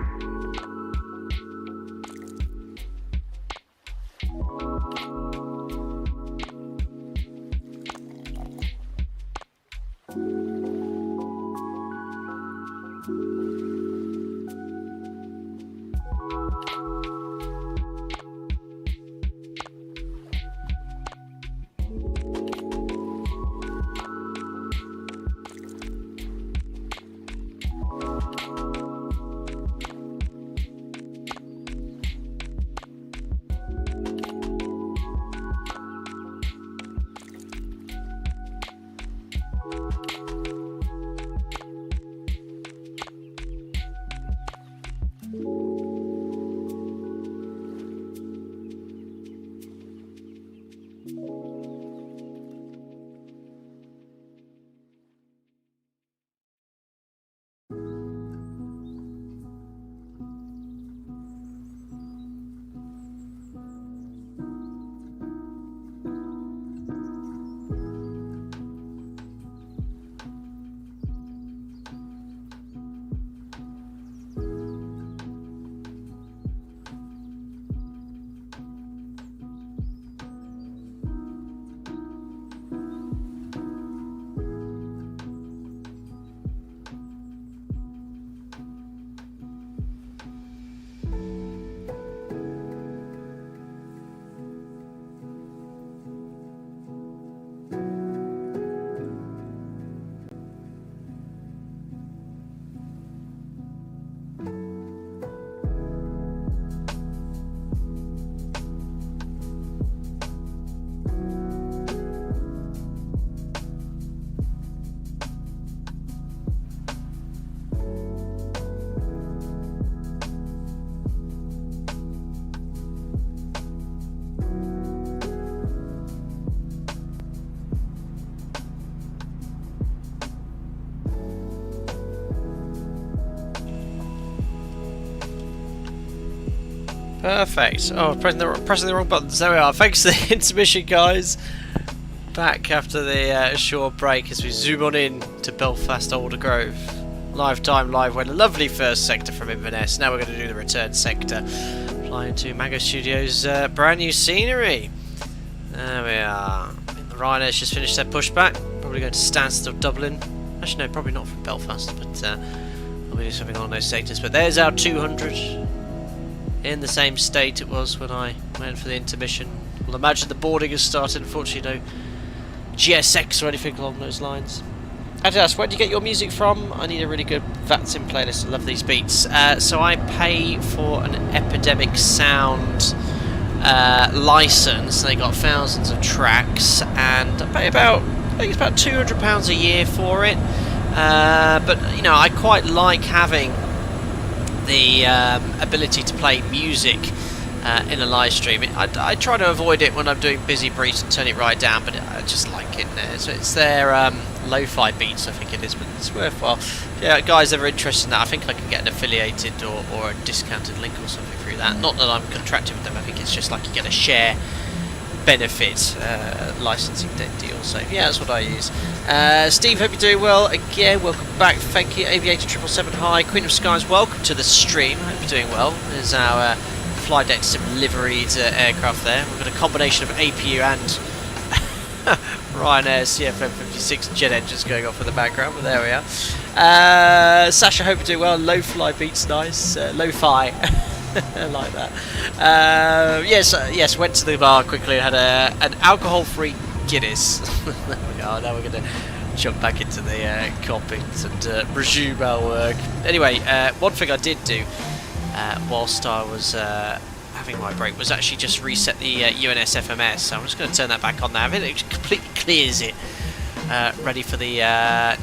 Perfect. Oh, pressing the wrong buttons. There we are. Thanks for the intermission, guys. Back after the short break as we zoom on in to Belfast Aldergrove. Live time, live weather. Lovely first sector from Inverness. Now we're going to do the return sector. Flying to Mago Studios' brand new scenery. There we are. The Ryanair's just finished their pushback. Probably going to Standstill Dublin. Actually, no, probably not from Belfast, but I'll be doing something on those sectors. But there's our 200 in the same state it was when I went for the intermission. Well, imagine the boarding has started. Unfortunately, no GSX or anything along those lines. I had to ask, where do you get your music from? I need a really good FlyJSim playlist. I love these beats. So I pay for an Epidemic Sound license. They got thousands of tracks, and I pay about, I think it's about £200 a year for it. But you know, I quite like having the ability to play music in a live stream. I try to avoid it when I'm doing busy briefs and turn it right down, but I just like it there. So it's their lo-fi beats, I think it is, but it's worthwhile. Yeah, guys ever interested in that, I think I can get an affiliated or a discounted link or something through that. Not that I'm contracted with them, I think it's just like you get a share benefit licensing deal. So yeah, that's what I use. Steve, hope you're doing well. Again, welcome back. Thank you. Aviator 777, hi. Queen of Skies, welcome to the stream. Hope you're doing well. There's our FlyJSim liveried aircraft there. We've got a combination of APU and Ryanair CFM56 jet engines going off in the background, but there we are. Sasha, hope you're doing well. Low-fly beats, nice. Lo-fi. I like that. Yes, went to the bar quickly and had an alcohol-free Guinness. There we are. Now we're going to jump back into the cockpit and resume our work. Anyway, one thing I did do whilst I was having my break was actually just reset the UNS FMS. So I'm just going to turn that back on now. I think it completely clears it, ready for the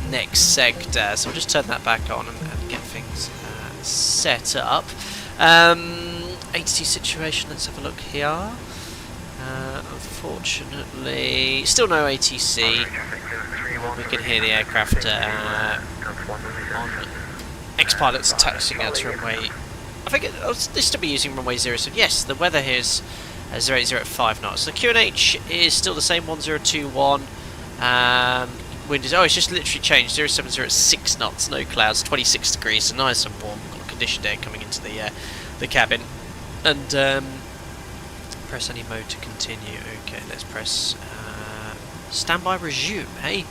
next sector. So I'll just turn that back on and get things set up. ATC situation, let's have a look here. Unfortunately, still no ATC. We can hear the aircraft on X-Pilots taxiing out to runway. I think they'll still be using runway 07. Yes, the weather here is 080 at 5 knots. The QNH is still the same, 1021. Wind is, it's just literally changed, 070 at 6 knots, no clouds, 26 degrees, so nice and warm. Got conditioned air coming into the cabin. And press any mode to continue. Okay, let's press standby resume, hey?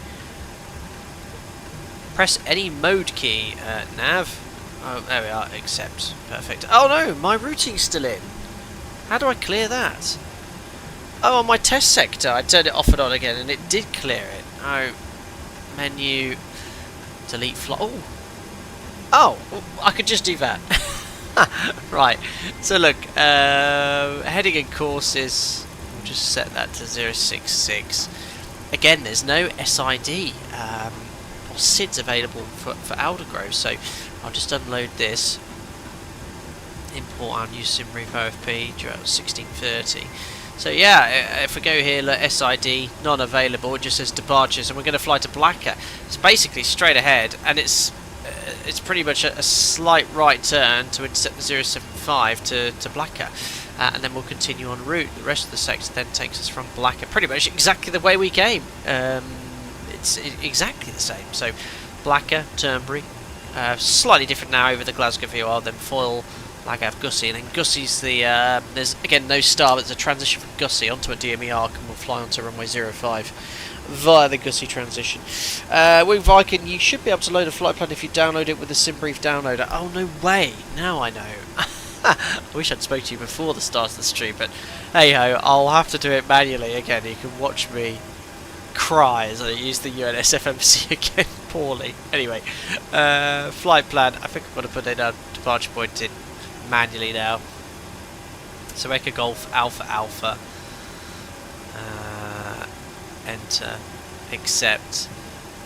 Press any mode key, nav. Oh, there we are, accept. Perfect. Oh no, my routing's still in. How do I clear that? Oh, on my test sector, I turned it off and on again, and it did clear it. Oh, menu, delete flight. Oh, I could just do that. Right. So look, heading and courses. We'll just set that to 066. Again, there's no SID or SIDs available for Aldergrove, so I'll just unload this. Import our new SimReef OFP throughout 1630. So yeah, if we go here, look, SID, not available, it just says departures, and we're going to fly to Blacker. It's basically straight ahead, and it's pretty much a slight right turn to intercept the 075 to Blacker. And then we'll continue en route. The rest of the sector then takes us from Blacker, pretty much exactly the way we came. It's exactly the same. So Blacker, Turnberry, slightly different now over the Glasgow VOR, then Foyle, Lagav, Gussie, and then Gussie's the, there's again no star, but there's a transition from Gussie onto a DME arc, and we'll fly onto runway 05 via the Gussie transition. With Viking, you should be able to load a flight plan if you download it with the SimBrief downloader. Oh, no way, now I know. I wish I'd spoke to you before the start of the stream, but hey ho, I'll have to do it manually again. You can watch me cry as I use the UNS FMC again poorly. Anyway, flight plan, I think I'm going to put in a departure point in manually now. So Echo Golf Alpha Alpha, enter, accept,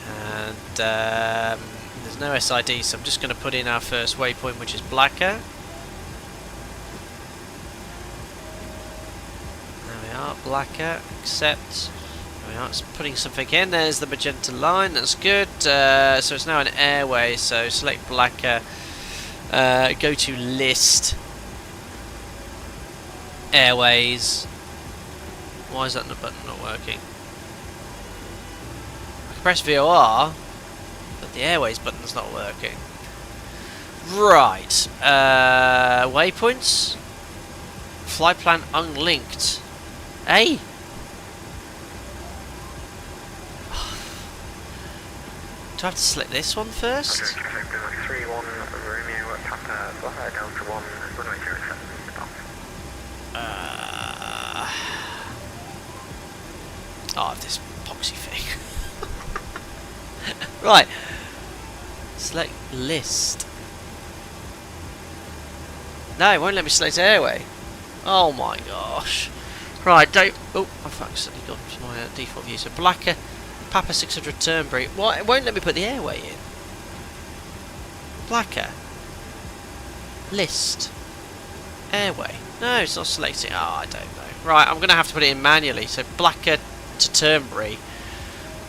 and there's no SID, so I'm just going to put in our first waypoint, which is Blacker. Blacker, accept. There we are, it's putting something in. There's the magenta line, that's good. So it's now an airway, so select Blacker, go to list, Airways. Why is that button not working? I can press VOR, but the Airways button's not working. Right. Waypoints. Flight plan unlinked. Hey. Do I have to select this one first? Okay, traffic 31 Romeo Papa Delta 1 runway 07 I have this epoxy thing. Right. Select list. No, it won't let me select airway. Oh my gosh. Right, don't. Oh, I've accidentally gone to my default view. So Blacker, Papa 600 Turnberry. Why? It won't let me put the airway in. Blacker. List. Airway. No, it's not selecting. Oh, I don't know. Right, I'm going to have to put it in manually. So Blacker to Turnberry.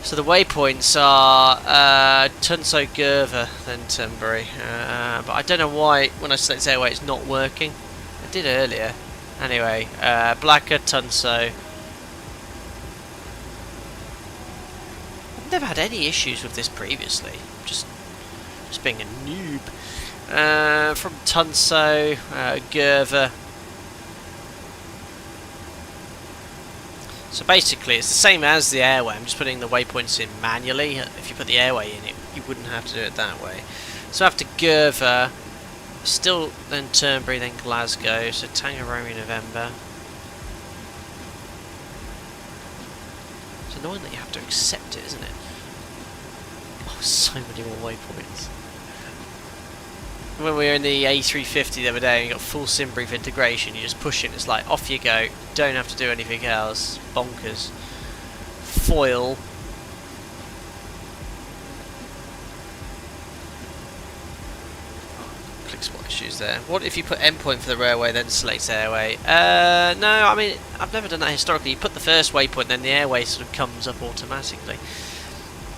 So the waypoints are Tunso, Gerver, then Turnberry. But I don't know why when I select airway it's not working. I did earlier. Anyway, Blacker, Tunso. I've never had any issues with this previously. Just being a noob. From Tunso, Gerver. So basically it's the same as the airway, I'm just putting the waypoints in manually. If you put the airway in it, you wouldn't have to do it that way. So after Gerver, still then Turnberry, then Glasgow, so Tango Romeo November. It's annoying that you have to accept it, isn't it? Oh, so many more waypoints. When we were in the A350 the other day and you got full sim brief integration, you just push it, it's like off you go, don't have to do anything else. Bonkers. Foil. Click spot issues there. What if you put endpoint for the railway then select airway? No, I mean I've never done that historically. You put the first waypoint then the airway sort of comes up automatically.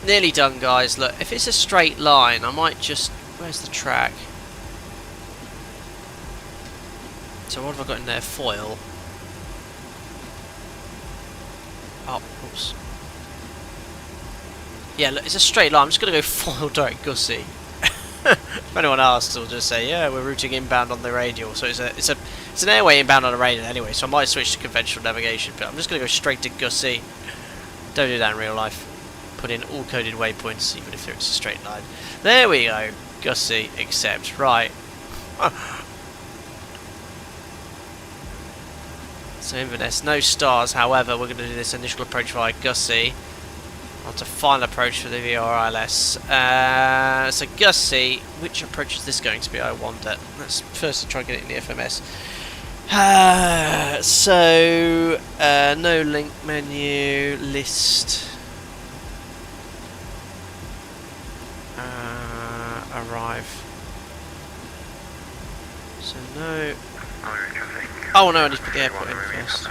Nearly done, guys. Look, if it's a straight line I might just... Where's the track? So what have I got in there? Foil. Oh, oops. Yeah, look, it's a straight line. I'm just going to go foil direct Gussie. If anyone asks, I'll just say, yeah, we're routing inbound on the radial. So it's an airway inbound on a radial anyway. So I might switch to conventional navigation, but I'm just going to go straight to Gussie. Don't do that in real life. Put in all coded waypoints, even if it's a straight line. There we go. Gussie, accept. Right. So Inverness, no stars, however, we're going to do this initial approach via Gussie. On to final approach for the VRILS. So Gussie, which approach is this going to be, I wonder. Let's first try and get it in the FMS. No link menu, list. Arrive. So no... Oh no, I need to put the airport in first.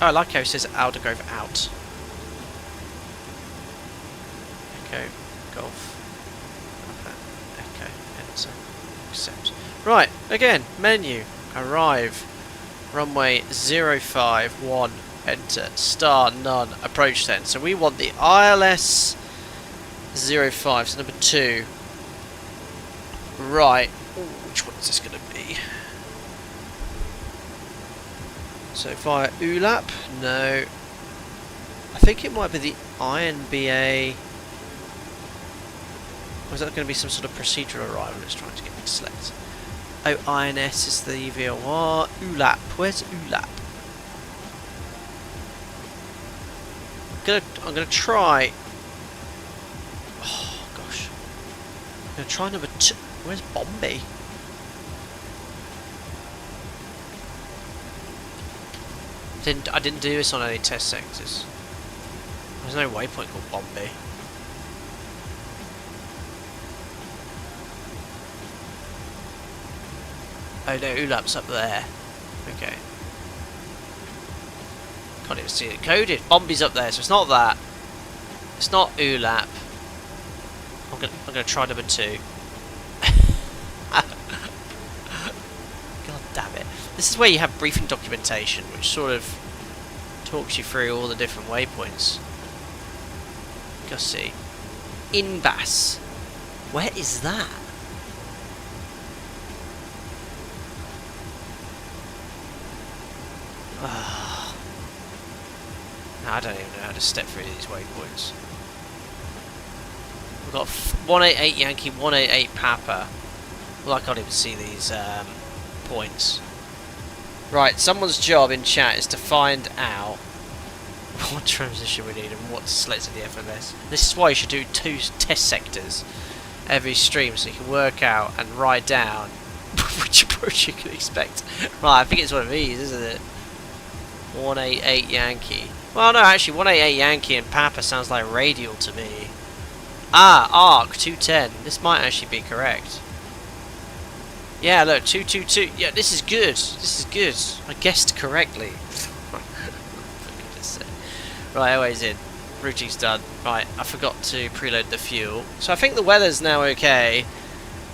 Oh, I like how it says Aldergrove out. Echo, Golf, Echo, enter, accept. Right, again, menu, arrive, runway 051, enter, star, none, approach 10. So we want the ILS 05, so number 2. Right. Ooh, which one is this going to be? So via ULAP? No. I think it might be the INBA. Or is that going to be some sort of procedural arrival it's trying to get me to select? Oh, INS is the VOR. ULAP. Where's ULAP? I'm gonna try. Oh gosh. I'm gonna try number 2. Where's Bombay? I didn't do this on any test sectors. There's no waypoint called Bombay. Oh no, ULAP's up there. Okay. Can't even see it coded. Bombay's up there, so it's not that. It's not ULAP. I'm gonna try number 2. Damn it. This is where you have briefing documentation, which sort of talks you through all the different waypoints. Gussie. Inverness. Where is that? I don't even know how to step through these waypoints. We've got 188 Yankee, 188 Papa. Well, I can't even see these points. Right, someone's job in chat is to find out what transition we need and what to select in the FMS. This is why you should do 2 test sectors every stream, so you can work out and write down which approach you can expect. Right, I think it's one of these, isn't it? 188 Yankee. Well, no, actually, 188 Yankee and Papa sounds like radial to me. Ah, arc 210. This might actually be correct. Yeah, look, 222. Yeah, this is good. This is good. I guessed correctly. Right, airway's in. Routing's done. Right, I forgot to preload the fuel. So I think the weather's now okay.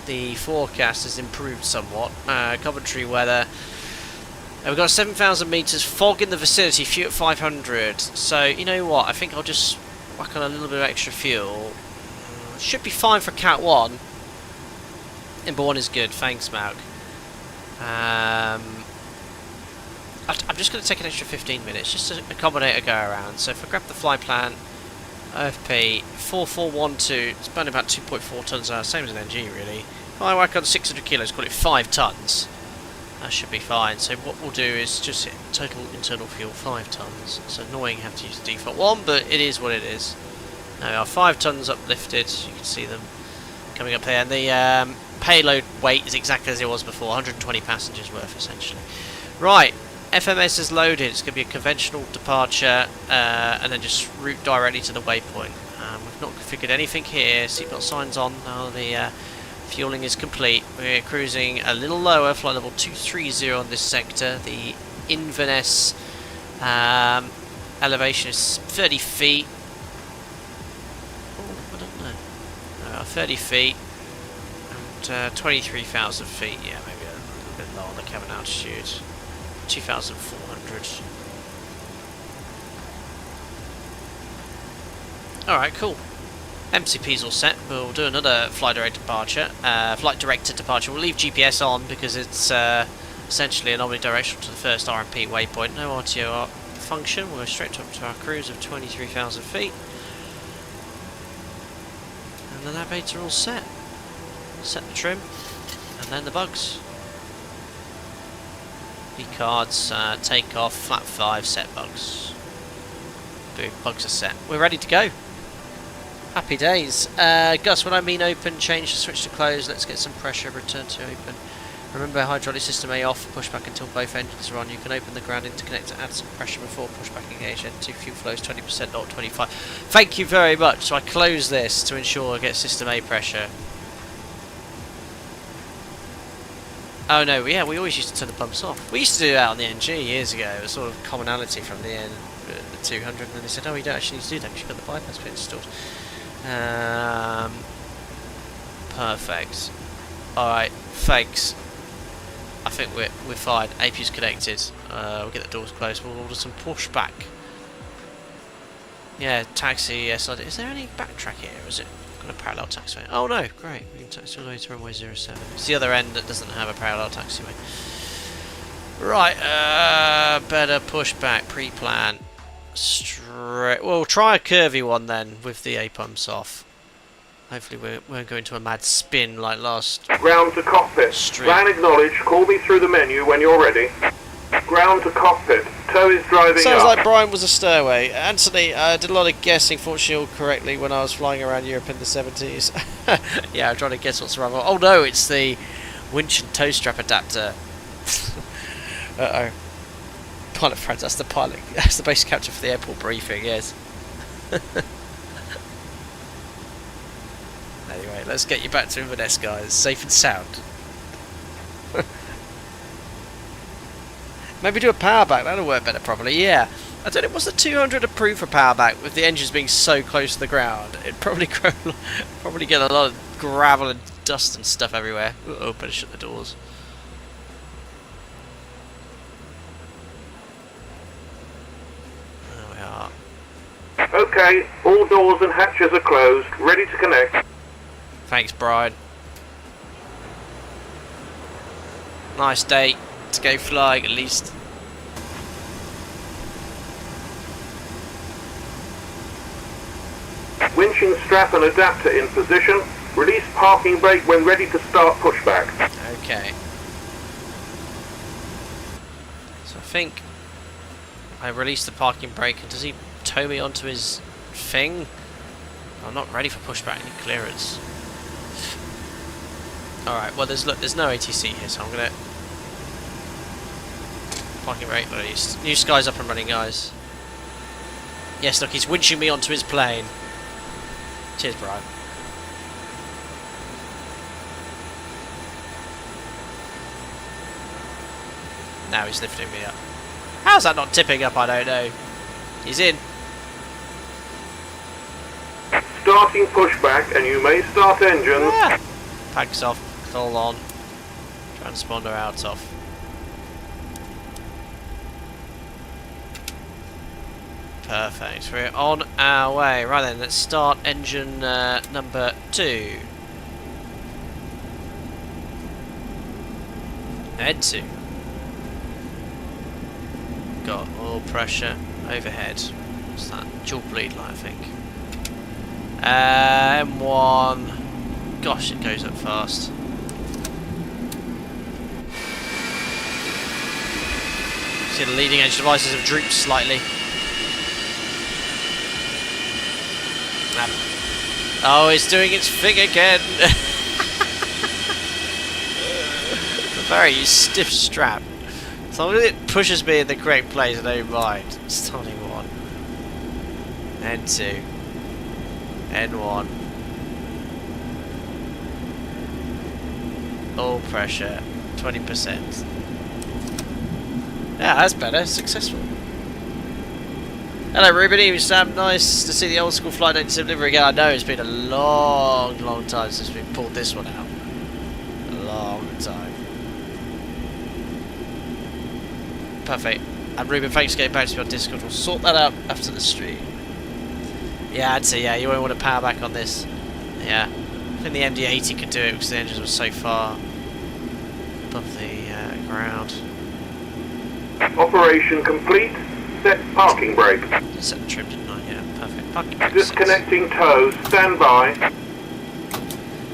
The forecast has improved somewhat. Coventry weather. We've got 7,000 metres, fog in the vicinity, fuel at 500. So, you know what, I think I'll just whack on a little bit of extra fuel. Should be fine for Cat 1. Imber 1 is good, thanks, Malk. I'm just going to take an extra 15 minutes just to accommodate a go around. So if I grab the fly plan, OFP 4412, it's burning about 2.4 tonnes an hour, same as an NG really. If I whack on 600 kilos, call it 5 tonnes. That should be fine. So what we'll do is just hit total internal fuel 5 tonnes. It's annoying having to use the default one, but it is what it is. Now we are 5 tonnes uplifted. You can see them coming up here, and the payload weight is exactly as it was before, 120 passengers worth essentially. Right, FMS is loaded. It's going to be a conventional departure, and then just route directly to the waypoint. We've not configured anything here. Seatbelt signs on. Now the fueling is complete. We're cruising a little lower, flight level 230 on this sector. The Inverness elevation is 30 feet. Oh, I don't know. 30 feet and 23,000 feet. Yeah, maybe a little bit low on the cabin altitude. 2,400. Alright, cool. MCP's all set. We'll do another flight directed departure. We'll leave GPS on because it's essentially an omnidirectional to the first RMP waypoint. No RTO function. We're straight up to our cruise of 23,000 feet. And the nav aids are all set. Set the trim. And then the bugs. Cards, take off, flap 5, set bugs. Boom, bugs are set. We're ready to go. Happy days. Gus, when I mean open, change the switch to close. Let's get some pressure, return to open. Remember, hydraulic system A off, push back until both engines are on. You can open the ground interconnect to add some pressure before push back engage. N2 fuel flows 20%, not 25. Thank you very much. So I close this to ensure I get system A pressure. Oh no, yeah, we always used to turn the pumps off. We used to do that on the NG years ago. It was sort of commonality from the 200, and then they said, oh, you don't actually need to do that because you've got the bypass pin installed. Perfect. Alright, thanks. I think we're fine. APU's connected. We'll get the doors closed. We'll order some pushback. Yeah, taxi, yes. Is there any backtrack here? Is it got a parallel taxiway? Oh no, great. We can taxi all the way to runway 07. It's the other end that doesn't have a parallel taxiway. Right, better pushback, pre-plan. Straight. We'll try a curvy one then with the A pumps off. Hopefully we won't go into a mad spin like last. Ground to cockpit. Stream. Plan acknowledged. Call me through the menu when you're ready. Ground to cockpit. Tow is driving Sounds up. like Brian was a stowaway. Anthony, I did a lot of guessing, fortunately all correctly, when I was flying around Europe in the 70s. Yeah, I'm trying to guess what's wrong. Oh no, it's the winch and tow strap adapter. Uh-oh. Pilot friends, that's the pilot. That's the base captain for the airport briefing, yes. Anyway, let's get you back to Inverness, guys. Safe and sound. Maybe do a power back, that'll work better probably, yeah. I don't know, was the 200 approved for power back with the engines being so close to the ground? It'd probably get a lot of gravel and dust and stuff everywhere. Uh-oh, better shut the doors. Okay, all doors and hatches are closed, ready to connect. Thanks, Brian. Nice day to go flying, at least. Winching strap and adapter in position. Release parking brake when ready to start pushback. Okay. So I think I released the parking brake, and does he tow me onto his thing? I'm not ready for pushback, any clearance. Alright, well there's no ATC here, so I'm gonna parking brake released. New Sky's up and running, guys. Yes, look, he's winching me onto his plane. Cheers, Brian. Now he's lifting me up. How's that not tipping up? I don't know. He's in. Starting pushback, and you may start engines. Ah. Pags off. Call on. Transponder out off. Perfect. We're on our way. Right then, let's start engine number 2. Head 2. Got oil pressure overhead. What's that? Dual bleed light, I think. M1. Gosh, it goes up fast. See, the leading edge devices have drooped slightly. Oh, it's doing its thing again. It's a very stiff strap. As long as it pushes me in the correct place, I don't mind. Starting 1. N2. N1. Oil pressure 20%. Yeah, that's better. Successful. Hello Ruben, even Sam, nice to see the old school FlyJSim livery again. I know it's been a long time since we pulled this one out. A long time. Perfect. And Ruben, thanks for getting back to me on Discord. We'll sort that out after the stream. Yeah, I'd say, yeah, you won't want to power back on this. Yeah. I think the MD-80 could do it because the engines were so far above the ground. Operation complete. Set parking brake. Set the trim, didn't I? Yeah, perfect. Parking brake. Disconnecting tows. Stand by.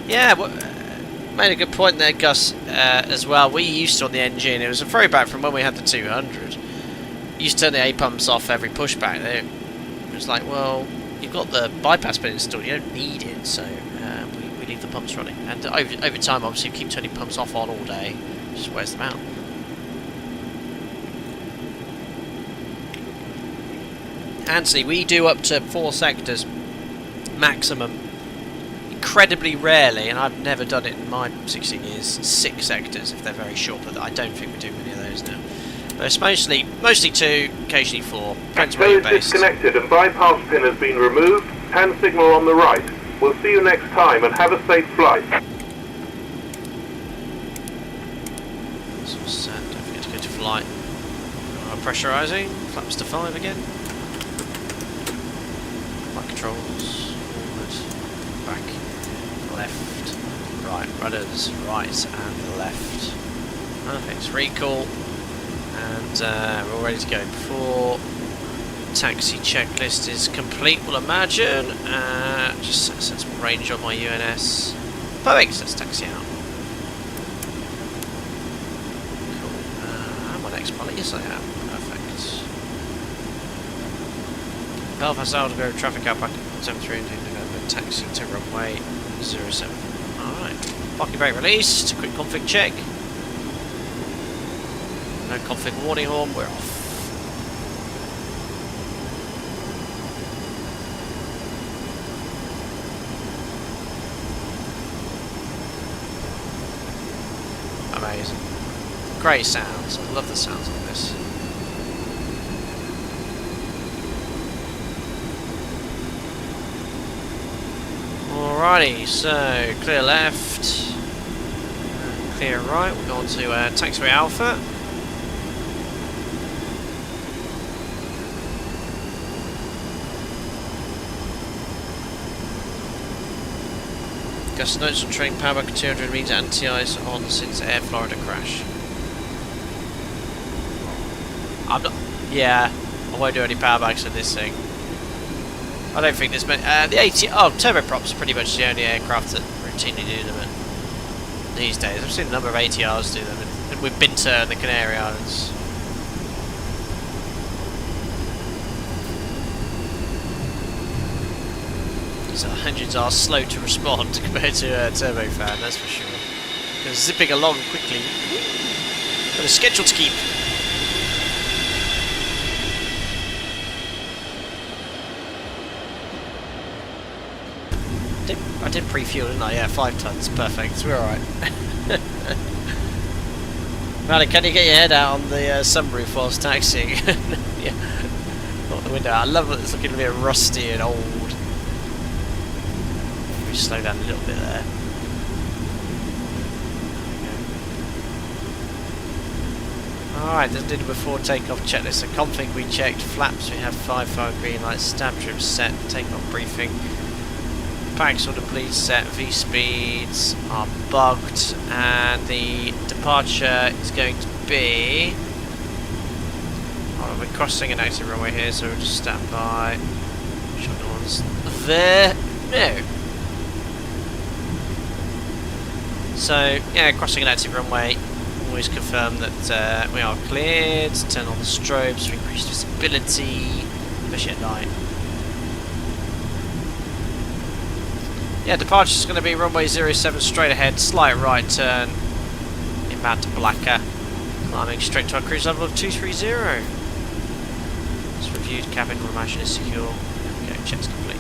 Yeah, well, made a good point there, Gus, as well. We used to on the engine, it was a throwback from when we had the 200. Used to turn the A pumps off every pushback. It was like, well, you've got the bypass bit installed, you don't need it, so we leave the pumps running. And over time, obviously, we keep turning pumps off on all day, just wears them out. Anthony, we do up to 4 sectors maximum. Incredibly rarely, and I've never done it in my 16 years, 6 sectors if they're very short, but I don't think we do many of those now. But it's mostly 2, occasionally 4. Depends where you're Tow is based. disconnected and bypass pin has been removed. Hand signal on the right. We'll see you next time and have a safe flight. So don't forget to go to flight. Pressurising, flaps to 5 again. Flight controls, forward, back, left, right, rudders, right and left. Perfect, recall, and we're all ready to go. Before taxi checklist is complete, we'll imagine, just set some range on my UNS. Perfect, let's taxi out. Cool, am I next pilot? Yes I am, perfect. Belfast Aldergrove traffic outback 173 into November, taxi to runway 07. Alright, parking brake released, quick config check. No config warning horn, we're off. Amazing. Great sounds, I love the sounds of this. Alrighty, so clear left, clear right, we'll go on to taxiway Alpha. Gus notes on train powerback of 200 means anti-ice on since Air Florida crash. I'm not. Yeah, I won't do any powerbacks on this thing. I don't think there's many. The turboprops are pretty much the only aircraft that routinely do them these days. I've seen a number of ATRs do them, and we've been to the Canary Islands. So engines are slow to respond compared to a turbofan, that's for sure. They're zipping along quickly. Got a schedule to keep. I did pre-fuel, didn't I? Yeah, 5 tons, perfect. We're alright. Maddie, can you get your head out on the sunroof whilst taxiing? Yeah, out the window. I love that it's looking a bit rusty and old. We slow down a little bit there. Alright, as I did before takeoff checklist. The config we checked, flaps we have 5 green lights, stab trim set, takeoff briefing. Packs order please set, V speeds are bugged, and the departure is going to be. Oh, we're crossing an active runway here, so we'll just stand by. Shot the ones there. No. So yeah, crossing an active runway. Always confirm that we are cleared. Turn on the strobes to increase visibility, especially at night. Yeah, departure is going to be runway 07 straight ahead, slight right turn, inbound to Blacker, climbing straight to our cruise level of 230. It's reviewed, cabin room is secure. Okay, check's complete.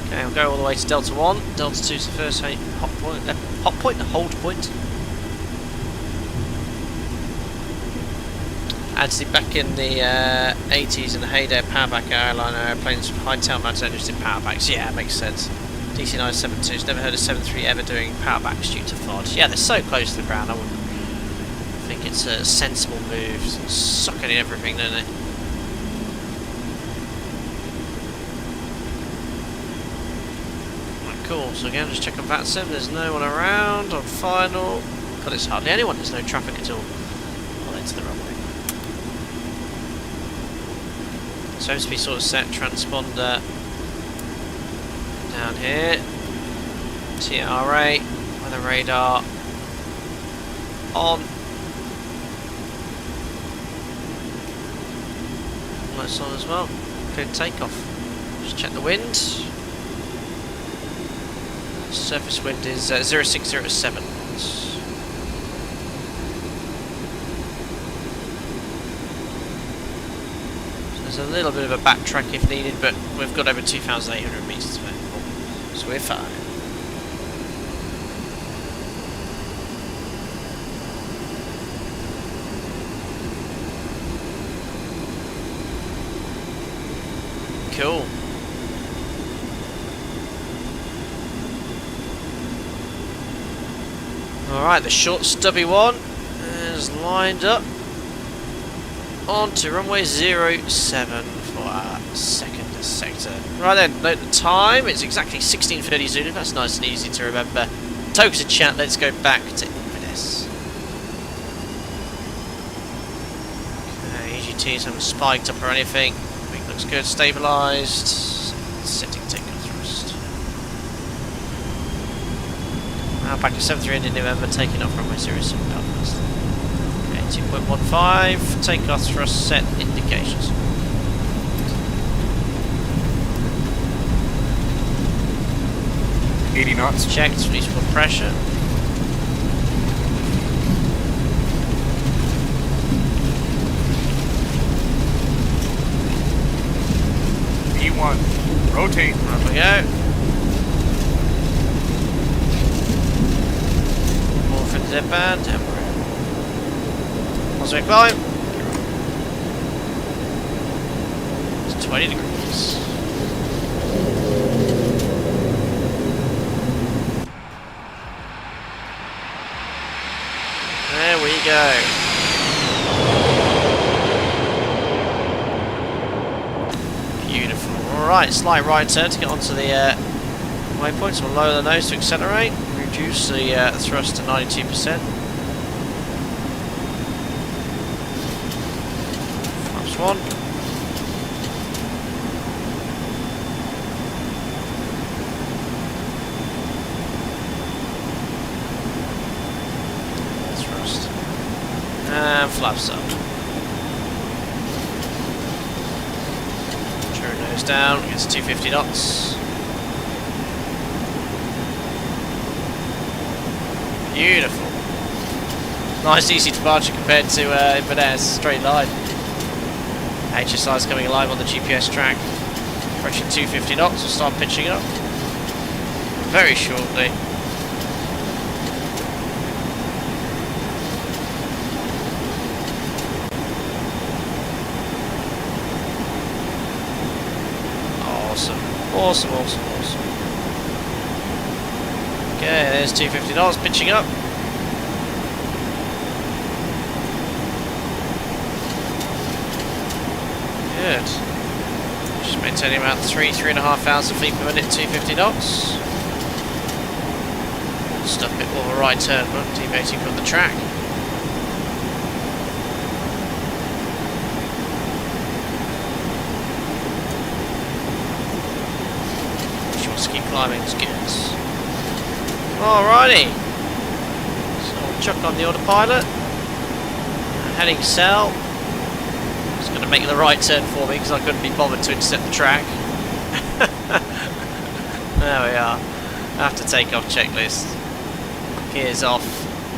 Okay, we'll go all the way to Delta 1. Delta 2 is the first hot point, hold point. Actually, back in the 80s in the heyday of powerback airliner airplanes with high tail mounted engines did powerbacks. Yeah, it makes sense. DC-972's never heard of 73 ever doing powerbacks due to FOD. Yeah, they're so close to the ground, I wouldn't think it's a sensible move. Sucking in everything, don't they? Right, cool. So again, just check on VATSIM. There's no one around on final. God, it's hardly anyone. There's no traffic at all. Well, into the runway. So to be sort of set, transponder down here, TRA, weather radar on, lights on as well, clear takeoff. Just check the wind, surface wind is 0607. There's a little bit of a backtrack if needed, but we've got over 2,800 metres available, so we're fine. Cool. Alright, the short stubby one is lined up onto runway 07 for our second sector. Right then, note the time, it's exactly 16:30 Zulu, that's nice and easy to remember. Tokens in chat, let's go back to Inverness. Okay, EGTs haven't spiked up or anything. Everything looks good, stabilised. Setting takeoff thrust. Now back to 73 end in November, taking off runway 07 Belfast. 2.15, takeoff thrust set indications. $80 knots. Checked, reasonable pressure. P1, rotate. Right we go. More for the dead band, temporary. Once we climb, it's 20 degrees. There we go. Beautiful. Alright, slight right turn to get onto the waypoints. We'll lower the nose to accelerate, reduce the thrust to 92%. Flaps 1. Thrust. And flaps up. Nose down, gets 250 knots. Beautiful. Nice easy departure compared to Inverness, straight line. HSI is coming alive on the GPS track. Approaching 250 knots, we'll start pitching up very shortly. Awesome. Okay, there's 250 knots, pitching up. Good. Just maintaining about 3,500 feet per minute, 250 knots. Stop it with a right turn, deviating from the track. Keep climbing, it's good. Alrighty. So I'll chuck on the autopilot. Heading south. It's going to make the right turn for me because I couldn't be bothered to intercept the track. There we are. After takeoff checklist. Gears off.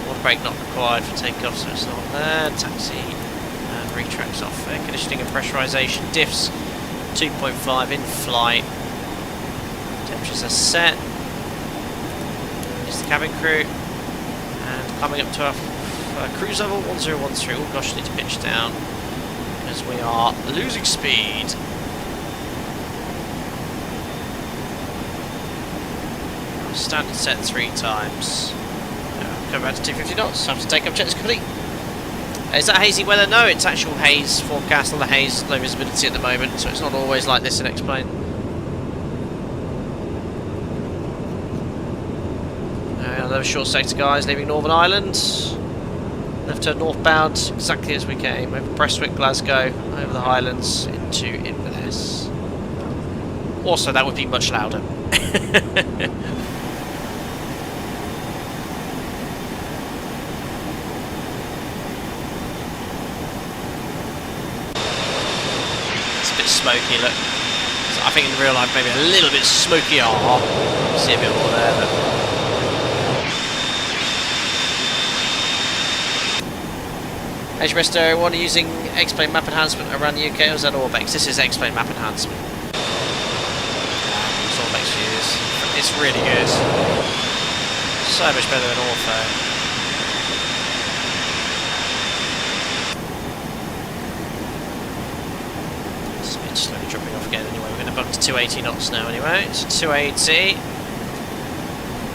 Water brake not required for takeoff, so it's not there. Taxi. And retracts off. Air conditioning and pressurization. Diffs 2.5 in flight. Temperatures are set. Here's the cabin crew. And coming up to our cruise level 1013. Oh gosh, I need to pitch down because we are losing speed. Standard set 3 times. Come back to 250 knots. Time to take up checks complete. Is that hazy weather? No, it's actual haze forecast on the haze. Low visibility at the moment, so it's not always like this in X-Plane. Another short sector, guys, leaving Northern Ireland. Left turn northbound, exactly as we came, over Prestwick, Glasgow, over the Highlands, into Inverness. Also, that would be much louder. It's a bit smoky, look. So I think in real life, maybe a little bit smokier. See a bit more there, but... HMS 01 using X-Plane map enhancement around the UK, or is that Orbex? This is X-Plane map enhancement. It's Orbex use. It's really good. So much better than Ortho. Speed slowly dropping off again anyway. We're going to bump to 280 knots now anyway. It's 280.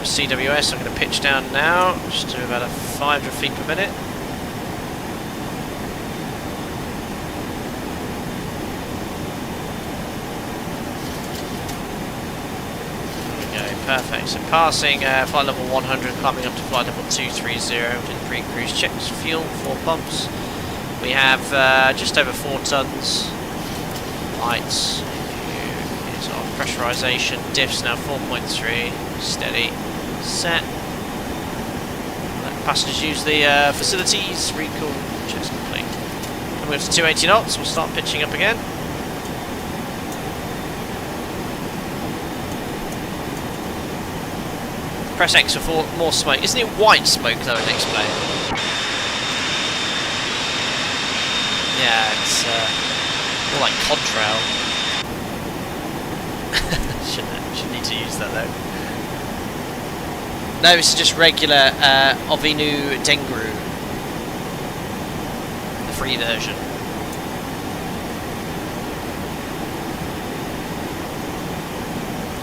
CWS, I'm going to pitch down now, just to about 500 feet per minute. Perfect, so passing flight level 100, climbing up to flight level 230, did pre-cruise checks, fuel, 4 pumps. We have just over 4 tons. Lights, here's our pressurization, diffs now 4.3, steady, set. Let passengers use the facilities, recall, checks complete. Coming up to 280 knots, we'll start pitching up again. Press X for more smoke. Isn't it white smoke though in X-Plane? Yeah, it's more like contrail. Shouldn't need to use that though. No, this is just regular Ovinu Dengru. The free version.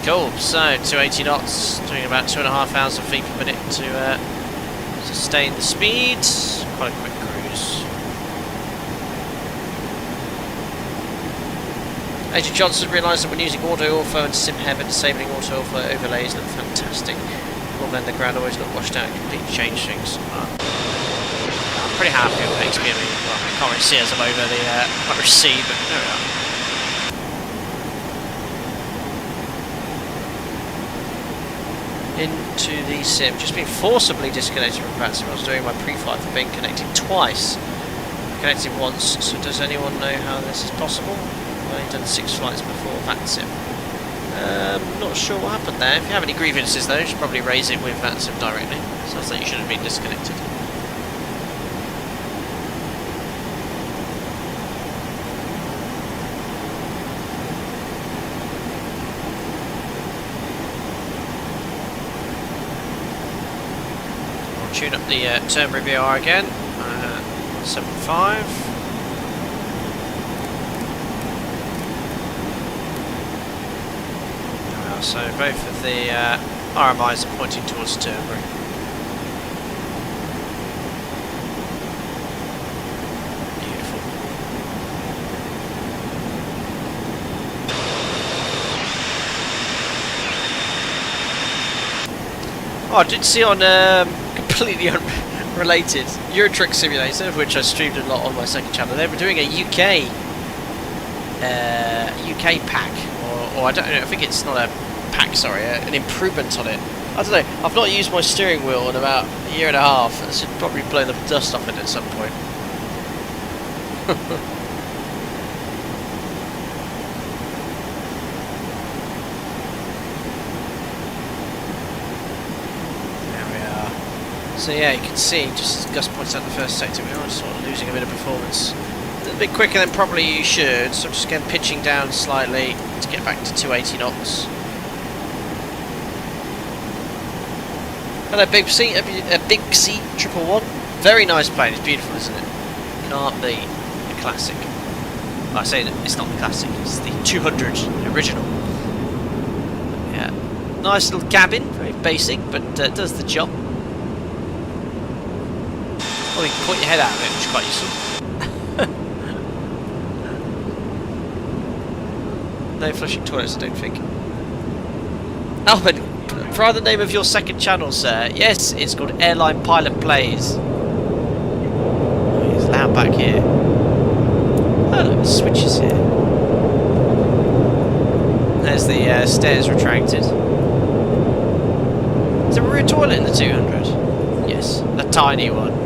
Cool, so 280 knots, doing about 2,500 feet per minute to sustain the speed. Quite a quick cruise. Agent Johnson realised that when using auto ortho and sim heaven, disabling auto ortho overlays look fantastic. Well then the ground always got washed out and completely changed things. I'm pretty happy with XPME. Well, I can't really see as I'm over the Irish Sea, but there we are. Into the sim. Just been forcibly disconnected from VATSIM. I was doing my pre-flight for being connected twice. Connected once, so does anyone know how this is possible? I've only done 6 flights before VATSIM. Not sure what happened there. If you have any grievances though, you should probably raise it with VATSIM directly. Sounds like you should have been disconnected. I'll tune up the turbo VR again. 175. So both of the RMIs are pointing towards Turnberry. Beautiful. Oh, I did see on completely unrelated Euro Truck Simulator, which I streamed a lot on my second channel. They were doing a UK pack, or I don't know. I think it's not a pack, sorry, an improvement on it. I don't know, I've not used my steering wheel in about a year and a half. I should probably blow the dust off it at some point. There we are. So yeah, you can see, just as Gus points out in the first sector, we are sort of losing a bit of performance. A little bit quicker than probably you should, so I'm just again pitching down slightly to get back to 280 knots. Hello, Big C, a Big C 111. Very nice plane. It's beautiful, isn't it? Can't be a classic. Well, I say that it's not the classic. It's the 200 original. Yeah, nice little cabin. Very basic, but does the job. Well, you can point your head out of it, which is quite useful. No flushing toilets, I don't think. Oh, but. Try the name of your second channel, sir. Yes, it's called Airline Pilot Plays. It's loud back here. Oh, look, the switches here. There's the stairs retracted. Is there a rear toilet in the 200? Yes, the tiny one.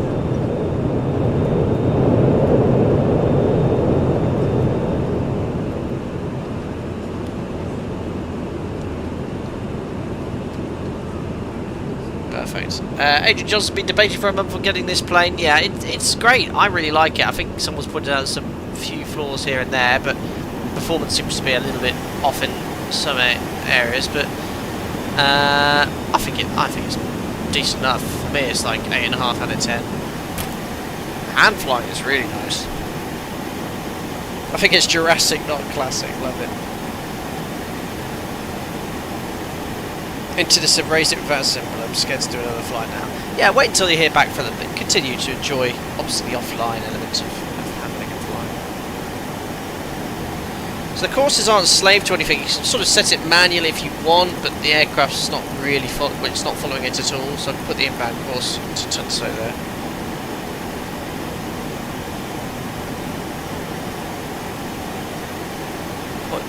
Agent Johnson's been debating for a month on getting this plane. Yeah, it's great. I really like it. I think someone's pointed out some few flaws here and there, but performance seems to be a little bit off in some areas. But I think it's decent enough. For me, it's like 8.5 out of 10. Hand flying is really nice. I think it's Jurassic, not classic. Love it. Into the sim, raise it without a symbol. I'm scared to do another flight now. Yeah, wait until you hear back from them, but continue to enjoy, obviously, the offline elements of handling and flying. So the courses aren't slave to anything. You can sort of set it manually if you want, but the aircraft's not really it's not following it at all. So I can put the inbound course to Tunso there.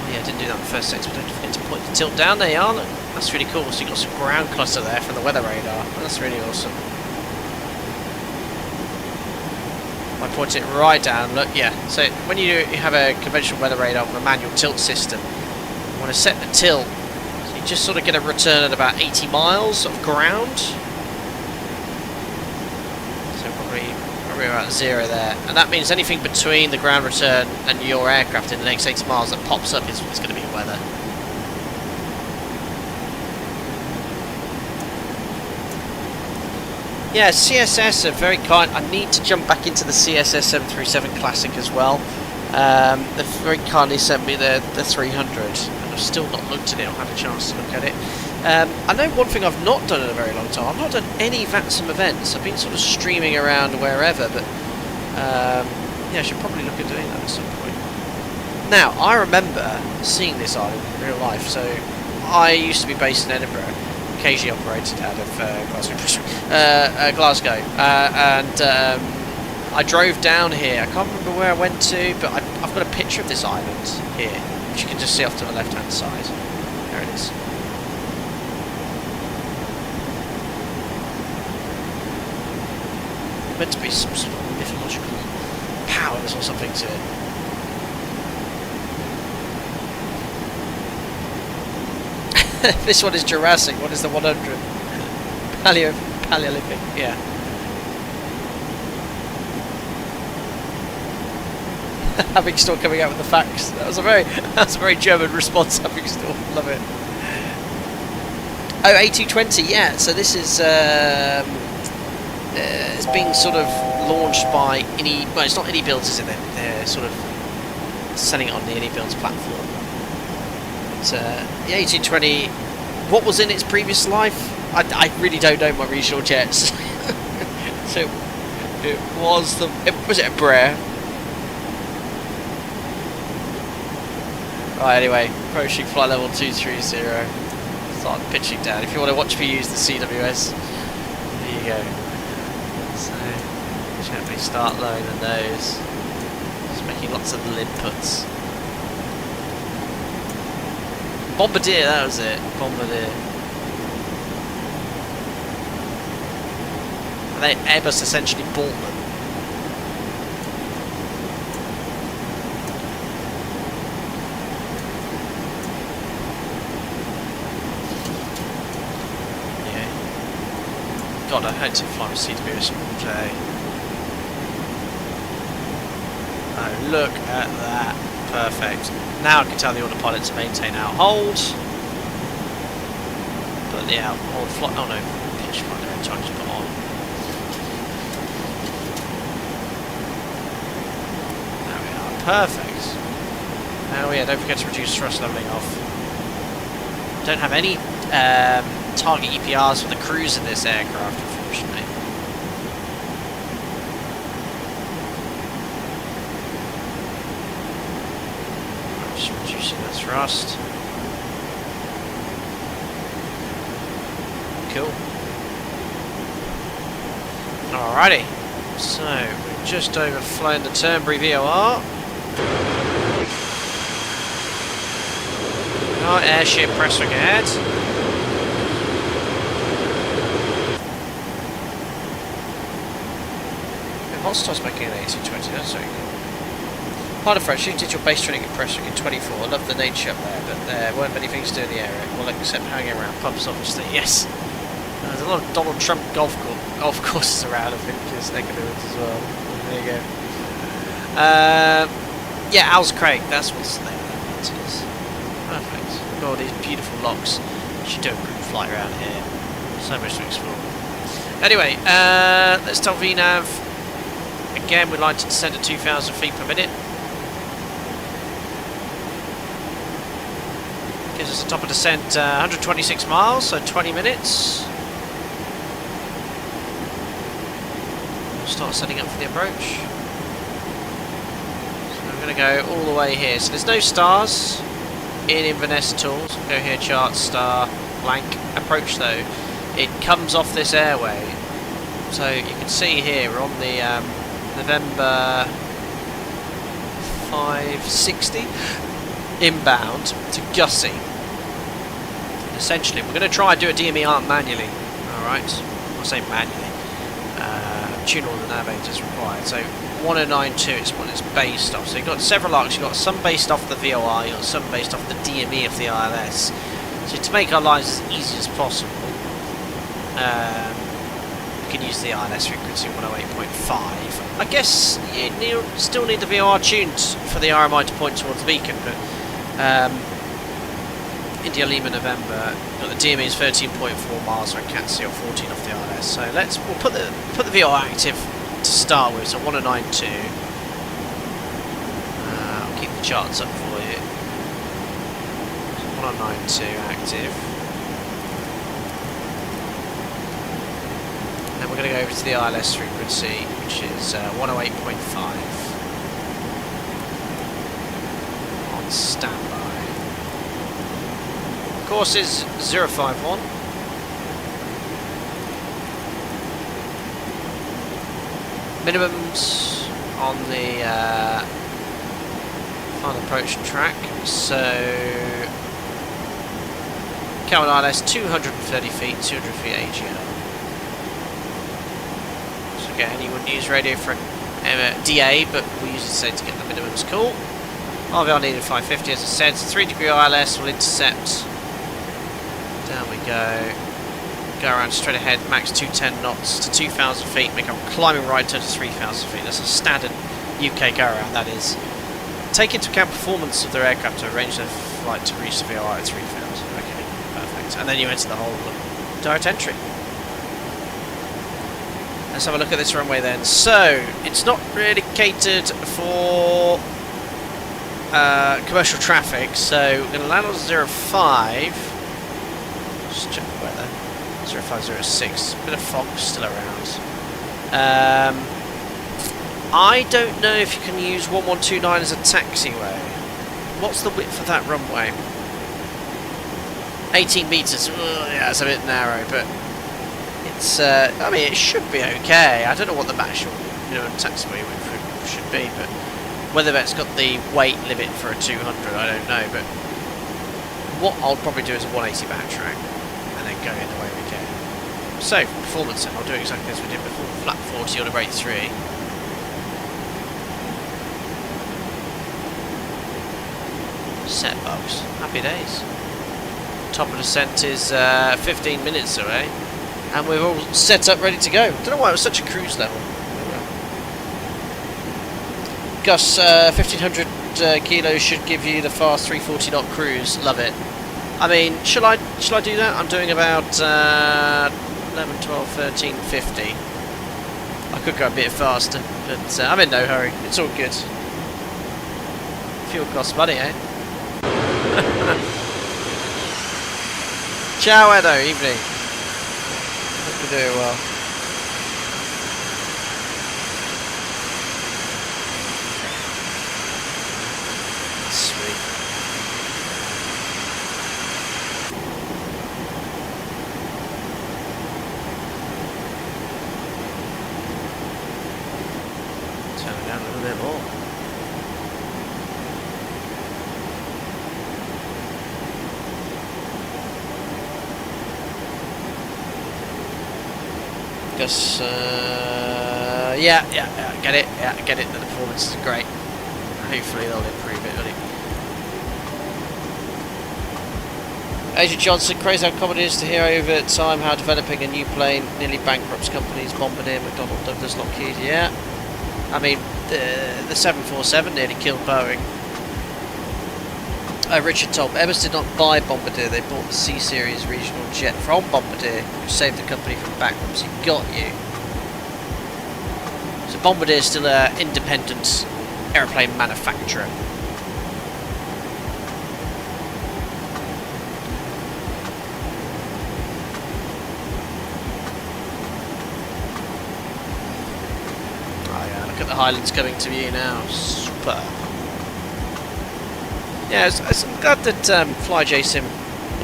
Yeah, I didn't do that in the first sector, but don't forget to point the tilt down. There you are. Look. That's really cool. So you've got some ground cluster there from the weather radar. That's really awesome. I point it right down. Look, yeah. So when you have a conventional weather radar with a manual tilt system, you want to set the tilt. So you just sort of get a return at about 80 miles of ground. So probably about 0 there. And that means anything between the ground return and your aircraft in the next 80 miles that pops up is going to be weather. Yeah, CSS are very kind. I need to jump back into the CSS 737 Classic as well. They've very kindly sent me the 300, and I've still not looked at it or had a chance to look at it. I know one thing I've not done in a very long time. I've not done any VATSIM events. I've been sort of streaming around wherever, but yeah, I should probably look at doing that at some point. Now, I remember seeing this island in real life. So, I used to be based in Edinburgh, occasionally operated out of Glasgow, and I drove down here. I can't remember where I went to, but I've got a picture of this island here, which you can just see off to the left-hand side. There it is. Meant to be some sort of mythological powers or something to it. This one is Jurassic. What is the 100? Paleolithic. Yeah. Having still coming out with the facts. That was a very German response. Having still, love it. Oh, A220. Yeah. So this is it's being sort of launched by well, it's not AnyBuilds, is it? They're sort of selling it on the AnyBuilds platform. The A220, what was in its previous life? I really don't know my regional jets. So it was was it a Brer? Right, anyway, approaching flight level 230. Start pitching down. If you want to watch me use the CWS, there you go. So gently start lowering the nose. Just making lots of lid puts. Bombardier, that was it. Bombardier. And they Airbus essentially bought them. Yeah. God, I had to fly with CWS all day. Oh, look at that. Perfect. Now I can tell the autopilot to maintain out hold. But the out hold flight. Oh no, pitch flight there. I'm trying to put on. There we are. Perfect. Oh yeah, don't forget to reduce thrust leveling off. Don't have any target EPRs for the crews in this aircraft, unfortunately. Reducing the thrust. Cool. Alrighty. So, we've just overflown the Turnberry VOR. Our airship pressing ahead. Hostiles making an 1820, that's very cool. Part of French, you did your base training and pressing in 24. I love the nature up there, but there weren't many things to do in the area. Well, except hanging around pubs, obviously. Yes. There's a lot of Donald Trump golf courses around, I think, because they can do it as well. There you go. Yeah, Owls Craig, that's what's the name of that mountain is. Perfect. Look at all these beautiful locks. You should do a group flight around here. So much to explore. Anyway, let's tell VNAV. Again, we'd like to descend at 2,000 feet per minute. Gives us a top of descent 126 miles, so 20 minutes. We'll start setting up for the approach. So I'm going to go all the way here. So there's no stars in Inverness at all. So we'll go here, chart, star, blank. Approach though, it comes off this airway. So you can see here we're on the November 560 inbound to Gussie. Essentially, we're going to try and do a DME arc manually. Alright, I'll say manually. Tune all the navigators required. So 1092 is what it's based off. So you've got several arcs. You've got some based off the VOR, you've got some based off the DME of the ILS. So to make our lives as easy as possible, we can use the ILS frequency 108.5. I guess you still need the VOR tuned for the RMI to point towards the beacon, but India Lima November, got the DME is 13.4 miles and Catsia 14 off the ILS. So we'll put the VOR active to start with. So 1092. I'll keep the charts up for you. So 1092 active. And we're going to go over to the ILS frequency, which is 108.5. standby. Course is 051. Minimums on the final approach track. So Calvin ILS 230 feet, 200 feet AGL. So again, you wouldn't use radio for DA, but we usually say to get the minimums. Cool. RVR needed 550, as I said. So 3 degree ILS will intercept. Down we go. Go around straight ahead, max 210 knots to 2,000 feet, make a climbing right turn to 3,000 feet. That's a standard UK go around, that is. Take into account performance of their aircraft to arrange their flight to reach the VOR at 3,000. Okay, perfect. And then you enter the whole direct entry. Let's have a look at this runway then. So, it's not really catered for commercial traffic, so we're going to land on 05. Just check the weather. 0506. Bit of fog still around. I don't know if you can use 1129 as a taxiway. What's the width of that runway? 18 metres. Yeah, it's a bit narrow, but it's. I mean, it should be okay. I don't know what the actual taxiway width should be, but whether that's got the weight limit for a 200, I don't know. But what I'll probably do is a 180 backtrack and then go in the way we can. So, performance then, I'll do exactly as we did before. Flat 40 on a rate 3. Set bugs. Happy days. Top of descent is 15 minutes away. And we're all set up, ready to go. Don't know why it was such a cruise level. Gus, 1500 kilos should give you the fast 340 knot cruise. Love it. I mean, shall I do that? I'm doing about 11, 12, 13, 50. I could go a bit faster, but I'm in no hurry. It's all good. Fuel costs money, eh? Ciao, Edo. Evening. Hope you're doing well. Sweet. Turn it down a little bit more. Because, yeah, get it. Yeah, get it. The performance is great. Hopefully they'll improve it, really. Agent Johnson, crazy how common it is to hear over time how developing a new plane nearly bankrupts companies. Bombardier, McDonnell Douglas, Lockheed. Yeah, I mean the 747 nearly killed Boeing. Richard told Airbus did not buy Bombardier, they bought the C-Series regional jet from Bombardier, which saved the company from bankruptcy. Got you. So Bombardier is still an independent aeroplane manufacturer. Oh yeah, look at the Highlands coming to view now. Super. Yeah, I'm glad that FlyJSim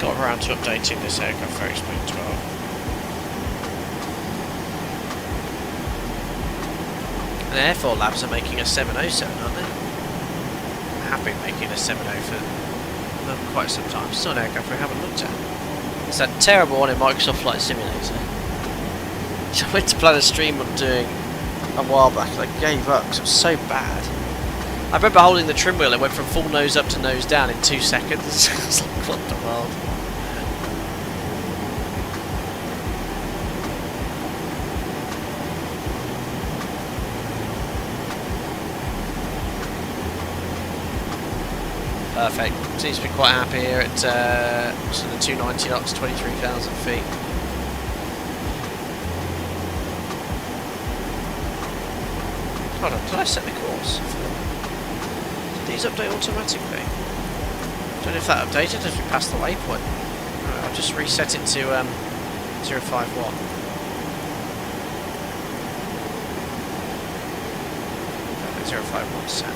got around to updating this aircraft for Explain 12. And Air Force Labs are making a 707, aren't they? Have been making a 70 for quite some time. Still an aircraft we haven't looked at. It's that terrible one in Microsoft Flight Simulator. Which I went to plan a stream on doing a while back and I gave up because it was so bad. I remember holding the trim wheel and went from full nose up to nose down in 2 seconds. I was like, what the world? Perfect. Seems to be quite happy here at sort of 290 knots, 23,000 feet. Hold on, did I set the course? These update automatically. Don't know if that updated as we passed the waypoint. Right, I'll just reset it to 051. 051 set.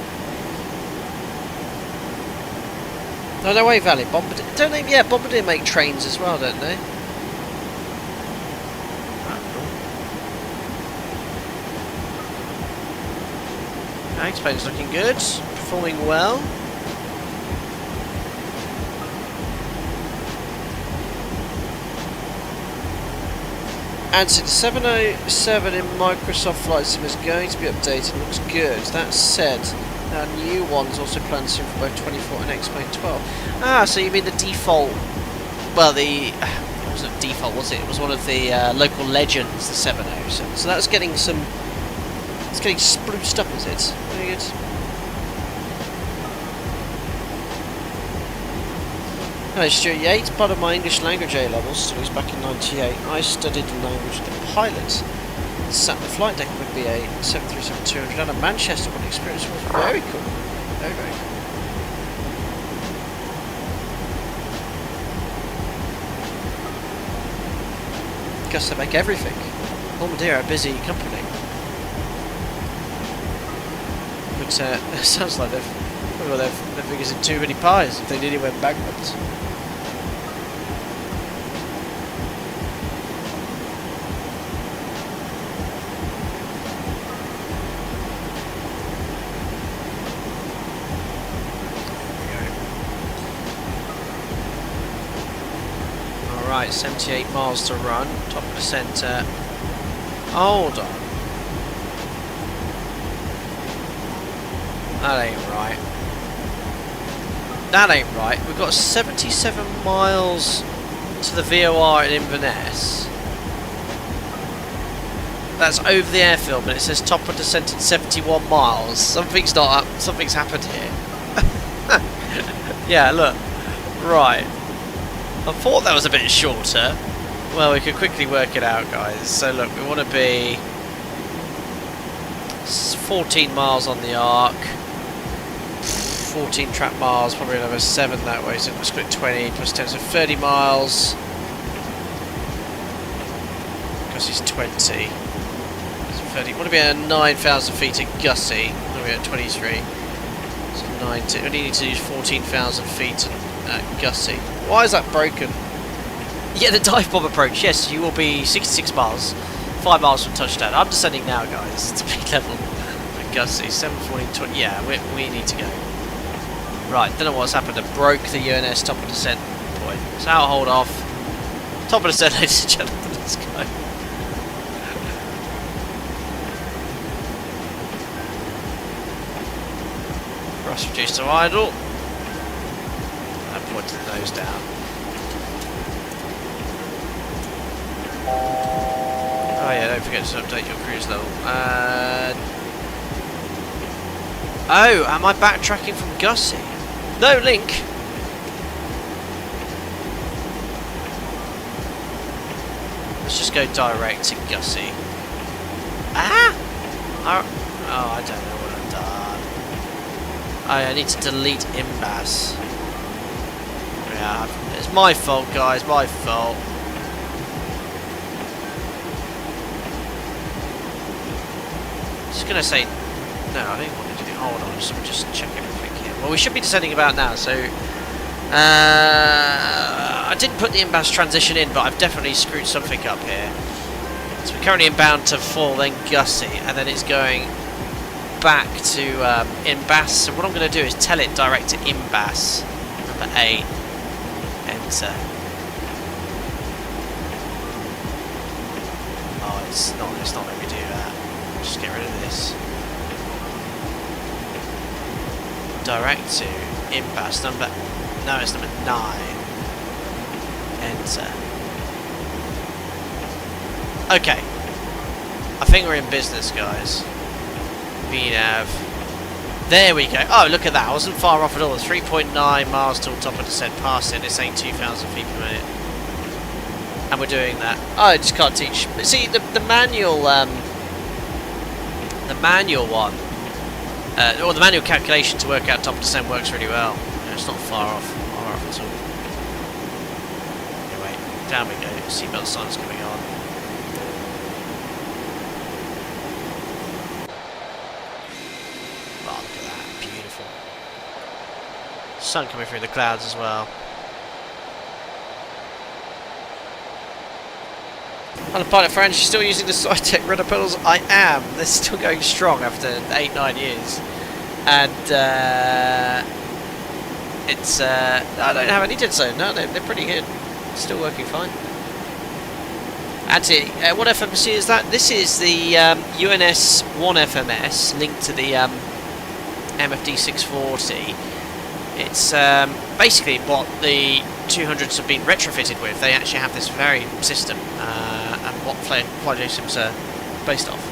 Oh, no way, Valley. Bombardier. Don't they? Yeah, Bombardier make trains as well, don't they? X-Plane's looking good. Performing well. Answer, the 707 in Microsoft Flight Sim is going to be updated. Looks good. That said, our new one's also planned soon for both 24 and X-Plane 12. Ah, so you mean the default? Well, it wasn't default, was it? It was one of the local legends, the 707. So that's getting some. It's getting spruced up, is it? Very good. Hello, Stuart Yates. Part of my English language A-levels studies back in '98. I studied the language of the pilot. Sat on the flight deck with BA 737-200 out of Manchester. What the experience was very cool. Very, very cool. Guess they make everything. Bombardier are a busy company. But it sounds like they've got their fingers in too many pies if they nearly went bankrupt. Alright, 78 miles to run, top of the centre. Hold on. That ain't right. That ain't right. We've got 77 miles to the VOR in Inverness. That's over the airfield, but it says top of descent at 71 miles. Something's not up. Something's happened here. Yeah, look. Right. I thought that was a bit shorter. Well, we could quickly work it out, guys. So look, we want to be 14 miles on the arc. 14 trap miles, probably another 7 that way, so we'll split 20 plus 10, so 30 miles. Because he's 20. So 30. Want to be at 9,000 feet at Gussie. We'll be at 23. So 90. We only need to use 14,000 feet at Gussie. Why is that broken? Yeah, the dive bomb approach. Yes, you will be 66 miles, 5 miles from touchdown. I'm descending now, guys. It's peak level at Gussie. 714, 20. Yeah, we need to go. Right, don't know what's happened. I broke the UNS top of descent point. So I'll hold off. Top of descent, ladies and gentlemen. Let's go. Thrust reduced to idle. And pointed the nose down. Oh yeah, don't forget to update your cruise level. Oh, am I backtracking from Gussie? No link. Let's just go direct to Gussie. Ah! Oh, I don't know what I've done. Oh, I need to delete Imbas. Yeah, it's my fault, guys. My fault. Just gonna say no. I don't want to do. Hold on, just check everything here. Well, we should be descending about now. So I didn't put the inbound transition in, but I've definitely screwed something up here. So we're currently inbound to 4, then Gussie, and then it's going back to Imbas. So what I'm going to do is tell it direct to Imbas. Number 8. Enter. Oh, it's not letting me do that. Just get rid of this. Direct to Imbas. No, it's number 9. Enter. Okay. I think we're in business, guys. VNav. There we go. Oh, look at that. I wasn't far off at all. 3.9 miles till top of descent past it. It's saying 2,000 feet per minute. And we're doing that. Oh, I just can't teach. See, the manual one, or the manual calculation to work out top of descent works really well. It's not far off at all. Anyway, down we go. Seatbelt sign's coming on. sun coming through the clouds as well. Hello pilot friends, you still using the Cytec rudder pedals? I am. They're still going strong after 8-9 years. And it's I don't have any dead zone. No, they're pretty good. Still working fine. Actually, what FMC is that? This is the UNS 1 FMS linked to the MFD 640. It's basically what the 200s have been retrofitted with. They actually have this very system, and what FlyJSims are based off.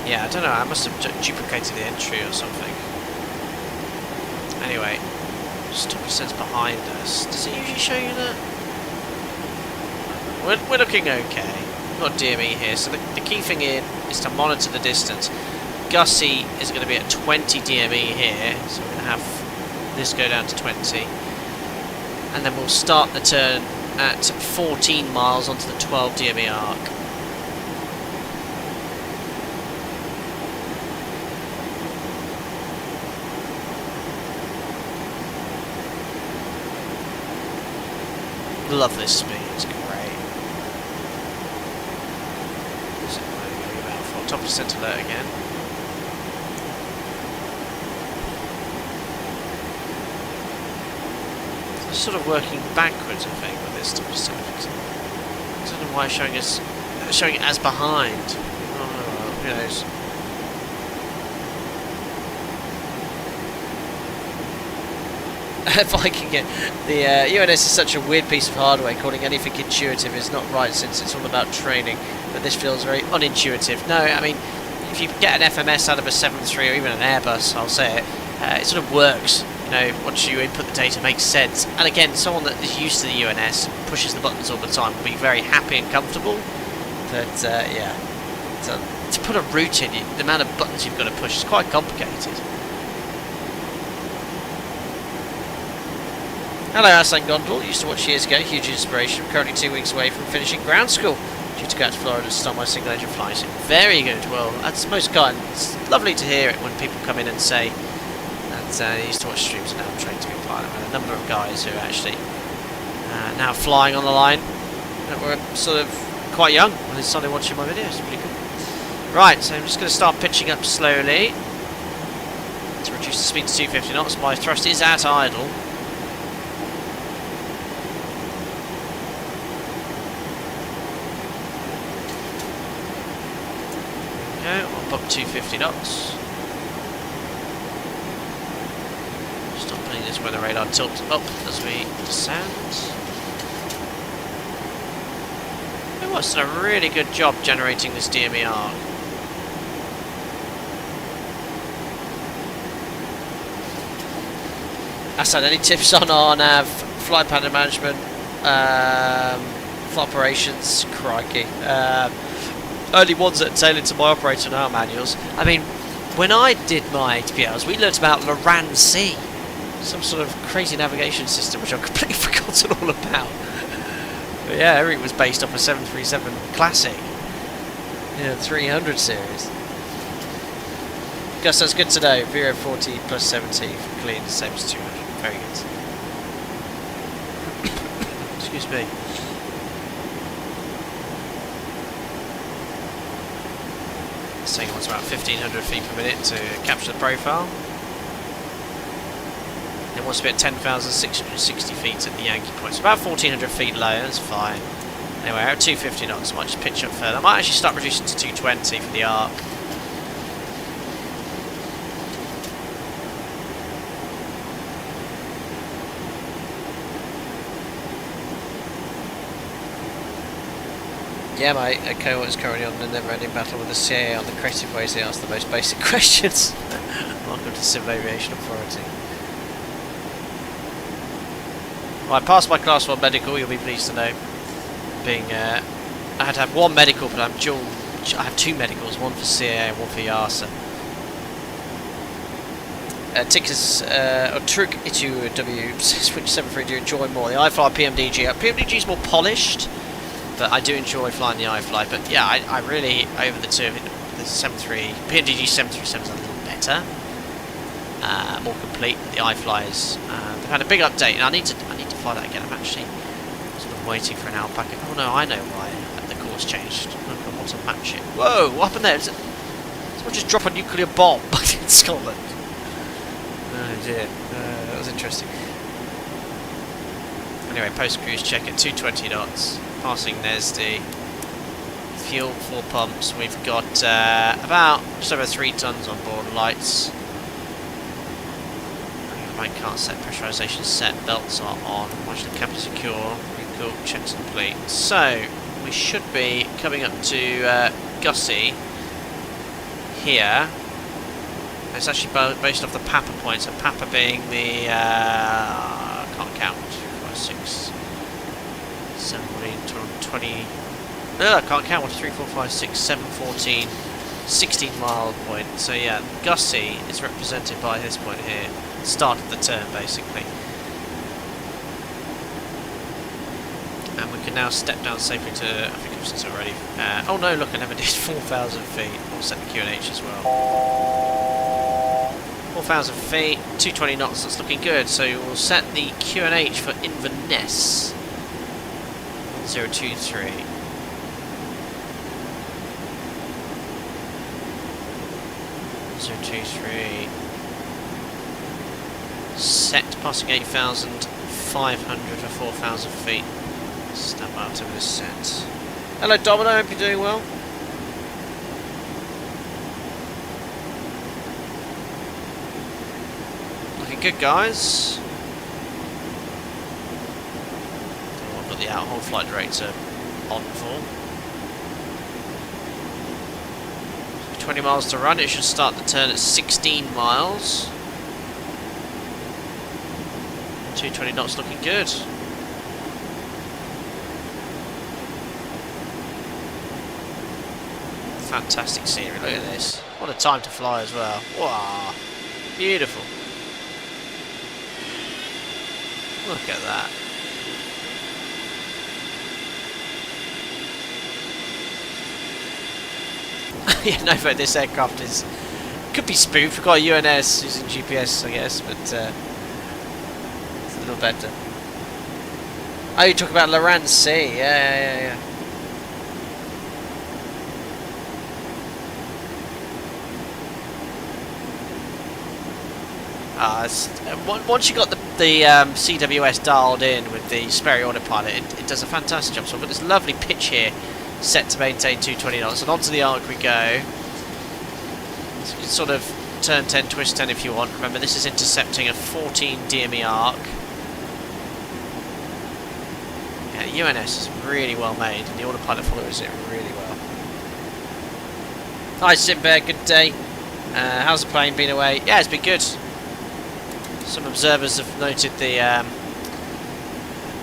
Yeah, I don't know, I must have duplicated the entry or something. Anyway, stop sense behind us. Does it usually show you that? We're looking okay. We've got DME here, so the key thing in is to monitor the distance. Gussie is going to be at 20 DME here, so we're going to have this go down to 20. And then we'll start the turn at 14 miles onto the 12 DME arc. Love this speed, it's great. Is it going to be about for top percent alert again? It's sort of working backwards, I think, with this top percent. I don't know why it's showing it as behind. Oh, well, who knows? If I can get the UNS is such a weird piece of hardware. Calling anything intuitive is not right, since it's all about training. But this feels very unintuitive. No, I mean, if you get an FMS out of a 737 or even an Airbus, I'll say it, it sort of works. You know, once you input the data, it makes sense. And again, someone that is used to the UNS, pushes the buttons all the time, will be very happy and comfortable. But yeah, to put a route in, the amount of buttons you've got to push is quite complicated. Hello, Asan Gondal. Used to watch years ago. Huge inspiration. Currently 2 weeks away from finishing ground school. Due to go out to Florida to start my single engine flight. Very good. Well, that's most kind. It's lovely to hear it when people come in and say that they used to watch streams and now I'm trained to be a pilot. And a number of guys who are actually now flying on the line that were sort of quite young when they started watching my videos. Pretty cool. Right, so I'm just going to start pitching up slowly to reduce the speed to 250 knots. My thrust is at idle. I'll bump 250 knots. Stop putting this weather radar tilt up as we descend. It's done a really good job generating this DME arc. Assad, any tips on nav, flight pattern management, flight operations? Crikey. Only ones that tail into my operator now manuals. I mean, when I did my HPLs, we learnt about Loran C, some sort of crazy navigation system which I've completely forgotten all about. But yeah, everything was based off a 737 Classic, yeah, 300 series. Gus, that's good to know. 040 plus 70 clean, the same as 200. Very good. Excuse me. It's taking us about 1500 feet per minute to capture the profile. It wants to be at 10,660 feet at the Yankee point. So about 1400 feet low, that's fine. Anyway, at 250 knots, I might just pitch up further. I might actually start reducing to 220 for the arc. Yeah, mate, a cohort is currently on a never-ending battle with the CIA on the creative ways they ask the most basic questions. Welcome to Civil Aviation Authority. Well, I passed my Class 1 medical, you'll be pleased to know. Being, I had to have one medical, but I'm dual. I have two medicals, one for CIA and one for EASA. Tickers or Trug Itu W Switch 73 do enjoy more the iFly PMDG. PMDG is more polished, but I do enjoy flying the iFly. But yeah, I really over the two. The 73 PMDG 737 is a little better, more complete. The iFly is they've had a big update, and I need to fly that again. I'm actually sort of waiting for an alpaca. Oh no, I know why the course changed. I want to match it. Whoa, what happened there? Someone just drop a nuclear bomb in Scotland. Oh dear, that was interesting. Anyway, post-cruise check at 220 knots, passing Nesdy. Fuel, 4 pumps. We've got about just over 3 tons on board. Lights. Main car set, pressurization set, belts are on. Watch the cabin secure. Cool, checks complete. So we should be coming up to Gussie here. It's actually based off the Papa point, so Papa being the can't count. 5, 6, 7, 20. No, I can't count. 1, 2, 3, 4, 5, 6, 7, 14, 16 mile point. So yeah, Gussie is represented by this point here. Start of the turn, basically. And we can now step down safely to, I think I've said already. Oh no, look, I never did 4,000 feet. We'll set the QNH as well. 4,000 feet, 220 knots, that's looking good. So we'll set the QNH for Inverness. 1023. Set passing 8,500 for 4,000 feet. Stand by to this set. Hello Domino, hope you're doing well. Looking good, guys. I've got the out-haul flight director on for. 20 miles to run, it should start the turn at 16 miles. 220 knots looking good. Fantastic scenery, look at this. What a time to fly as well. Wow, beautiful. Look at that. Yeah, no, but this aircraft is could be spoofed. We've got a UNS using GPS, I guess, but it's a little better. Oh, you talk about Loran C? Yeah. Once you got the CWS dialed in with the Sperry autopilot, it does a fantastic job. So I've got this lovely pitch here, set to maintain 220 knots, and onto the arc we go. So you can sort of turn 10, twist 10 if you want. Remember, this is intercepting a 14 DME arc. Yeah, the UNS is really well made, and the autopilot follows it really well. Hi Simbear, good day. How's the plane been away? Yeah, it's been good. Some observers have noted the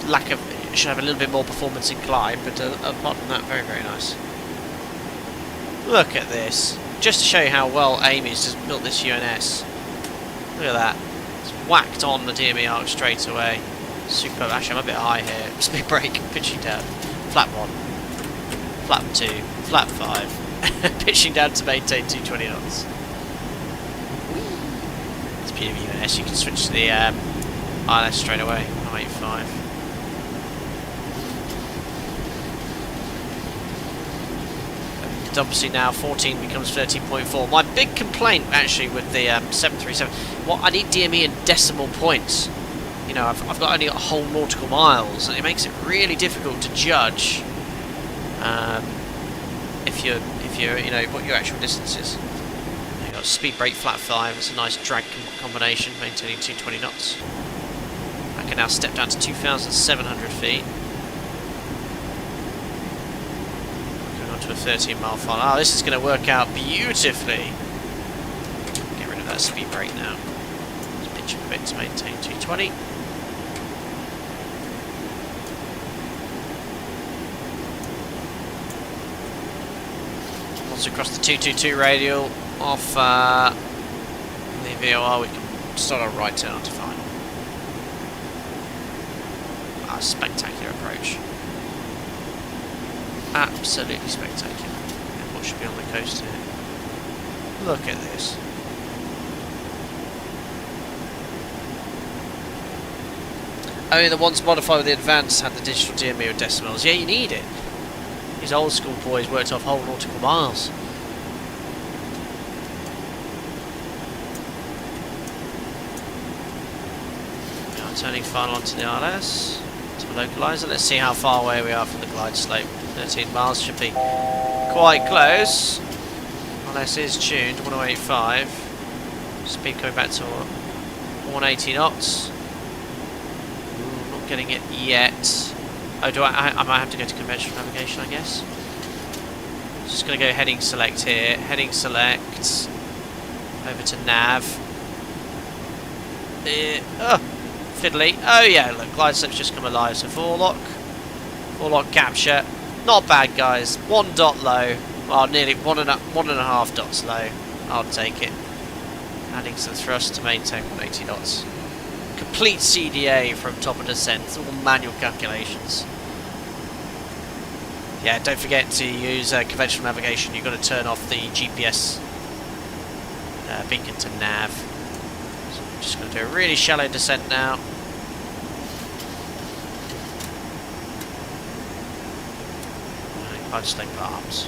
lack of, it should have a little bit more performance in climb, but apart from that, very, very nice. Look at this. Just to show you how well Amy's just built this UNS. Look at that. It's whacked on the DME arc straight away. Superb. Actually, I'm a bit high here. Speed brake, pitching down. Flap 1. Flap 2. Flap 5. Pitching down to maintain 220 knots. UNS, you can switch to the ILS straight away. 985. And obviously now 14 becomes 13.4. My big complaint actually with the 737, well, I need DME in decimal points. You know, I've only got whole nautical miles, and it makes it really difficult to judge if you're you know what your actual distance is. Speed brake flat 5, it's a nice drag combination, maintaining 220 knots. I can now step down to 2,700 feet. Going on to a 13 mile final. Oh, this is going to work out beautifully. Get rid of that speed brake now. Just pitch a bit to maintain 220. Once across the 222 radial. Off the VOR, we can start our right turn onto final. Ah, spectacular approach. Absolutely spectacular. And what should be on the coast here? Look at this. Only the ones modified with the advanced had the digital DME with decimals. Yeah, you need it. These old school boys worked off whole nautical miles. Now turning final onto the RS. To the localizer. Let's see how far away we are from the glide slope. 13 miles should be quite close. RS is tuned, 1085. Speed coming back to 180 knots. Ooh, not getting it yet. Oh, do I might have to go to conventional navigation, I guess. Just going to go heading select here. Heading select. Over to nav. Fiddly. Oh yeah, look, glide slope's just come alive. So forelock capture. Not bad, guys. 1 dot low. Well, nearly one and a half dots low. I'll take it. Adding some thrust to maintain 180 knots. Complete CDA from top of descent. It's all manual calculations. Yeah, don't forget to use conventional navigation. You've got to turn off the GPS beacon to nav. So I'm just going to do a really shallow descent now. I'll just link arms.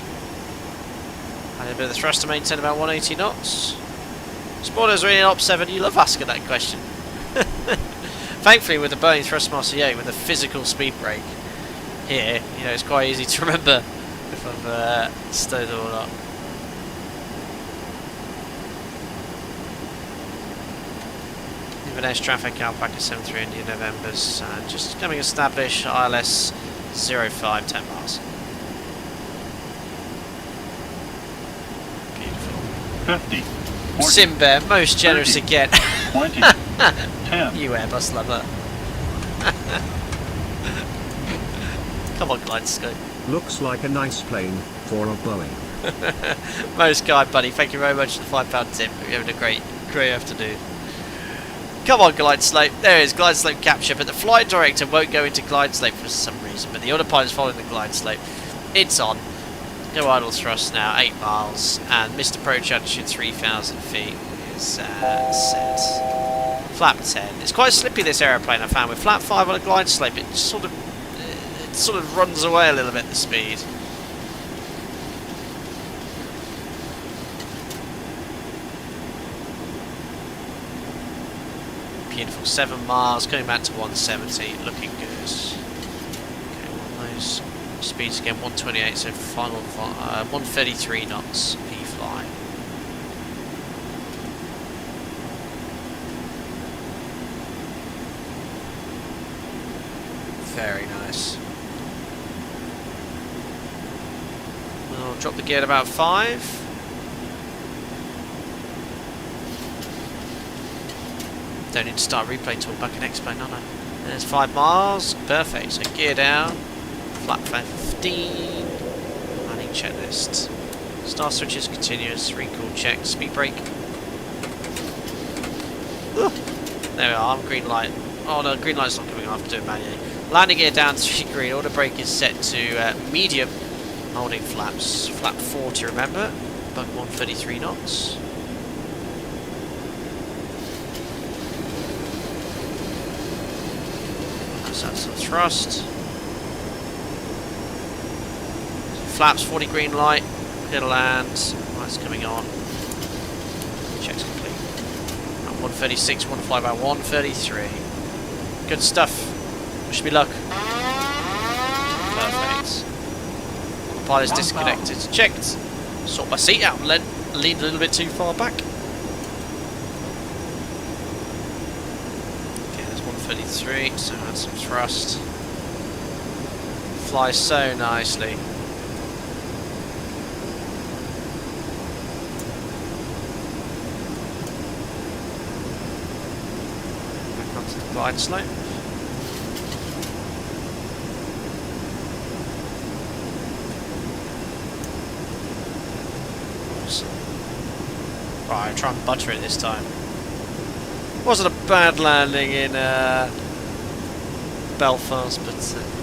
Add a bit of the thrust to maintain about 180 knots. Spoilers really in Op 7. You love asking that question. Thankfully, with the Boeing Thrustmaster 8 with a physical speed brake here, you know, it's quite easy to remember if I've stowed it all up. Inverness traffic, Alpaca 73 India Novembers, just coming established, ILS 05, 10 miles. Beautiful. 50, 40, Simbear, most generous 30, again. 20, 10. You Airbus lover. Come on, glide scope. Looks like a nice plane for a Boeing. Most kind, buddy. Thank you very much for the £5 tip. You're having a great afternoon. Come on, glide slope. There is glide slope capture, but the flight director won't go into glide slope for some reason. But the autopilot's following the glide slope. It's on. No idle thrust now. 8 miles, and missed approach altitude 3,000 feet is set. Flap 10. It's quite slippy, this aeroplane, I found. With flap 5 on a glide slope, it sort of runs away a little bit, the speed. Beautiful. 7 miles, going back to 170, looking good. Okay, one of those speeds again, 128, so final 133 knots, P-fly. Very nice. We'll drop the gear at about 5. Don't need to start replay tool back in X-Plane, no. There's 5 miles, perfect. So gear down, flat 15, landing checklist. Star switches continuous, recall check, speed brake. There we are, green light. Oh no, green light's not coming off, do it manually. Landing gear down 3 green, auto brake is set to medium, holding flaps. Flap 40, remember, bug 133 knots. That's some thrust. Flaps 40 green light, clear to land, lights coming on. Check's complete. At 136, want to fly by 133. Good stuff. Wish me luck. Perfect. The pilot's disconnected. Checked. Sort my seat out and leaned a little bit too far back. Okay, there's 133, so add some thrust. Flies so nicely. Back onto the glide slope. Right, I'll try and butter it this time. Wasn't a bad landing in Belfast, but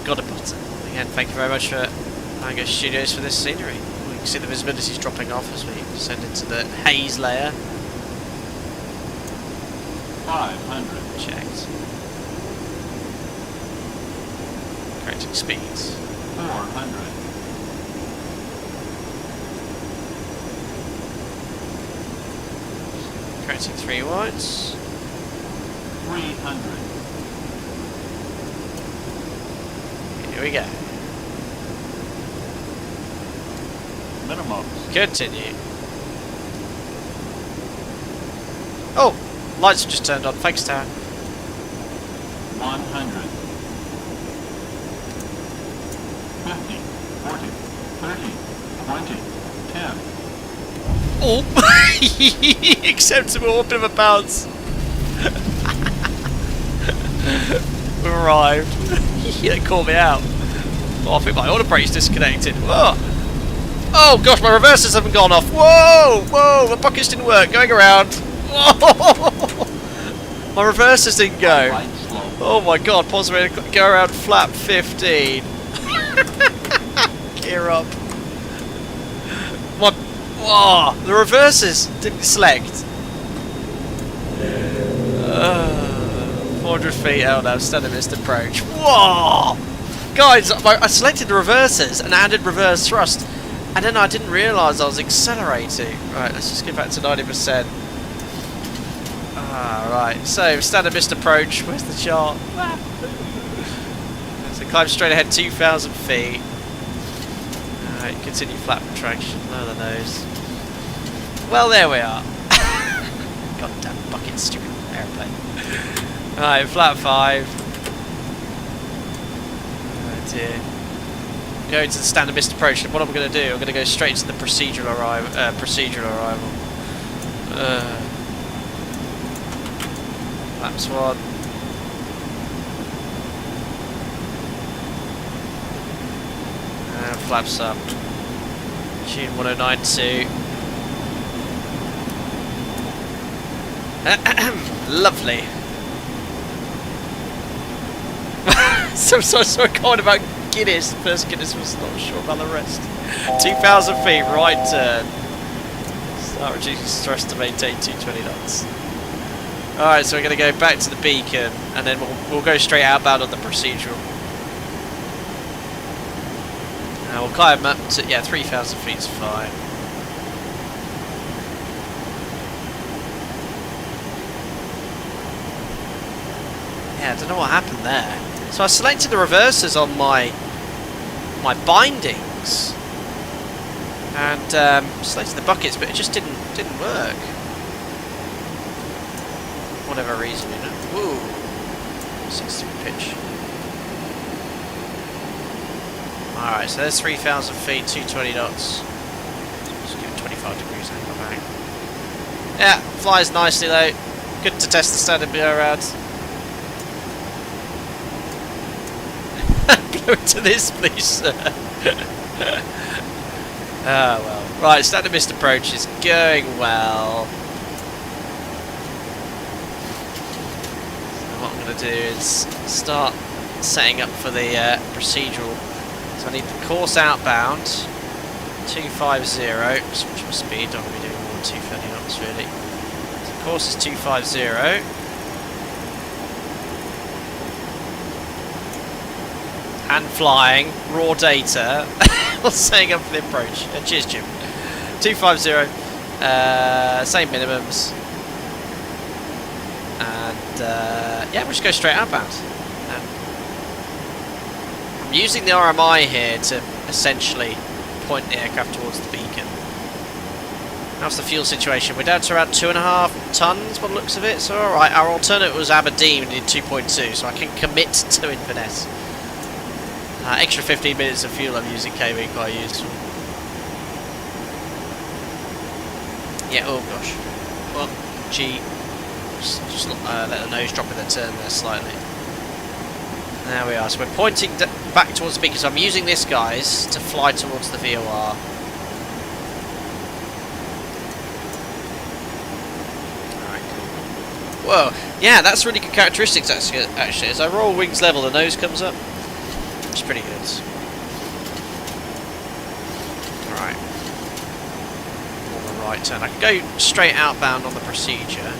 got a button. Again, thank you very much for Mango Studios for this scenery. We can see the visibility is dropping off as we descend into the haze layer. 500. Checked. Correcting speeds. 400. Correcting 3 whites. 300. Here we go. Minimums. Continue. Oh! Lights have just turned on. Thanks, Tower. 100. 50. 40. 30. 20. 10. Oh! Acceptable, a bit of a bounce. We've arrived. That caught me out. Oh, I think my auto brake's disconnected. Whoa! Oh gosh, my reversers haven't gone off. Whoa! Whoa! The buckets didn't work. Going around. Whoa! My reversers didn't go. Right slope. Oh my god, pause me to go around flap 15. Gear up. My, whoa, the reversers didn't select. 400 feet out now, standard missed approach. Whoa! Guys, I selected the reversers and added reverse thrust, and then I didn't realise I was accelerating. Right, let's just get back to 90%. Right, so standard missed approach. Where's the chart? So climb straight ahead 2,000 feet. Alright, continue flat retraction, lower the nose. Well, there we are. Goddamn bucket, stupid airplane. Alright, flat 5. Oh dear. Going to the standard missed approach, and what I'm going to do, I'm going to go straight to the procedural arrival. Flaps 1. And flaps up. Tune 1092. Lovely. so kind about Guinness. First Guinness was not sure about the rest. 2,000 feet, right turn. Start reducing thrust to maintain 220 knots. Alright, so we're going to go back to the beacon, and then we'll go straight outbound on the procedural. We'll climb up to, yeah, 3,000 feet is fine. Yeah, I don't know what happened there. So I selected the reversers on my bindings, and selected the buckets, but it just didn't work. Whatever reason, you know. Woo! 60 pitch. Alright, so there's 3,000 feet, 220 knots. Just give it 25 degrees angle back. Yeah, flies nicely though. Good to test the standard blow around. Blow into this, please, sir. Ah, well. Right, standard missed approach is going well. What I'm going to do is start setting up for the procedural. So I need the course outbound 250. Switch my speed. I'm going to be doing more than 230 knots really. So the course is 250. And flying raw data. Setting up for the approach. Cheers, Jim. 250. Same minimums. And yeah, we'll just go straight outbound. I'm using the RMI here to essentially point the aircraft towards the beacon. How's the fuel situation? We're down to around 2.5 tons by the looks of it. So alright, our alternate was Aberdeen, we did 2.2, so I can commit to Inverness. Extra 15 minutes of fuel I'm using can be quite useful. Yeah, oh gosh. Well, gee. Just let the nose drop in the turn there slightly. There we are. So we're pointing back towards the beacon. So I'm using this, guys, to fly towards the VOR. Alright, cool. Whoa. Yeah, that's really good characteristics actually. As I roll wings level, the nose comes up. It's pretty good. Alright. On the right turn. I can go straight outbound on the procedure.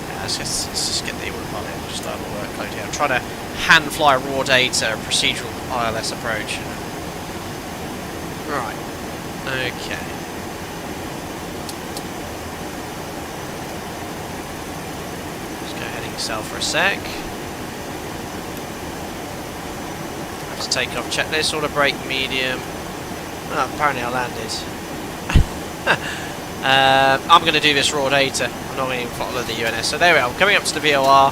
Yeah, let's just get the autopilot and just start the workload here. I'm trying to hand fly raw data, procedural ILS approach. Right. Okay. Just go heading south for a sec. Have to take off checklist, auto brake medium. Oh, apparently I landed. I'm going to do this raw data. I'm not going to follow the UNS. So there we are. I'm coming up to the VOR,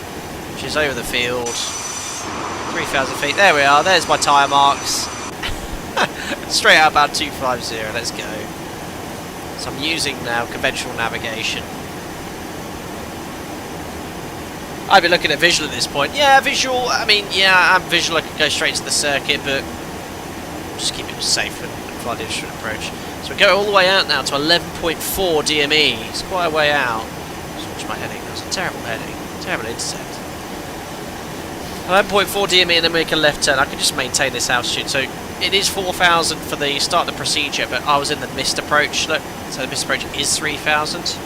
which is over the field. 3,000 feet. There we are. There's my tyre marks. Straight out about 250. Let's go. So I'm using now conventional navigation. I've been looking at visual at this point. Yeah, visual. I mean, yeah, I'm visual. I could go straight to the circuit, but just keep it safe and fly the instrument approach. So we go all the way out now to 11.4 DME. It's quite a way out. Just watch my heading. That was a terrible heading. Terrible intercept. 11.4 DME and then make a left turn. I can just maintain this altitude. So it is 4,000 for the start of the procedure, but I was in the missed approach. Look, so the missed approach is 3,000.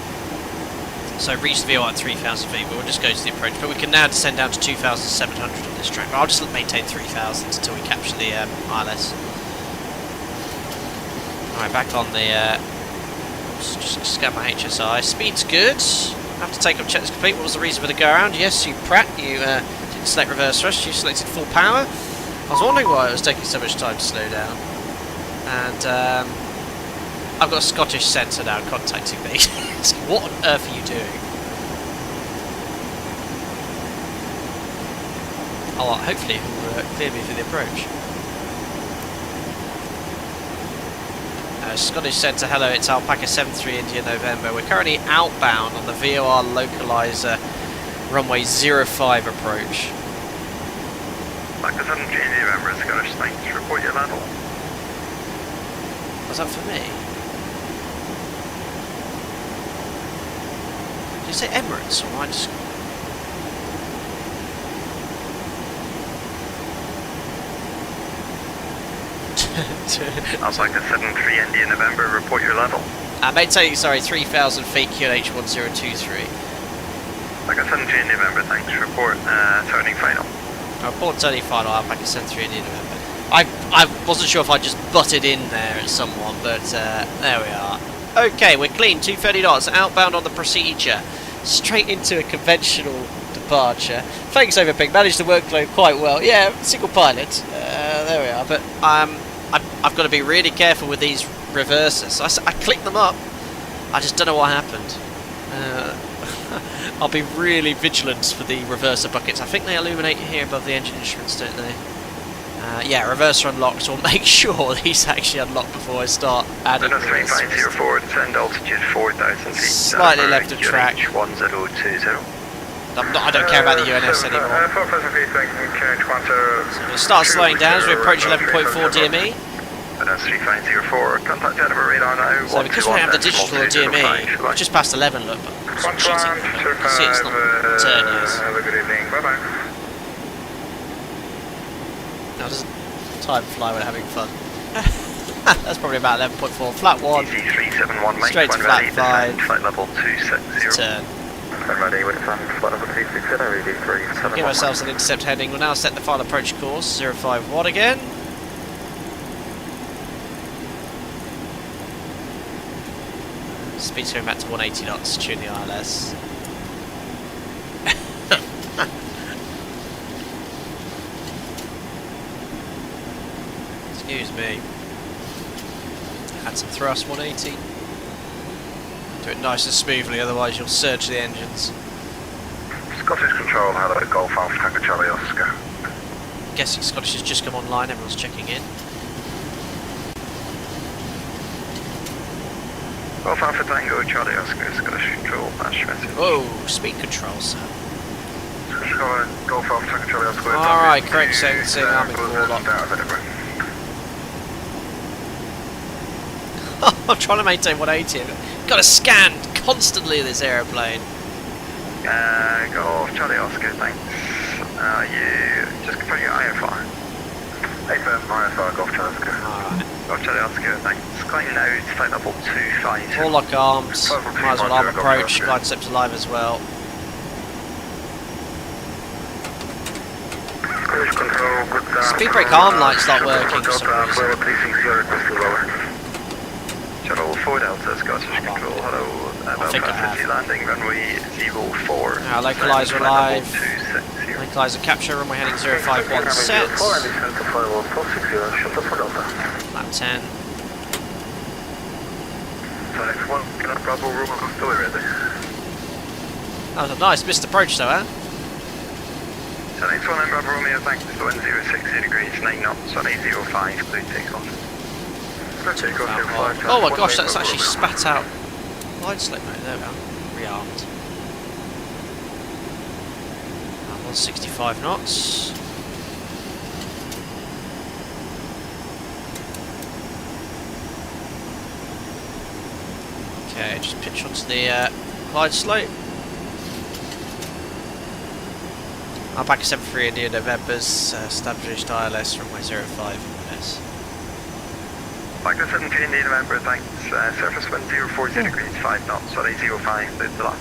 So reach the VO at 3,000 feet, but we'll just go to the approach. But we can now descend down to 2,700 on this track. But I'll just maintain 3,000 until we capture the ILS. Alright, back on the... just scan my HSI. Speed's good. I have to take up checklist complete. What was the reason for the go around? Yes, you prat. You didn't select reverse thrust. You selected full power. I was wondering why it was taking so much time to slow down. And I've got a Scottish centre now contacting me. What on earth are you doing? Oh, well, hopefully it will clear me for the approach. Scottish centre, hello, it's Alpaca 73 India November. We're currently outbound on the VOR localizer runway 05 approach. Alpaca 73 November, Scottish Saints, report your level. Was that for me? Did you say Emirates or am I just... Alpaca 73 India November, report your level. Maintaining, sorry, 3,000 feet QNH 1023. Alpaca 73 India November, thanks, report turning final. Report turning final, Alpaca 73 India November. I wasn't sure if I just butted in there at someone, but there we are. Okay, we're clean, 230 knots, outbound on the procedure. Straight into a conventional departure. Thanks, Overping, managed the workload quite well. Yeah, single pilot, there we are, but I've got to be really careful with these reversers. I clicked them up, I just don't know what happened. I'll be really vigilant for the reverser buckets. I think they illuminate here above the engine instruments, don't they? Yeah, reverser unlocked, so I'll make sure these actually unlock before I start adding reversers. 3504, descend altitude 4,000 feet. Slightly left of track. 1020. I don't care about the UNS anymore. So we'll start slowing down as we approach 11.4 DME. That's 3504, contact Jennifer radar now. So because we don't have the digital DME, we're just past 11, look, but I'm cheating. You can see it's not turn years. Have a good evening, bye bye. Now doesn't time fly when having fun. That's probably about 11.4, flat 1, EG371, straight to flat 5, flight level 260. turn. Ready with flight level 260, EG371. Give ourselves an intercept heading, we'll now set the final approach course, 051 again. Speed's going back to 180 knots, tune the ILS. Excuse me. Add some thrust, 180. Do it nice and smoothly, otherwise you'll surge the engines. Scottish Control, hello, Golf Alpha Tango Charlie Oscar. Guessing Scottish has just come online, everyone's checking in. Golf Alpha Tango Charlie Oscar, Scottish Control, match message. Whoa, speed control, sir. Scottish Control, Golf Alpha Tango Charlie Oscar. Alright, correct sensing, I'm in warlock. I'm trying to maintain 180. Got to scan constantly this aeroplane. Golf Charlie Oscar, thanks. You just confirm your IFR. IFR, Golf Charlie Oscar. Alright. Golf Charlie Oscar, thanks. Climbing now to flight level 25. All lock arms. Might as well arm approach. Glide steps alive as well. Speed brake arm lights not working for some reason. Shuttle 4 Delta, Scottish Control, hello. I think I have. Landing runway 04. Now localizer alive. Localizer capture, runway heading 051 set. Lap 10. That was a nice missed approach though, eh? So next one in Bravo Romeo, thanks. So 1060 degrees, 9 knots on 805, clear takeoff. Oh my gosh, that's actually spat out. Line slip mate, there we are. Rearmed. 165 knots. Okay, just pitch onto the glide slope. Alpaca 73 India November's established ILS runway 05 Inverness. Alpaca 73 India November, thanks. Surface wind 040 degrees, 5 knots, sorry 05, clear to land.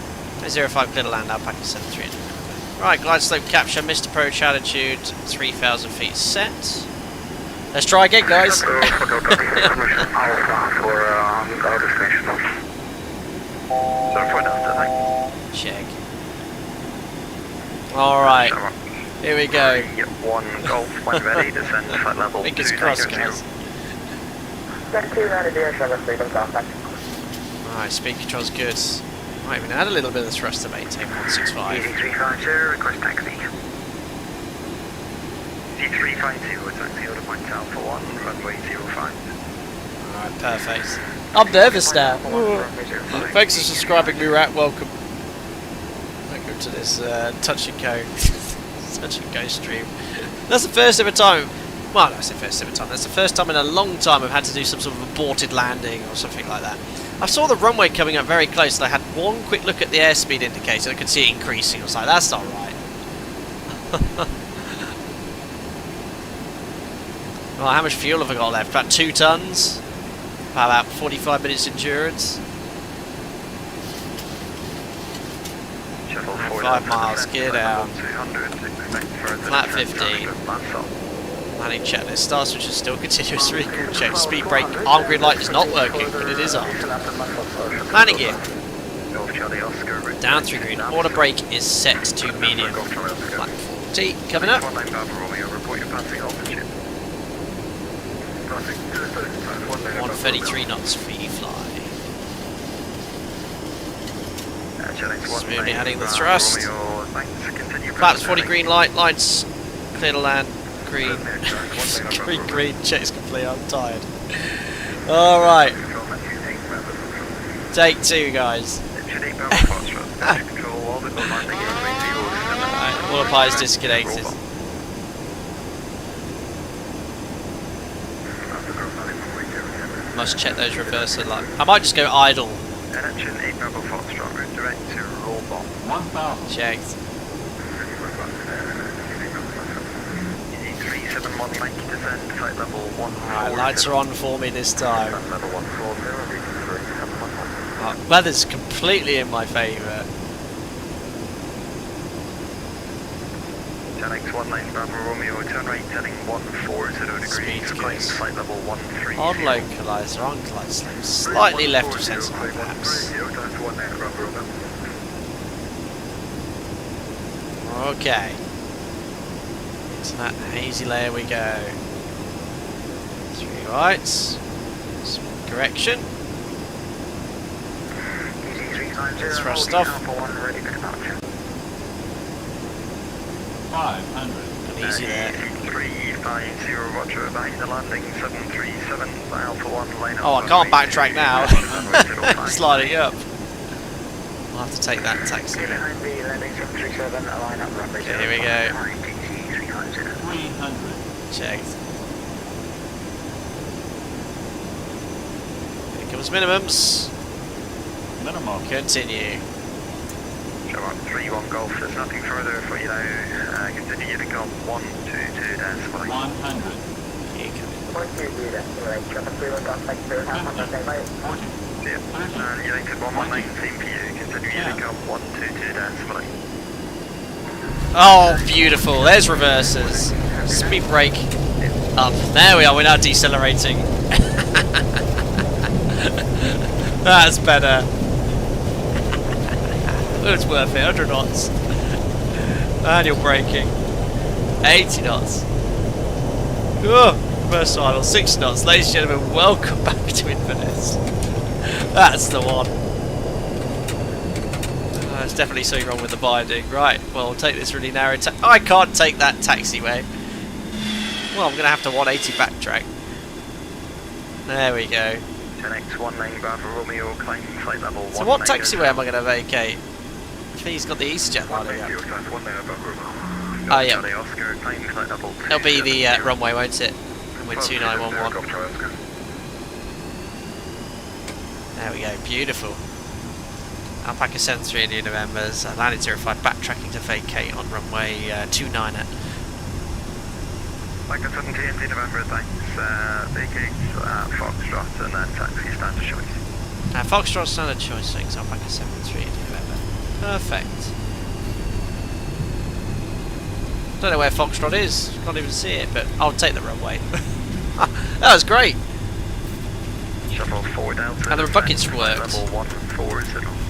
05 clear to land, Alpaca 73 India November. Right, glide slope capture, missed approach altitude 3,000 feet set. Let's try again, guys. Check. Alright, here we go. One Golf, when ready, descend to flight level 290. Fingers crossed, guys. Alright, speed control's good. Might even add a little bit of thrust to maintain 165. Easy 350, request taxi. C350, taxi order point Alpha 1, runway 05. Alright, perfect. I'm nervous now. Thanks for subscribing, Murat. Welcome. Welcome to this touch and go, touch and go stream. That's the first ever time. Well, no, I say first ever time. That's the first time in a long time I've had to do some sort of aborted landing or something like that. I saw the runway coming up very close, and I had one quick look at the airspeed indicator. I could see it increasing. I was like, "That's not right." Well, how much fuel have I got left? About 2 tons. About 45 minutes endurance. 5 miles, gear down. Flat 15. Landing checklist. Star switch is still continuous recall check. Speed brake. Arm green light is not working, but it is on. Landing gear. Down 3 green. Order brake is set to medium. Flat 40. Coming up. 133 knots free fly. Smoothly adding the thrust. Flaps 40 green light, lights clear to land. Green. green, check's complete, I'm tired. Alright. Take 2, guys. Alright, all apply is disconnected. Must check those reversal lights. I might just go idle. Checked. Alright, lights are on for me this time. Weather's completely in my favour. X19 Bravo Romeo, turn right, heading 140 degrees, climb flight level 13. On localizer, on glide slope, slightly left of sensor perhaps. Okay. Into that hazy layer we go. 3 rights. Small correction. Thrust off. 500. Easy there. 350, roger, behind the landing, 737, Alpha 1, line up. Oh, I can't backtrack now. Sliding up. I'll have to take that taxi then. Okay, here we go. 300. Checked. Here comes minimums. Minimum. Continue. Sure, 3-1 Golf, there's nothing further for you now. Continue to come 122 decimal. 100. Yeah. United 119, same for you. Continue to come 122 decimal. Oh, beautiful. There's reversers. Speed brake. Up. There we are. We're now decelerating. That's better. It's worth it. 100 knots. And you're braking. 80 knots. Oh, reverse idle. 6 knots. Ladies and gentlemen, welcome back to Inverness. That's the one. There's definitely something wrong with the binding. Right, well, we'll take this really narrow I can't take that taxiway. Well, I'm going to have to 180 backtrack. There we go. 10x19 Bravo Romeo, climb flight level 1. So what taxiway am I going to vacate? I think he's got the EasyJet lining up. Oh, yeah. Oscar, climb flight level 2. It'll be the runway, won't it? Runway 2911. There we go, beautiful. Alpaca 73 India Novembers, landed 05, backtracking to vacate on runway 29 at. Alpaca 70 India November, thanks. Vacate Foxtrot and then taxi standard choice. Foxtrot standard choice, thanks. Alpaca 73 India November. Perfect. Don't know where Foxtrot is, can't even see it, but I'll take the runway. That was great. Shuttle 4 Delta. And the buckets worked. Level 140.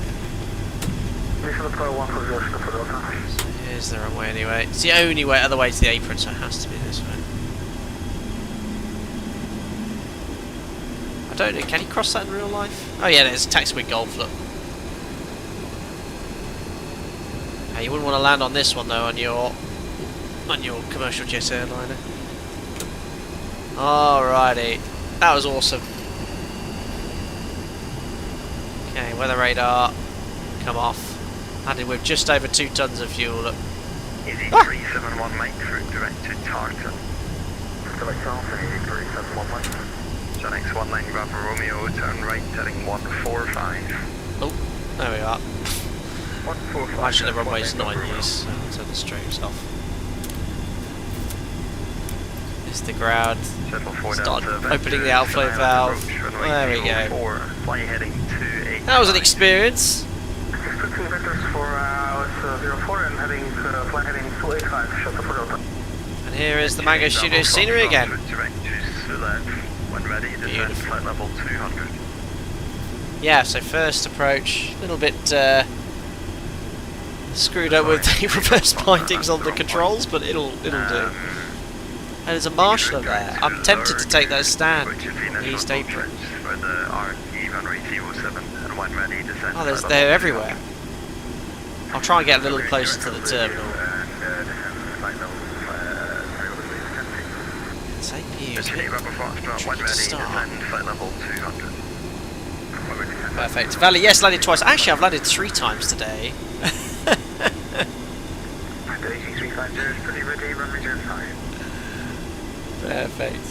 Here's the runway anyway. It's the only way, other way to the apron, so it has to be this way. I don't know, can you cross that in real life? Oh yeah, there's taxiway Golf, look. Hey, you wouldn't want to land on this one though, on your commercial jet airliner. Alrighty, that was awesome. Okay, weather radar, come off. Landed with just over 2 tons of fuel. Look. Easy 371 Mike through direct to Tarleton. Select off, Easy 371 Mike. John X19 Bravo Romeo, turn right, heading 145. Oh, there we are. 145. Actually, the runway's not in use, so I'll turn the strobes off. It's the ground. Start opening the outflow valve. There we go. That was an experience. And here is the Mango Studio scenery again. Beautiful. Yeah, so first approach, a little bit screwed up with the reverse bindings on the controls, but it'll do. And there's a marshal there. I'm tempted to take that stand on the east apron. Oh, they're everywhere. I'll try and get a little closer to the terminal. Same view, it's a bit tricky to start. Perfect. Valley, yes, landed twice. Actually, I've landed 3 times today. Perfect.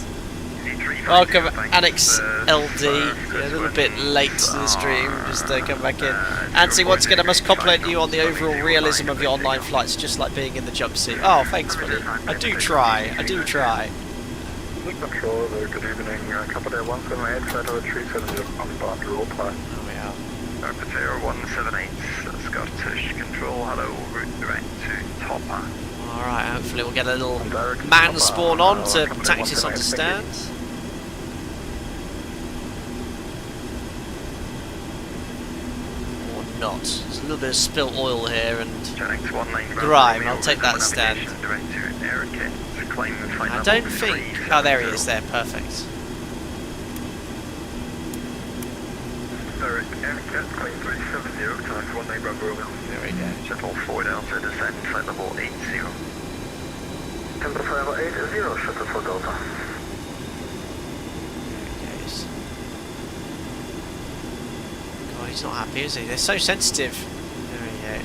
Welcome, Annex LD. Yeah, a little bit late to the stream. Just come back in. Anthony, once again, I must compliment you on the overall realism of your online flights, just like being in the jump seat. Oh, thanks, buddy. I do try. I do try. Control, good evening. Couple there, 178, flight over 370 on spot, roll plan. There we are. Potato 178, Scottish Control, hello, route direct to Topper. Alright, hopefully we'll get a little man spawn on to taxi us onto stand. Or not. There's a little bit of spilt oil here and grime. I'll take that stand. I don't think... Oh, there he is there. Perfect. There we go. Shuttle 4 Delta, descend, flight level 80. Tempo flight level 80, shuttle 4 Delta. God, he's not happy, is he? They're so sensitive. There we go.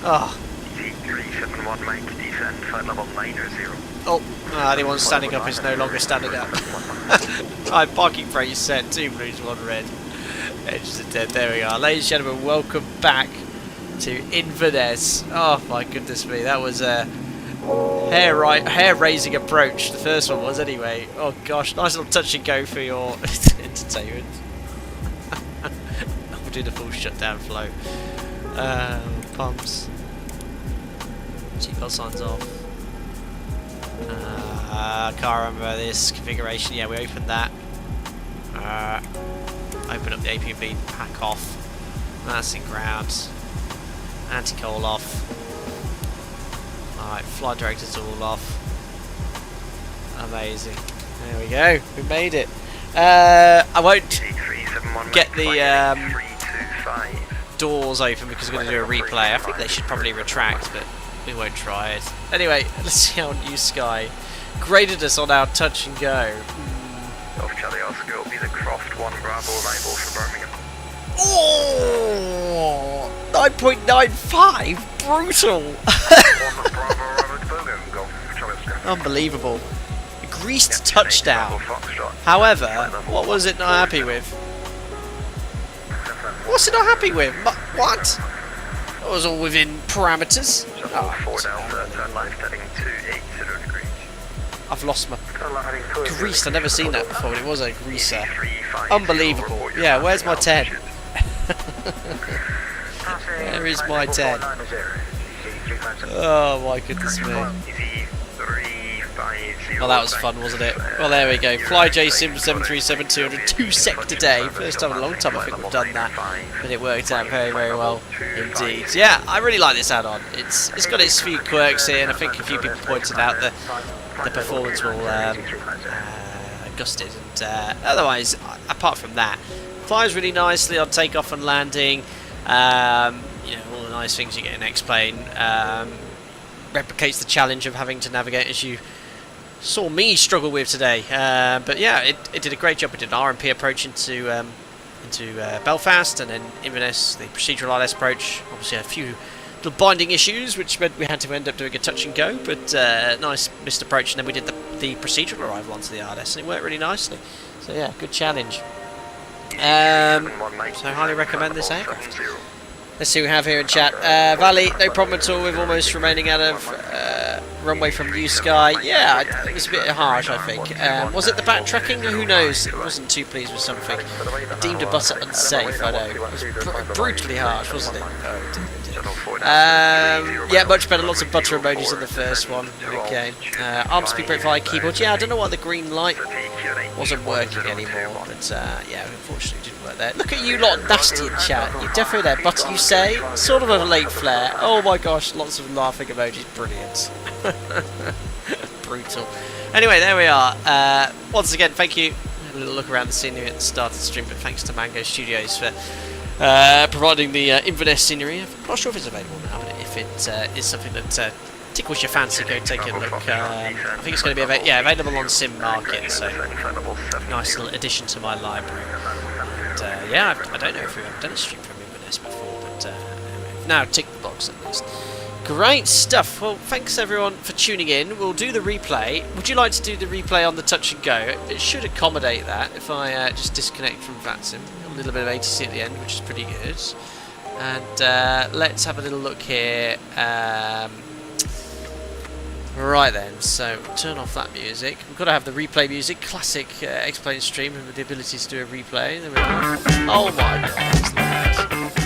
Oh. 371 Mike, descend, flight level 90. Oh, anyone standing up is no longer standing up. Right, parking brake set, 2 blues, 1 red. Edges are dead. There we are. Ladies and gentlemen, welcome back to Inverness. Oh my goodness me, that was a hair-raising approach. The first one was anyway. Oh gosh, nice little touch and go for your entertainment. We'll do the full shutdown flow. Pumps. Seatbelt signs off. Can't remember this configuration. Yeah, we opened that. Open up the APB pack off. That's in ground. Anti-coal off. Alright, flight directors all off. Amazing. There we go. We made it. I won't get the doors open because we're going to do a replay. I think they should probably retract, but we won't try it. Anyway, let's see how New Sky graded us on our touch and go. Off Charlie Oscar will be the Croft 1 Bravo arrival for Birmingham. Oh, 9.95, brutal. 1 Bravo arrival to Birmingham, go for Charlie Oscar. Unbelievable. A greased touchdown. Bravo Foxtrot. However, what was it not happy with? What's it not happy with? What? That was all within parameters. Shuttle 4 Delta, turn left heading to 80 degrees. I've lost my greased. I've never seen that before. It was a greaser. Unbelievable. Yeah, where's my 10? Where is my 10? Oh my goodness me. Well, that was fun, wasn't it? Well, there we go. FlyJSim 737-200, 2 sec today. First time in a long time I think we've done that. But it worked out very, very well indeed. Yeah, I really like this add-on. It's got its few quirks here, and I think a few people pointed out that the performance will gust it. And otherwise, apart from that, flies really nicely on takeoff and landing. You know, all the nice things you get in X-Plane. Replicates the challenge of having to navigate as you saw me struggle with today. But yeah, it did a great job. It did an RMP approach into Belfast, and then Inverness, the procedural ILS approach. Obviously a few little binding issues, which meant we had to end up doing a touch and go, but nice missed approach, and then we did the procedural arrival onto the ILS, and it worked really nicely. So yeah, good challenge. So I highly recommend this aircraft. Let's see what we have here in chat. Valley, no problem at all with almost remaining out of runway from New Sky. Yeah, it was a bit harsh, I think. Was it the backtracking? Who knows? It wasn't too pleased with something. Deemed a butter unsafe, I know. It was brutally harsh, wasn't it? Oh, dear. Yeah, much better. Lots of butter emojis on the first one. Okay. Arm speed profile keyboard. Yeah, I don't know why the green light wasn't working anymore, but yeah, unfortunately it didn't work there. Look at you lot nasty in chat. You're definitely there. Butter, you say? Sort of a late flare. Oh my gosh, lots of laughing emojis. Brilliant. Brutal. Anyway, there we are. Once again, thank you. A little look around the scenery at the start of the stream, but thanks to Mango Studios for providing the Inverness scenery. I'm not sure if it's available now, but if it is something that tickles your fancy, go take a look. I think it's going to be available on Sim Market, so nice little addition to my library. And, yeah, I don't know if we've ever done a stream from Inverness before, but anyway, now tick the box at least. Great stuff. Well, thanks everyone for tuning in. We'll do the replay. Would you like to do the replay on the touch and go? It should accommodate that if I just disconnect from FlyJSim. A little bit of ATC at the end, which is pretty good. And let's have a little look here. Right then, so turn off that music. We've got to have the replay music, classic X-Plane stream with the ability to do a replay. There we go. Oh my god.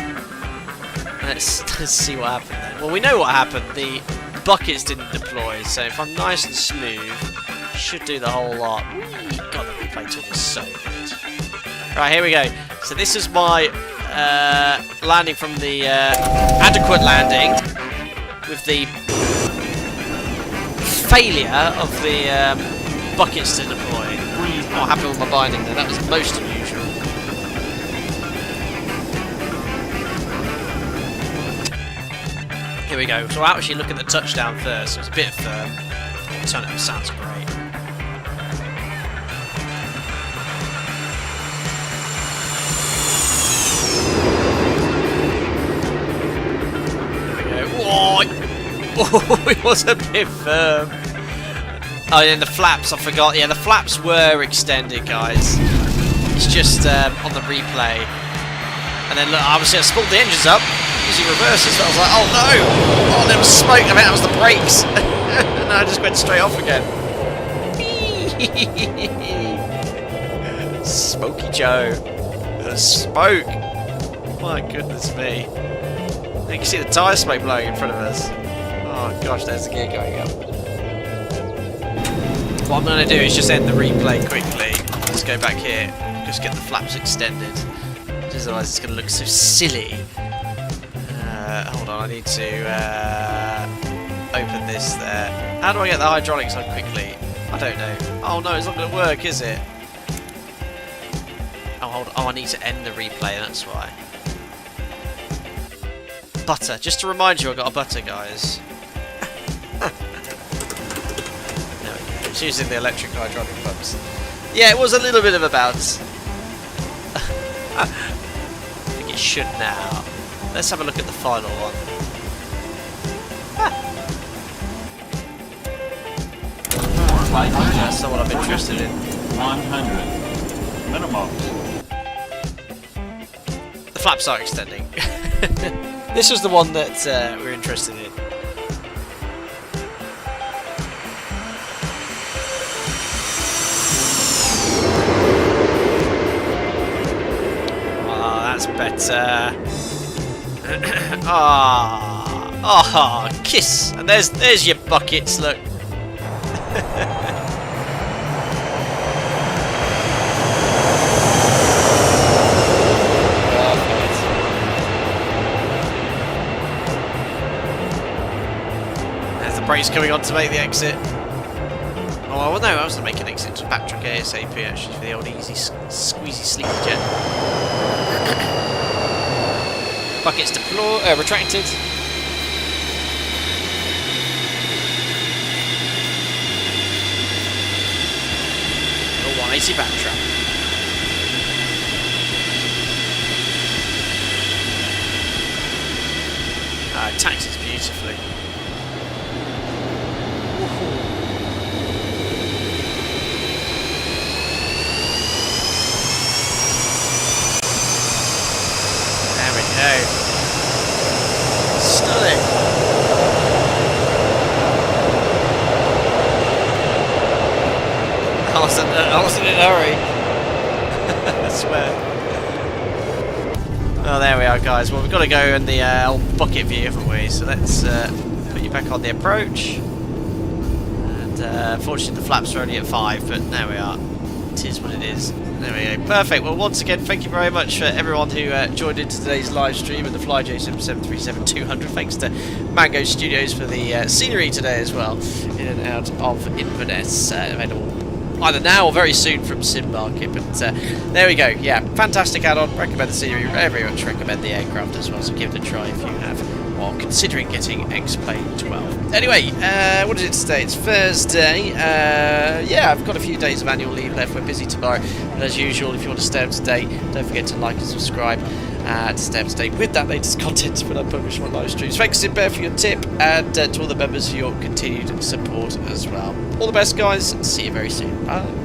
Let's see what happened then. Well, we know what happened. The buckets didn't deploy, so if I'm nice and smooth, should do the whole lot. God, the replay tool is so good. Right, here we go. So this is my landing from the adequate landing with the failure of the buckets to deploy. What happened with my binding there? That was most unusual. Here we go. So I'll actually look at the touchdown first. It was a bit firm. Turn it up, sounds great. There we go. Oh, it was a bit firm. Oh, and the flaps, I forgot. Yeah, the flaps were extended, guys. It's just on the replay. And then look, obviously I spooled the engines up using reverses, so I was like, oh no! Oh, there was smoke, I mean that was the brakes! And I just went straight off again. Smoky Joe. The smoke! My goodness me. You can see the tyre smoke blowing in front of us. Oh gosh, there's the gear going up. What I'm going to do is just end the replay quickly. Let's go back here, just get the flaps extended. Otherwise it's going to look so silly. Hold on, I need to open this there. How do I get the hydraulics on quickly? I don't know. Oh no, it's not going to work, is it? Oh, hold on. Oh, I need to end the replay, that's why. Butter. Just to remind you, I got a butter, guys. It's using the electric hydraulic pumps. Yeah, it was a little bit of a bounce. I think it should now. Let's have a look at the final one. That's not what I'm interested in. 100. Minimum. The flaps are extending. This was the one that we're interested in. That's better. Ah, kiss. And there's your buckets. Look. There's the brakes coming on to make the exit. Oh well, no, I was going to make an exit to backtrack ASAP actually for the old easy squeezy sleepy jet. Buckets retracted. A 180 backtrack. It taxis beautifully. Stunning. I wasn't in a hurry. I swear. Oh, there we are, guys. Well, we've got to go in the old bucket view, haven't we? So let's put you back on the approach. And unfortunately, the flaps are only at 5, but there we are. It is what it is. There we go. Perfect. Well, once again, thank you very much for everyone who joined into today's live stream of the FlyJSim 737-200. Thanks to Mango Studios for the scenery today as well, in and out of Inverness. Available either now or very soon from Sim Market. But there we go. Yeah, fantastic add-on. Recommend the scenery. Very much recommend the aircraft as well. So give it a try if you have, or considering getting X-Plane 12. Anyway, what is it today? It's Thursday. Yeah, I've got a few days of annual leave left. We're busy tomorrow. But as usual, if you want to stay up to date, don't forget to like and subscribe to stay up to date with that latest content when I publish my live streams. Thanks, Simbear, for your tip, and to all the members for your continued support as well. All the best, guys. See you very soon. Bye.